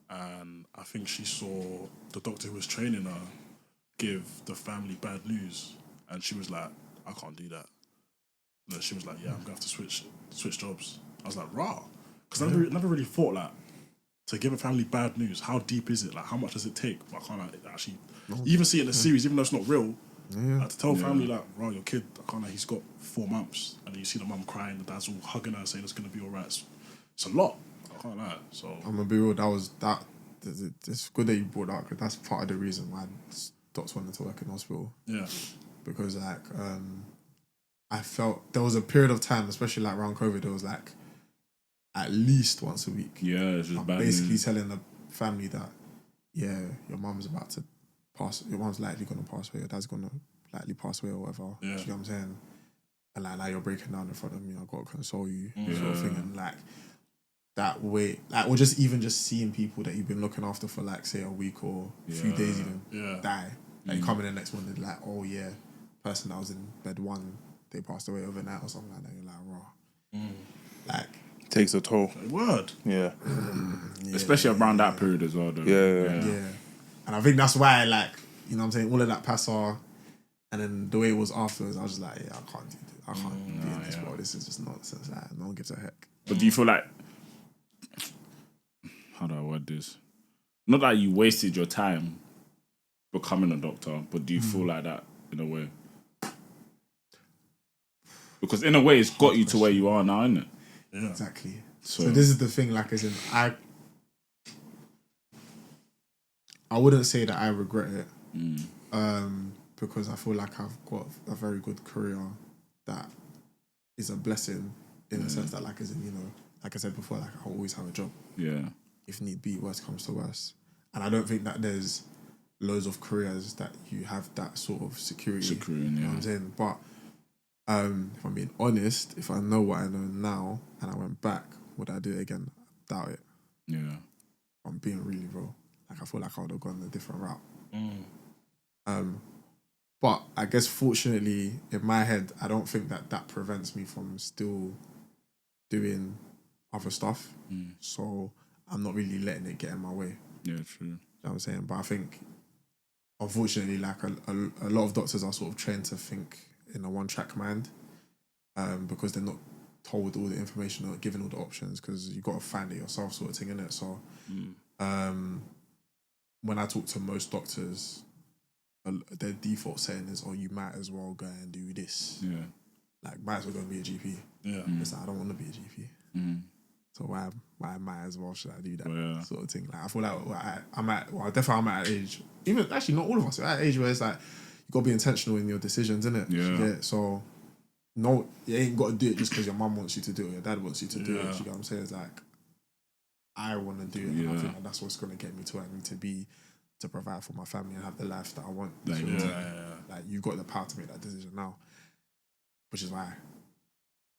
and I think she saw the doctor who was training her give the family bad news, and she was like, "I can't do that." And she was like, "Yeah, I'm gonna have to switch jobs." I was like, "Rah," because I never really thought like to give a family bad news. How deep is it? Like, how much does it take? But I can't actually even see it in the series, even though it's not real. Like, to tell family like, "Bro, your kid, I can't. He's got 4 months," and you see the mum crying, the dad's all hugging her, saying it's gonna be all right. It's a lot. I can't lie. So I'm gonna be real. It's good that you brought that up because that's part of the reason why docs wanted to work in hospital. Yeah, because like I felt there was a period of time, especially like around COVID, it was like at least once a week. Yeah, it's just bad basically news. telling the family that your mum's about to pass, your mum's likely gonna pass away, your dad's gonna likely pass away or whatever. Yeah. Do you know what I'm saying? And like now you're breaking down in front of me, I've got to console you, sort of thing. And like that way, like, or just even just seeing people that you've been looking after for like say a week or a few days even die. Like you come in the next morning like, oh yeah, person that was in bed 1, they passed away overnight or something like that. You're like, raw. Like Takes a toll. word. Yeah. Especially around that period as well, though. Yeah. And I think that's why, like, you know what I'm saying, all of that passer and then the way it was afterwards, I was just like, yeah, I can't do this. I can't be in this, bro. This is just nonsense. Like, no one gives a heck. But do you feel like, how do I word this? Not that you wasted your time becoming a doctor, but do you feel like that in a way? Because in a way, it's got you to where you are now, isn't it? Yeah. Exactly. So this is the thing, like, as in, I wouldn't say that I regret it, because I feel like I've got a very good career that is a blessing in the sense that, like, as in, you know, like I said before, like, I'll always have a job. Yeah. If need be, worst comes to worst. And I don't think that there's loads of careers that you have that sort of security. You know what I'm saying? But if I'm being honest, if I know what I know now and I went back, would I do it again? I doubt it. Yeah. I'm being really real. Like, I feel like I would have gone a different route. But I guess fortunately, in my head, I don't think that prevents me from still doing other stuff. So I'm not really letting it get in my way. Yeah, true. You know what I'm saying? But I think, unfortunately, like a lot of doctors are sort of trained to think in a one-track mind, because they're not told all the information or given all the options, because you got to find it yourself, sort of thing, innit? So when I talk to most doctors, their default setting is, oh, you might as well go and do this. Yeah. Like, might as well go and be a GP. Yeah. It's like, I don't want to be a GP. So why might as well should I do that sort of thing? Like, I feel like I'm at an age, even actually not all of us, we're at an age where it's like, you got to be intentional in your decisions, innit? Yeah. So, no, you ain't got to do it just because your mum wants you to do it, or your dad wants you to do it. You get what I'm saying? It's like, I want to do it, and I think that's what's going to get me to where I need to be to provide for my family and have the life that I want. Like, like, you've got the power to make that decision now, which is why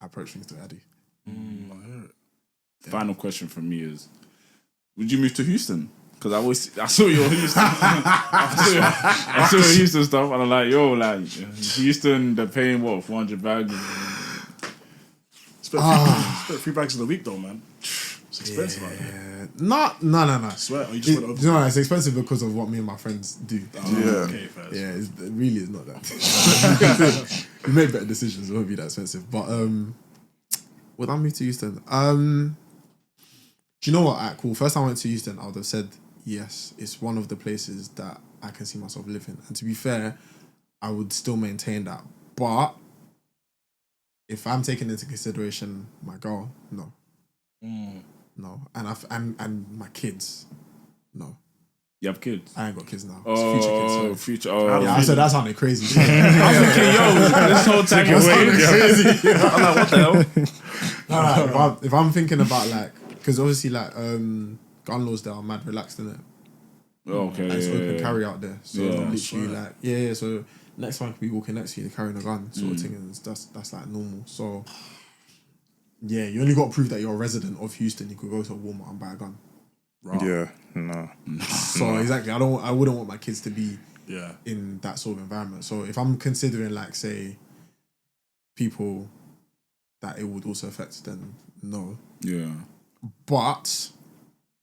I approach things the way I do. I hear it. Final question from me is, would you move to Houston? Because I saw your Houston, I saw your Houston stuff, and I'm like, yo, like, Houston, they're paying what, 400 bags? Spent 3 bags in a week though, man. It's expensive, man. No. I swear, or you just went over. You know, it's expensive because of what me and my friends do. Okay, first. Yeah, it really is not that. We made better decisions. It won't be that expensive. But would I move to Houston? Do you know what? Alright, cool. First time I went to Houston, I would have said yes. It's one of the places that I can see myself living. And to be fair, I would still maintain that. But if I'm taking into consideration my girl, no. No. And my kids, no. You have kids? I ain't got kids now. Oh, it's future kids. Future. Oh, yeah, so that sounded crazy. I was thinking, yo, this whole time you're crazy. I'm like, what the hell? No, if I'm thinking about, like, because obviously, like, gun laws there are mad relaxed, innit? Okay. Like, it's open carry out there. So Yeah, literally, like, so next man could be walking next to you carrying a gun, sort of thing, and that's like normal. So Yeah, you only got to prove that you're a resident of Houston. You could go to a Walmart and buy a gun. Right. Yeah, no. So exactly, I wouldn't want my kids to be Yeah. in that sort of environment. So if I'm considering like say people that it would also affect, then no. Yeah. But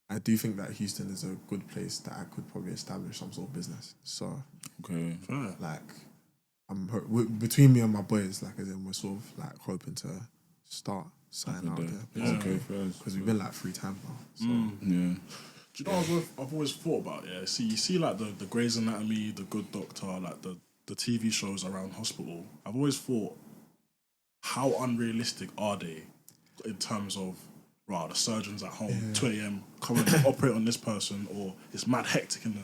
I do think that Houston is a good place that I could probably establish some sort of business. So Okay. like between me and my boys, like as in we're sort of like hoping to start signing out there. Okay, Because we've been like 3 times now. So Yeah. Do you know what I've always thought about? Yeah, you see like the Grey's Anatomy, the Good Doctor, like the TV shows around hospital. I've always thought, how unrealistic are they in terms of the surgeons at home, 2 a.m. coming to operate on this person, or it's mad hectic in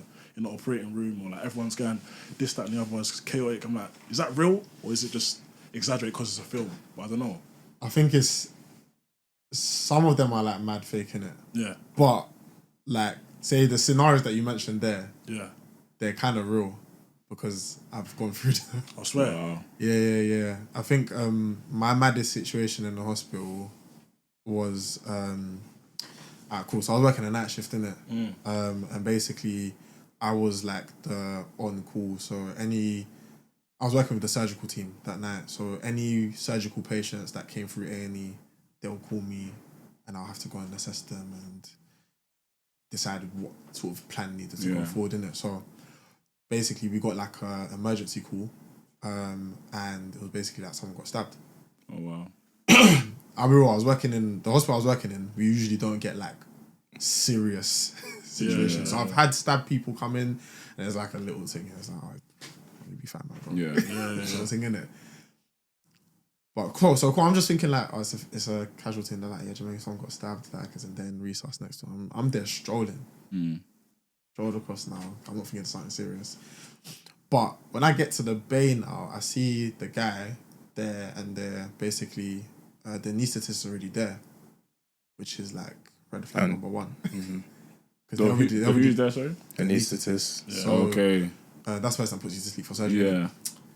the operating room, or like everyone's going this, that, and the other, it's chaotic. I'm like, is that real, or is it just exaggerated because it's a film? But I don't know. I think it's some of them are like mad faking it. Yeah. But like say the scenarios that you mentioned there, they're kind of real because I've gone through them. I swear. Yeah. I think my maddest situation in the hospital was cool. So I was working a night shift in it, and basically I was like the on call. So I was working with the surgical team that night. So any surgical patients that came through A&E, they'll call me, and I'll have to go and assess them and decide what sort of plan needed to go forward in it. So basically, we got like an emergency call, and it was basically that someone got stabbed. Oh wow. I remember I was working in the hospital I was working in. We usually don't get like serious situations. So I've had stabbed people come in, and there's like a little thing here. It's like, you'll be fine, man, bro. Yeah. Sort of thing in it. But cool. So cool. I'm just thinking like, it's a casualty, and they're like, yeah, Jermaine, someone got stabbed, like, as in they're in resource next to him. I'm there strolling, strolled across now. I'm not thinking of something serious. But when I get to the bay now, I see the guy there, and they're basically the anaesthetist is already there, which is like red flag number one. Because who's there, sorry? Anaesthetist. So Okay. that's the person that puts you to sleep for surgery. Yeah.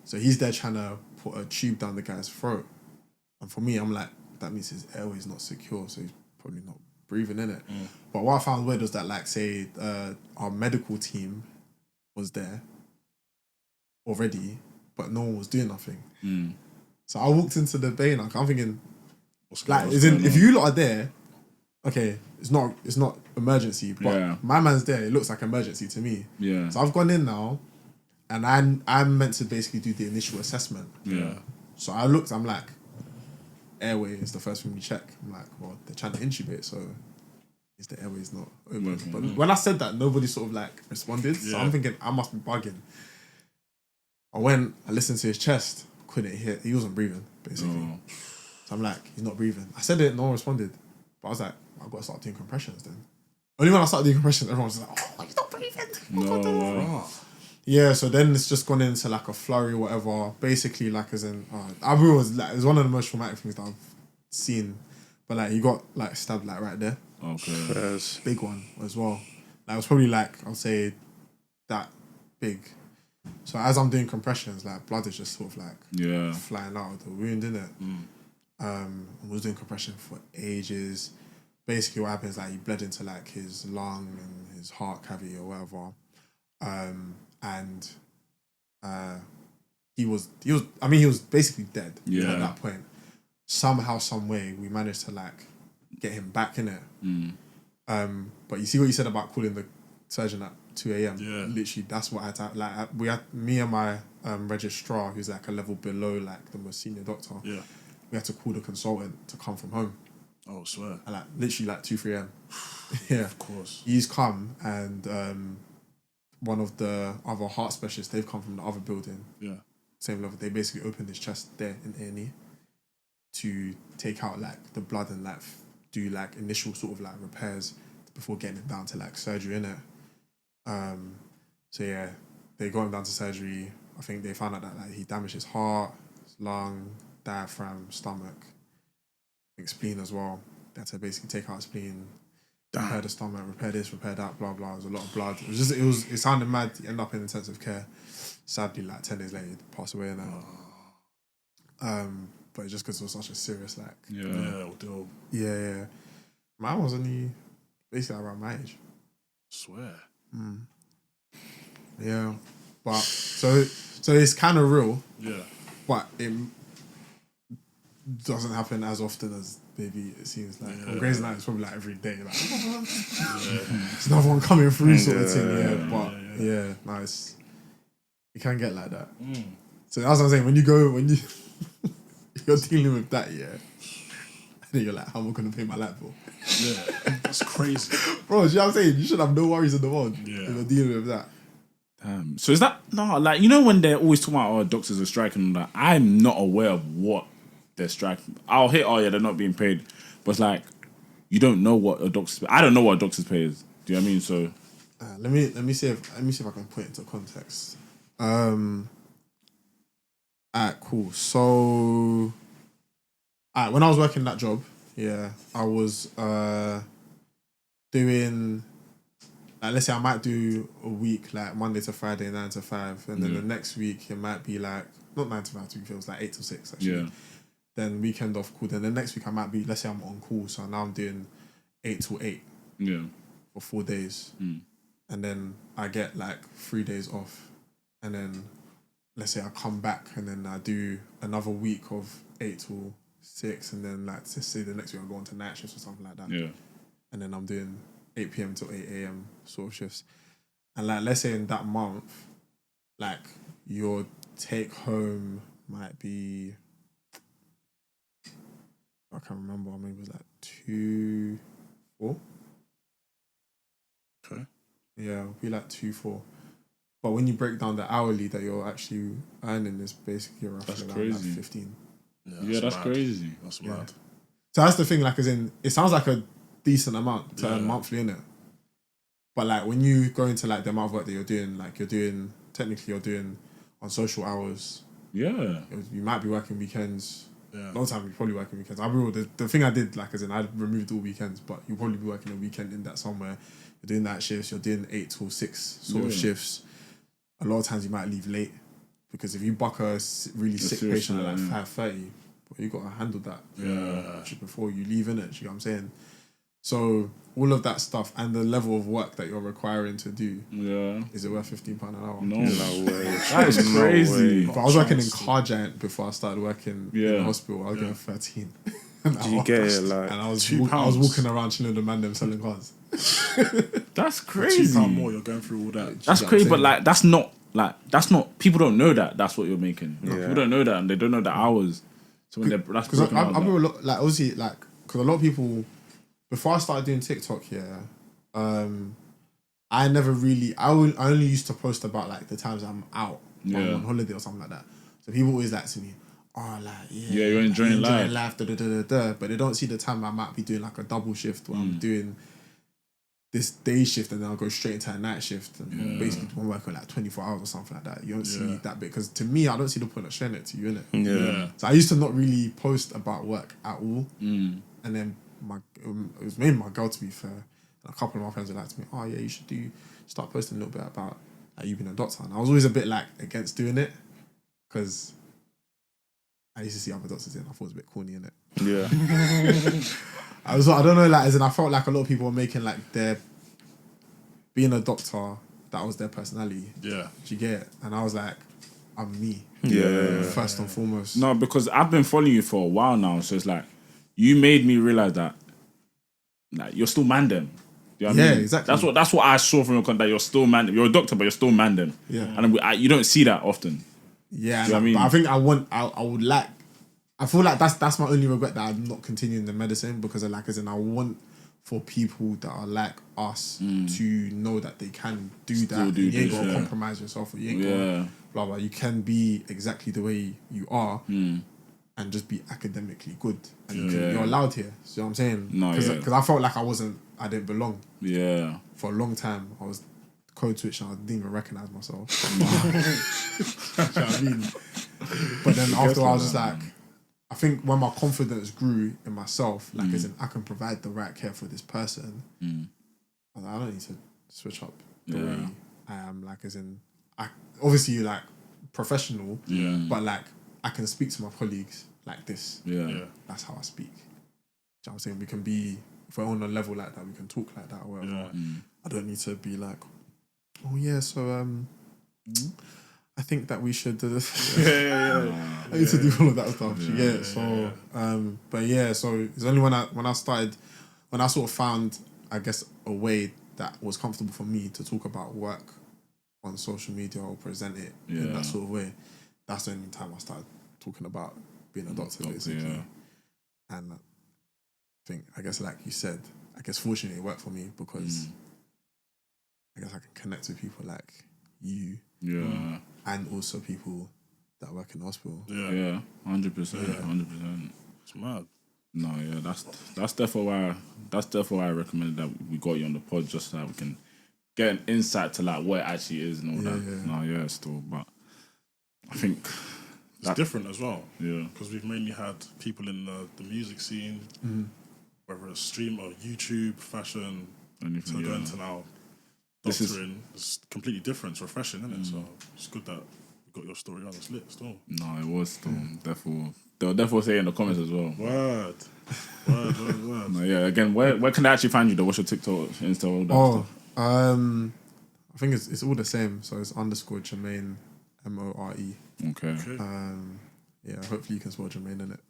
So he's there trying to put a tube down the guy's throat. And for me, I'm like, that means his airway is not secure, so he's probably not breathing in it. But what I found weird was that, like, say, our medical team was there already, but no one was doing nothing. So I walked into the bay now, I'm thinking, if you lot are there, okay, it's not emergency, but my man's there, it looks like emergency to me. Yeah. So I've gone in now, and I'm meant to basically do the initial assessment. Yeah. So I looked, I'm like, airway is the first thing we check. I'm like, well, they're trying to intubate, so is the airways not open? But when I said that, nobody sort of like responded. So I'm thinking, I must be bugging. I listened to his chest, couldn't hear, he wasn't breathing, basically. So I'm like, he's not breathing. I said it, no one responded. But I was like, I've got to start doing compressions then. Only when I started doing compressions, everyone's like, oh, he's not breathing. No. Yeah, so then it's just gone into like a flurry or whatever. Basically, like, as in, I was like, it was one of the most traumatic things that I've seen. But like, he got like stabbed like right there. Okay. Big one as well. Like, it was probably like, I'll say that big. So as I'm doing compressions, like, blood is just sort of like flying out of the wound, innit? I was doing compression for ages. Basically, what happens is like he bled into like his lung and his heart cavity or whatever. And he was basically dead at that point. Somehow, some way, we managed to like get him back in it. But you see what you said about calling the surgeon at 2 a.m. Yeah. Literally, that's what I had to, like, we had, me and my registrar, who's like a level below like the most senior doctor. Yeah. We had to call the consultant to come from home. Oh, I swear. And like literally like 2-3 a.m. Yeah, Of course. He's come, and one of the other heart specialists, they've come from the other building. Yeah. Same level. They basically opened his chest there in A&E to take out like the blood and like do like initial sort of like repairs before getting it down to like surgery, innit? So yeah, they got him down to surgery. I think they found out that like he damaged his heart, his lung, diaphragm, stomach, I think spleen as well. They had to basically take out spleen, repair the stomach, repair this, repair that, blah blah. It was a lot of blood. It sounded mad. He ended up in intensive care. Sadly, like 10 days later, he passed away. And but it's just because it was such a serious like. Ordeal. Yeah. Mine was only basically around my age. Swear. Yeah, but so it's kind of real. Yeah. But it doesn't happen as often as maybe it seems like. On Grey's Anatomy, it's probably like every day. Like, there's another one coming through sort of thing. Yeah, but nice. It can get like that. So that's what I'm saying. When you're dealing with that, and then you're like, how am I going to pay my light bill? Yeah, that's crazy. Bro, you know what I'm saying? You should have no worries in the world Yeah. if you're dealing with that. So is that like when they're always talking about doctors are striking and that, I'm not aware of what they're striking. I'll hit they're not being paid, but it's like you don't know what a doctor's pay. I don't know what a doctor's pay is. Do you know what I mean? So let me see if I can put it into context. Alright, cool. So when I was working that job, I was doing let's say I might do a week like Monday to Friday 9 to 5, and then the next week it might be like not 9 to 5 to be fair, it was like 8 to 6 actually. Yeah. Then weekend off, cool. Then the next week I might be, let's say I'm on call, so now I'm doing 8 to 8 for 4 days, and then I get like 3 days off, and then let's say I come back and then I do another week of 8 to 6, and then like to say the next week I go on to night shifts or something like that. Yeah. And then I'm doing 8 p.m. to 8 a.m. sort of shifts. And like let's say in that month, like your take home might be, I can't remember, maybe it was like 2, 4. Okay. Yeah, it'll be like 2, 4. But when you break down the hourly that you're actually earning, is basically roughly around like 15. Yeah, that's crazy. That's mad. So that's the thing, like, as in, it sounds like a decent amount to earn monthly, innit? But like when you go into like the amount of work that you're doing, like you're doing on social hours. Yeah. You might be working weekends. Yeah. A lot of time you're probably working weekends. I'll be real, the thing I did, like, as in I removed all weekends, but you'll probably be working a weekend in that somewhere. You're doing night shifts, you're doing 8 till 6 sort of shifts. A lot of times you might leave late because if you buck a really sick patient at like 5:30, you got to handle that before you leave, innit? You know what I'm saying? So all of that stuff and the level of work that you're requiring to do, is it worth £15 an hour? No way. That is crazy. But I was working in Car Giant before I started working in the hospital. I was getting 13. Do you get it? Like, and I was walking around chilling the man them selling cars. That's crazy. £2 more, you're going through all that. That's crazy, but like that's not people don't know that that's what you're making. People don't know that, and they don't know the hours. So when that's because I remember like obviously like because a lot of people before I started doing TikTok I never really I only used to post about like the times I'm out I'm on holiday or something like that. So people always like to me, you're enjoying life, but they don't see the time I might be doing like a double shift where I'm doing this day shift and then I'll go straight into a night shift and basically I'm working like 24 hours or something like that. You don't see that bit because to me I don't see the point of sharing it to you, innit? So I used to not really post about work at all, and then it was mainly my girl, to be fair, and a couple of my friends were like to me, you should start posting a little bit about like you being a doctor. And I was always a bit like against doing it because I used to see other doctors and I thought it was a bit corny, innit? I don't know, like, as in I felt like a lot of people were making like their being a doctor, that was their personality. Yeah. Do you get it? And I was like, I'm me. First and foremost. No, because I've been following you for a while now, so it's like you made me realise that like you're still mandem. You know what I mean? Exactly. That's what I saw from your content. You're still mandem. You're a doctor, but you're still mandem. Yeah. And you don't see that often. Yeah, you know what I mean? But I think I would like. I feel like that's my only regret, that I'm not continuing the medicine, because I want for people that are like us to know that they can do that. You ain't got to compromise yourself, or you ain't got to blah blah. You can be exactly the way you are and just be academically good. And you're allowed here. See what I'm saying? No, because I felt like I didn't belong. Yeah. For a long time, I was code switching. I didn't even recognize myself. You know what I mean? But then after I was just like, I think when my confidence grew in myself, like as in I can provide the right care for this person, I was like, I don't need to switch up the way I am. Like as in, I obviously like professional, but like I can speak to my colleagues like this. Yeah. That's how I speak. Do you know what I'm saying? We can be, if we're on a level like that, we can talk like that or whatever. Yeah. I don't need to be like, oh yeah, so I think that we should I need to do all of that stuff. But yeah, so it's only when I sort of found, I guess, a way that was comfortable for me to talk about work on social media or present it in that sort of way. That's the only time I started talking about being a doctor, basically. Yeah. And I think, I guess, like you said, I guess fortunately it worked for me because I guess I can connect with people like you. Yeah. And also people that work in the hospital. Yeah. 100%. 100%. It's mad. No, yeah, that's definitely why I recommended that we got you on the pod, just so that we can get an insight to like what it actually is and all that. Yeah. No, yeah, still, but I think it's different as well. Yeah, because we've mainly had people in the music scene, whether it's stream or YouTube, fashion, anything. Going to now doctoring. It's completely different. It's refreshing, isn't it? So it's good that we got your story on this list. Still, no, it was still therefore. They'll definitely say in the comments as well. Word. No, yeah, again, where can they actually find you though? What's your TikTok, Insta, all that stuff? I think it's all the same. So it's _Jermaine, More. Okay. Yeah, hopefully you can spell Jermaine in it.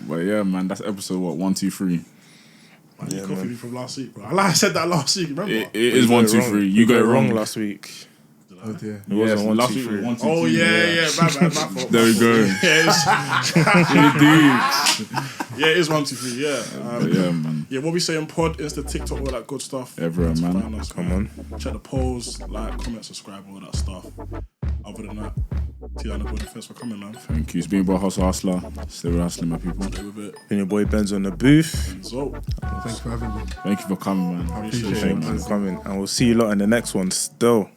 But yeah, man, that's episode 123. Man, you copied me from last week, bro. I said that last week, remember? It is 123. You got it wrong last week. Oh dear. It wasn't 1, last 2, week 3. was 1, 2, 3. Oh yeah, my fault. There we go. Yeah, it is 1, 2, 3. Yeah. Yeah, man. Yeah, what we say on pod, Insta, TikTok, all that good stuff. Everywhere, man. Find us, Come on. Check the polls, like, comment, subscribe, all that stuff. Other than that, Tiana, thanks for coming, man. Thank you. It's been about Hustler. Stay with hustling, my people. Stay with it. Been your boy Benzo on the booth. So, Thanks for having me. Thank you for coming, man. I appreciate it, Thank man. you for coming. And we'll see you lot in the next one still.